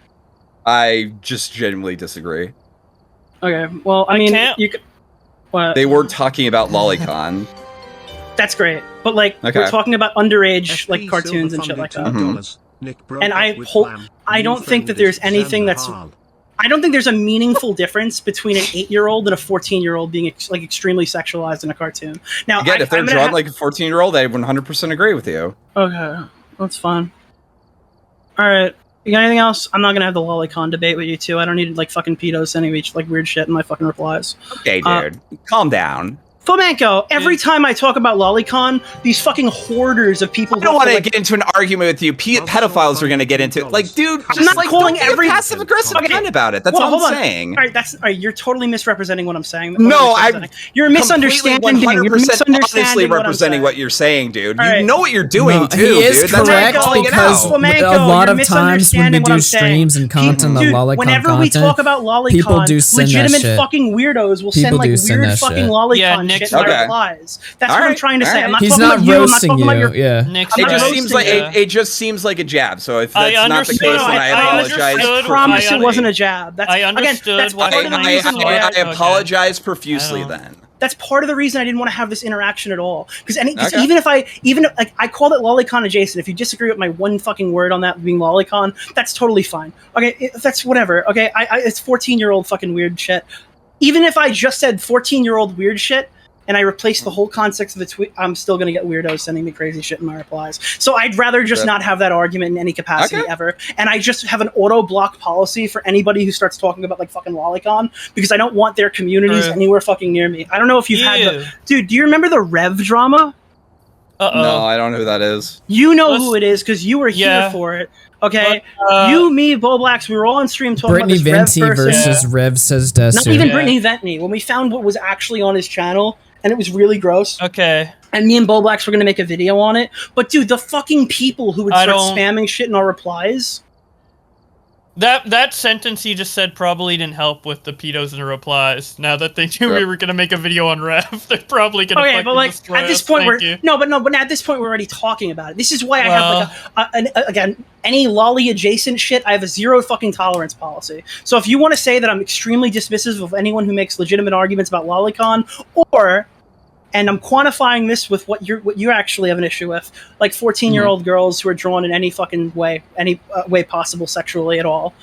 I just genuinely disagree. Okay, well, I mean, you could. What? They were talking about lolicon. That's great, but like we're talking about underage like cartoons and shit like that. And I don't think that there's anything that's. I don't think there's a meaningful difference between an 8-year-old and a 14-year-old being like extremely sexualized in a cartoon. Now, again, if they're drawn like a 14-year-old, I 100% agree with you. Okay, that's fine. All right, you got anything else? I'm not gonna have the lolicon debate with you two. I don't need like fucking pedos sending me like weird shit in my fucking replies. Okay, dude, calm down. Flamenco, every time I talk about Lolicon, these fucking hoarders of people. I don't want to get into an argument with you. Pedophiles are going to get into it. Like, dude, I'm not calling every passive aggressive kind about it. That's all I'm saying. All right, you're totally misrepresenting what I'm saying. No, you're misunderstanding. 100% honestly representing what you're saying, dude. You know what you're doing, too. He is correct because a lot of times when we do streams and content on Lolicon whenever we talk about Lolicon, legitimate fucking weirdos will send like weird fucking Lolicon shit in my replies. That's what I'm trying to say. I'm not talking about you. I'm not talking about your. Yeah. It just seems like a jab. So if that's not the case, then I apologize. I promise it wasn't a jab. I understood. I apologize profusely then. That's part of the reason I didn't want to have this interaction at all. Because even if I called it Lolicon adjacent, if you disagree with my one fucking word on that being Lolicon, that's totally fine. Okay, that's whatever. Okay, it's 14-year-old fucking weird shit. Even if I just said 14-year-old weird shit, and I replace the whole context of the tweet, I'm still going to get weirdos sending me crazy shit in my replies. So I'd rather just not have that argument in any capacity ever. And I just have an auto-block policy for anybody who starts talking about like fucking Lolicon, because I don't want their communities anywhere fucking near me. I don't know if you've had the... Dude, do you remember the Rev drama? No, I don't know who that is. You know who it is, because you were here for it. Okay, you, me, Bowblax, we were all on stream talking Brittany about this Venti Rev person. versus Rev Says Desu. Not even Brittany Venti. When we found what was actually on his channel, and it was really gross. Okay. And me and Bowblax were going to make a video on it. But dude, the fucking people who would start spamming shit in our replies. That sentence you just said probably didn't help with the pedos in the replies. Now that they knew we were going to make a video on Rev, they're probably going to fucking but like destroy at this us. point but at this point we're already talking about it. This is why I have like again, any lolly adjacent shit, I have a zero fucking tolerance policy. So if you want to say that I'm extremely dismissive of anyone who makes legitimate arguments about Lolicon, and I'm quantifying this with what you actually have an issue with, like 14-year-old girls who are drawn in any fucking way, any way possible sexually at all.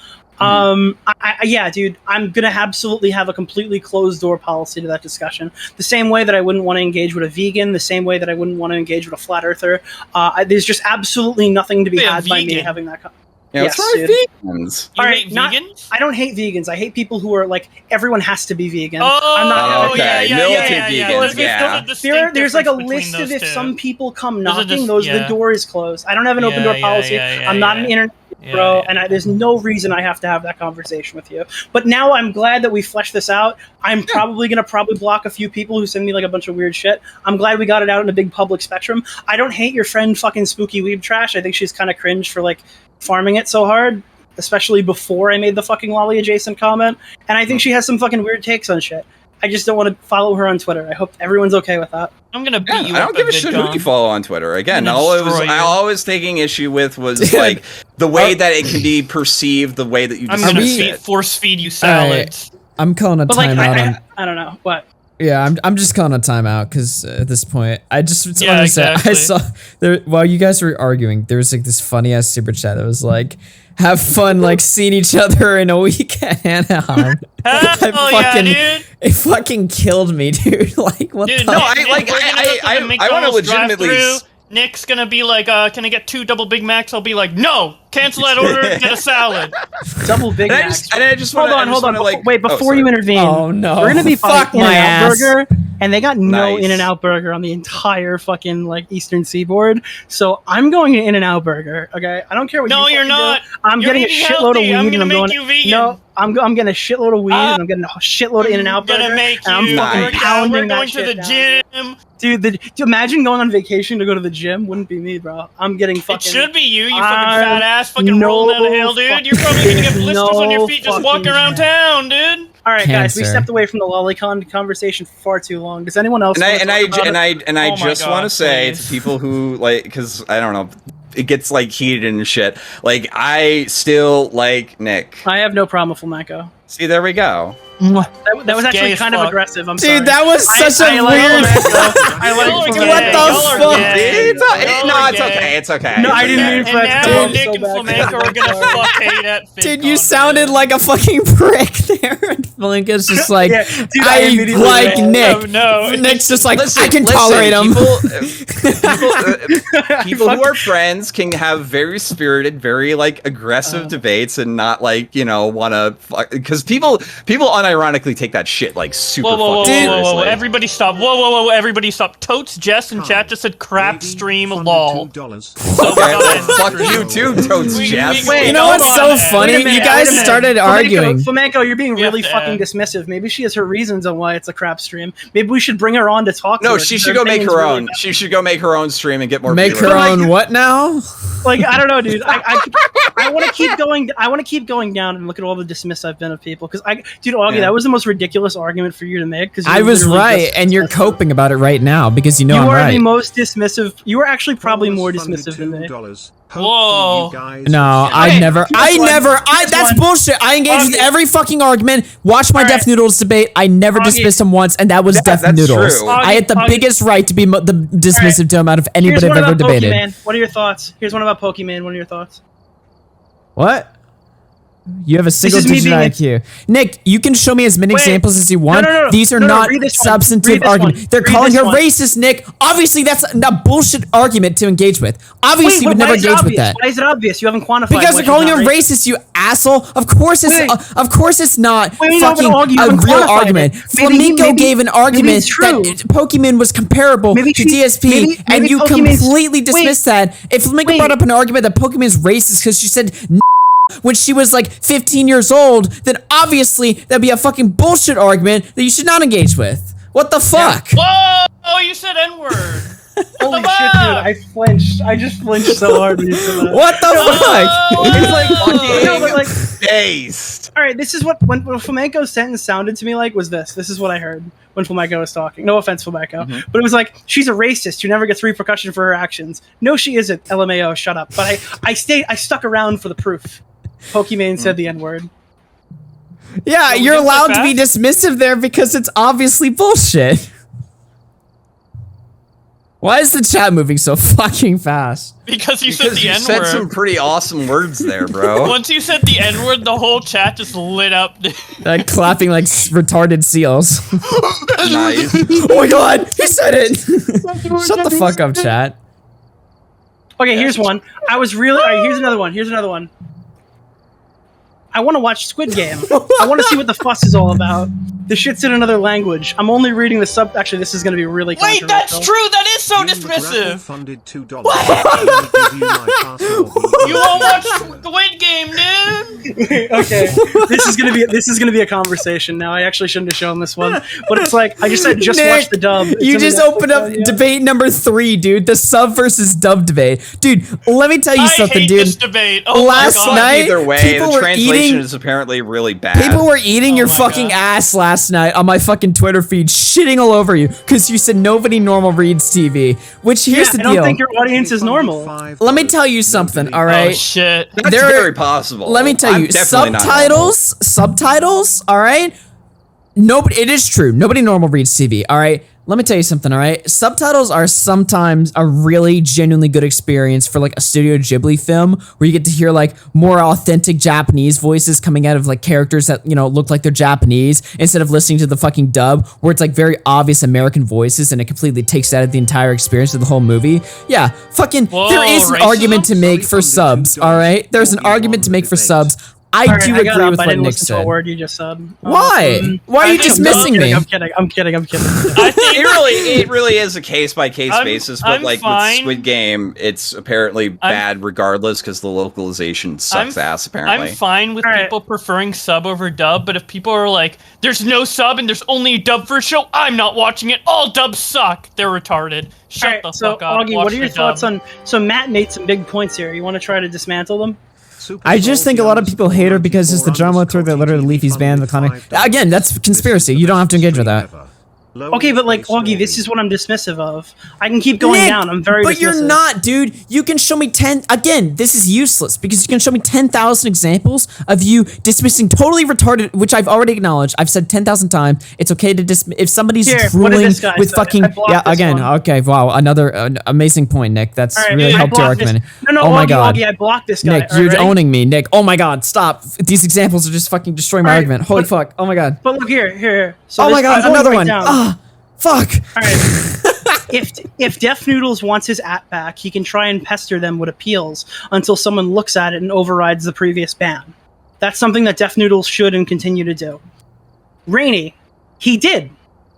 Yeah, dude, I'm gonna absolutely have a completely closed door policy to that discussion. The same way that I wouldn't want to engage with a vegan, the same way that I wouldn't want to engage with a flat earther. There's just absolutely nothing to be had by me having that. What's wrong with vegans? You hate vegans? I don't hate vegans. I hate people who are like, everyone has to be vegan. I'm not vegans. There's like a list of if some people come knocking, the door is closed. I don't have an open door policy. I'm not an internet bro, and there's no reason I have to have that conversation with you. But now I'm glad that we fleshed this out. I'm probably going to block a few people who send me like a bunch of weird shit. I'm glad we got it out in a big public spectrum. I don't hate your friend fucking Spooky Weeb Trash. I think she's kind of cringe for like farming it so hard, especially before I made the fucking lolly adjacent comment. And I think she has some fucking weird takes on shit. I just don't want to follow her on Twitter. I hope everyone's okay with that. I'm gonna beat you. I don't give a shit who you follow on Twitter. Again, all I was taking issue with was like the way that it can be perceived, the way that you. I'm gonna force feed you salads. I'm calling a timeout. I don't know what. Yeah, I'm just calling a timeout because at this point, I just want to say I saw there while you guys were arguing, there was like this funny ass super chat that was like, "Have fun like seeing each other in a week at Anaheim." It fucking killed me, dude. Like what? Dude, the I want to legitimately. Nick's gonna be like, "Can I get 2 double Big Macs?" I'll be like, "No, cancel that order and get a salad." Double Big Macs. I just hold on. Like, wait, before you intervene, we're gonna be fucking In-N-Out Burger, and they got no In-N-Out Burger on the entire fucking like Eastern Seaboard. So I'm going to In-N-Out Burger. Okay, I don't care what. No, you're not. I'm getting a shitload of weed, and I'm going. You vegan. No. I'm getting a shitload of weed, and I'm getting a shitload of In-N-Out Burger, and I'm fucking pounding that shit down. We're going to the gym. Dude, imagine going on vacation to go to the gym. Wouldn't be me, bro. I'm getting fucking... It should be you fucking fat ass fucking rolling down the hill, dude. You're probably gonna get blisters on your feet just walking around town, dude. All right, guys, we stepped away from the Lolicon conversation for far too long. Does anyone else? I just want to say to people who like, because I don't know, it gets like heated and shit. Like I still like Nick. I have no problem with Flamenco. See, there we go. That was actually kind of aggressive. I'm sorry. Dude, that was such a weird. I like what the fuck? No, it's okay. It's okay. No, I didn't mean for that. Now Nick and Flamenco are gonna fuck hate at Dude, you sounded like a fucking prick there. Malinka's just like, Yeah, dude, I like Nick. No. Nick's just like, Listen, I can tolerate him. People who are friends can have very spirited, very like aggressive debates and not like, you know, want to, because people unironically take that shit like super whoa, seriously. Everybody stop. Whoa, everybody stop. Totes Jess in chat just said crap stream lol. Fuck you too, Totes Jess. Wait, you know what's so funny? You guys started arguing. Flamenco, you're being really fucking dismissive. Maybe she has her reasons on why it's a crap stream. Maybe we should bring her on to talk to her. No, she should go make her own. She should go make her own stream and get more Make her own what now? Like, I don't know, dude. I want to keep going. I want to keep going down and look at all the dismiss I've been of people. Because dude, Augie, that was the most ridiculous argument for you to make. Because I was right, and you're coping about it right now because you know I'm right. You are the most dismissive. You are actually probably more dismissive than me. Whoa. No, I never. That's bullshit. I engaged with every fucking argument. Watch my Deaf Noodles debate. I never dismissed him once, and that was Deaf Noodles. True. I had the biggest right to be the dismissive to him out of anybody I've ever debated. Pokimane. What are your thoughts? Here's one about Pokimane. What are your thoughts? What? You have a single digit IQ. Nick, you can show me as many examples as you want. No. These are not substantive arguments. They're calling her racist, Nick. Obviously, that's a bullshit argument to engage with. Obviously, you would never engage with that. Why is it obvious? You haven't quantified. Because they're calling her racist, you asshole. Of course it's not fucking a real argument. Flamenco gave an argument that Pokimane was comparable to DSP, and you completely dismissed that. If Flamenco brought up an argument that Pokimane's racist because she said when she was like 15 years old, then obviously that'd be a fucking bullshit argument that you should not engage with. What the fuck? Whoa! Oh, you said N-word. Holy shit, dude! I flinched. I just flinched so hard when you said that. What the fuck? It's like fucking based. All right, this is what when Flamenco's sentence sounded to me like was this. This is what I heard when Flamenco was talking. No offense, Flamenco, but it was like she's a racist who never gets repercussion for her actions. No, she isn't. LMAO, shut up. But I stuck around for the proof. Pokimane said the N-word. Yeah, you're allowed to be dismissive there because it's obviously bullshit. Why is the chat moving so fucking fast? Because you said the N-word. You said some pretty awesome words there, bro. Once you said the N-word, the whole chat just lit up. Like clapping like retarded seals. Nice. Oh my god, he said it! Shut the fuck up, chat. Okay, here's one. I was really... All right, here's another one. Here's another one. I want to watch Squid Game. I want to see what the fuss is all about. The shit's in another language. I'm only reading the sub. Actually, this is going to be really controversial. Wait, that's true. That is so dismissive. Funded $2. You won't watch Squid Game, dude. Okay, this is gonna be a conversation now. I actually shouldn't have shown this one, but it's like I just said, just Nick, watch the dub. You just opened up debate number 3, dude. The sub versus dub debate, dude. Let me tell you something, hate dude. This debate. Oh last night, either way, people the were translation is apparently really bad. People were eating your fucking ass last night on my fucking Twitter feed, shitting all over you because you said nobody normal reads TV. Which here's the deal. I don't think your audience is normal. Let me tell you something. All right. Oh shit. That's very possible. Let me tell you, subtitles, all right? Nobody, it is true. Nobody normal reads TV, all right? Let me tell you something, all right? Subtitles are sometimes a really genuinely good experience for like a Studio Ghibli film where you get to hear like more authentic Japanese voices coming out of like characters that, you know, look like they're Japanese instead of listening to the fucking dub where it's like very obvious American voices and it completely takes out of the entire experience of the whole movie. Yeah, fucking, there is an argument to make for subs, all right? There's an argument to make for subs. I do agree with what Nick said. A word you just said. Why? Why are you dismissing me? I'm kidding. I'm kidding. I think it really is a case by case basis, but like with Squid Game, it's apparently bad regardless because the localization sucks ass. Apparently, I'm fine with people preferring sub over dub, but if people are like, "There's no sub and there's only a dub for a show," I'm not watching it. All dubs suck. They're retarded. Shut the fuck up. Augie, what are your thoughts on? So Matt made some big points here. You want to try to dismantle them? I just think a lot of people hate her because it's the drama through the literally Leafy's band, the comic. Again, that's conspiracy. You don't have to engage with that. Okay, but like, Augie, this is what I'm dismissive of. I can keep going down. I'm very But dismissive. you're not, dude. You can show me 10... Again, this is useless because you can show me 10,000 examples of you dismissing totally retarded, which I've already acknowledged. I've said 10,000 times. It's okay to dismiss... If somebody's drooling with fucking... Yeah, again, okay, wow. Another amazing point, Nick. That's really helped your argument. No, oh my Augie, God. Augie, I blocked this guy. Nick, you're owning me, Nick. Oh my God, stop. These examples are just fucking destroying my argument. Holy fuck. Oh my God. But look here. So oh my God, another one. Ah, fuck. All right. If Def Noodles wants his at back, he can try and pester them with appeals until someone looks at it and overrides the previous ban. That's something that Def Noodles should and continue to do. Rainy, he did.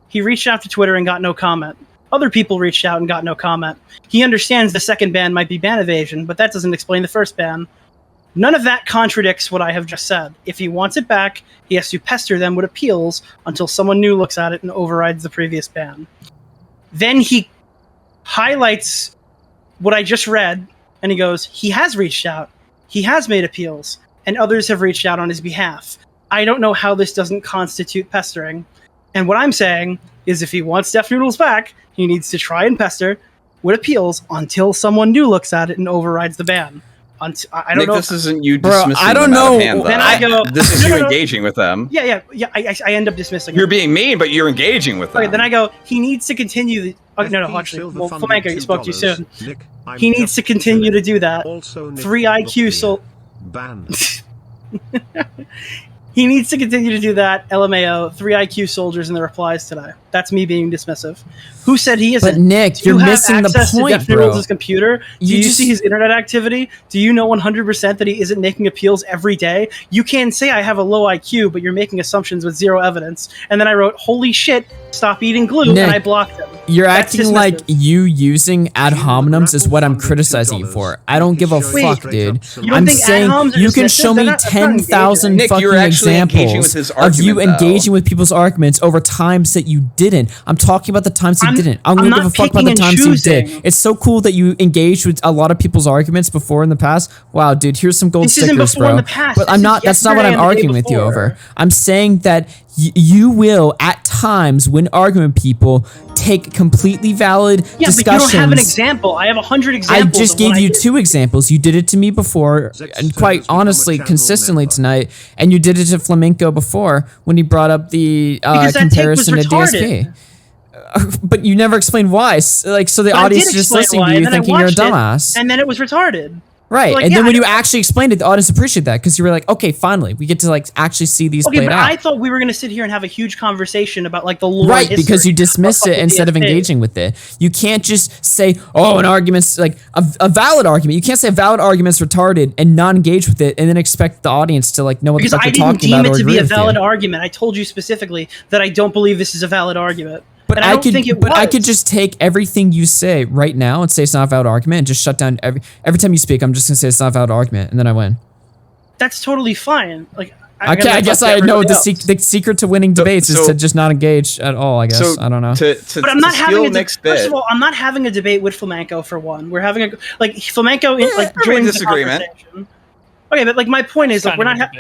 He reached out to Twitter and got no comment. Other people reached out and got no comment. He understands the second ban might be ban evasion, but that doesn't explain the first ban. None of that contradicts what I have just said. If he wants it back, he has to pester them with appeals until someone new looks at it and overrides the previous ban. Then he highlights what I just read, and he goes, he has reached out, he has made appeals, and others have reached out on his behalf. I don't know how this doesn't constitute pestering. And what I'm saying is if he wants Def Noodles back, he needs to try and pester with appeals until someone new looks at it and overrides the ban. I don't Nick, know. This isn't you dismissing I don't know. Then I go. This is you engaging with them. Yeah. I end up dismissing. You're being mean, but you're engaging with them. Okay, then I go. He needs to continue. No. Actually, Flamenco, you spoke too soon. He needs to continue to do that. 3 IQ so. He needs to continue to do that. LMAO, 3 IQ soldiers in the replies today. That's me being dismissive. Who said he isn't? But Nick, you're missing the point, bro. His computer? Do you see his internet activity? Do you know 100% that he isn't making appeals every day? You can say I have a low IQ, but you're making assumptions with zero evidence. And then I wrote, holy shit, stop eating glue, Nick, and I blocked him. You're acting like you using ad hominems is what I'm criticizing you for. I don't give a fuck, dude. I'm saying you can show me 10,000 fucking examples of you engaging with people's arguments over times that you didn't. I'm talking about the times you didn't. I'm gonna give a fuck about the times you did. It's so cool that you engaged with a lot of people's arguments before in the past. Wow, dude, here's some gold stickers, bro. But I'm not. That's not what I'm arguing with you over. I'm saying that you will at times when arguing with people take completely valid discussions. But you don't have an example. I have 100 examples. I just gave you 2 examples. You did it to me before, and quite honestly, consistently tonight, and you did it to Flamenco before when he brought up the comparison to DSP. But you never explained why. Like, so the audience is just listening to you thinking you're a dumbass. And then it was retarded. Right, so like, and then when you actually explained it, the audience appreciated that because you were like, okay, finally, we get to like actually see these played out. I thought we were going to sit here and have a huge conversation about like the lore. Right, because you dismissed it instead of engaging with it. You can't just say, oh, an argument's like a valid argument. You can't say a valid argument's retarded and not engage with it and then expect the audience to like know what the fuck you're talking about. Because I didn't deem it to be a valid argument. I told you specifically that I don't believe this is a valid argument. But I could just take everything you say right now and say it's not a valid argument and just shut down every time you speak. I'm just gonna say it's not a valid argument and then I win. That's totally fine. Like, okay, I guess I know the secret to winning debates is to just not engage at all. I guess I don't know. But I'm not having first of all, I'm not having a debate with Flamenco for one. We're having Flamenco joins the conversation. Okay, but like my point is like we're not.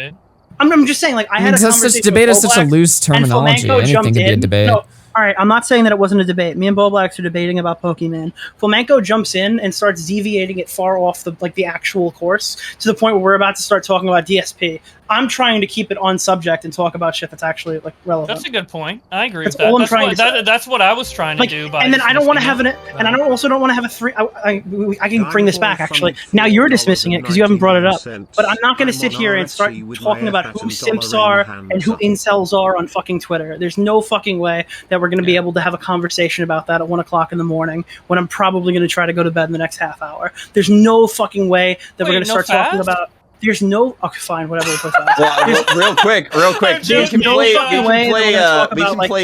I'm just saying like I had a conversation. Debate is such a loose terminology. Anything can be a debate. No, all right, I'm not saying that it wasn't a debate. Me and Bowblax are debating about Pokimane. Flamenco jumps in and starts deviating it far off the actual course to the point where we're about to start talking about DSP. I'm trying to keep it on subject and talk about shit that's actually like relevant. That's a good point. I agree with that. That's what I was trying to do. And then I don't want to have and I also don't want to have a 3. I can bring this back actually. Now you're dismissing it because you haven't brought it up. But I'm not going to sit here and start talking about who simps are and who incels are on fucking Twitter. There's no fucking way that we're going to be able to have a conversation about that at 1 o'clock in the morning when I'm probably going to try to go to bed in the next half hour. There's no fucking way that we're going to start talking about. There's no. Okay, fine, whatever. Well, real quick. We can play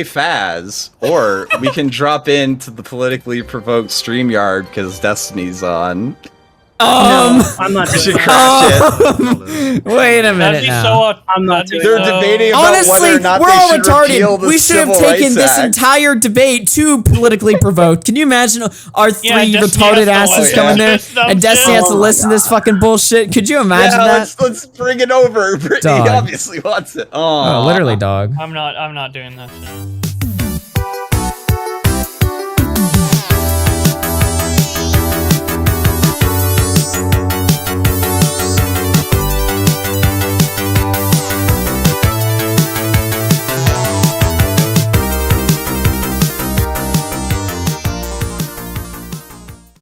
Faz, or we can drop into the politically provoked StreamYard because Destiny's on. No, I'm not doing that. Wait a minute now. I'm not doing They're debating about whether or not we're all retarded. The we should have taken this entire debate to politically provoked. Can you imagine our 3 retarded asses coming there and Destiny has to listen to this fucking bullshit? Could you imagine that? Let's bring it over. Brittany obviously wants it. Oh, literally, dog. I'm not doing that shit.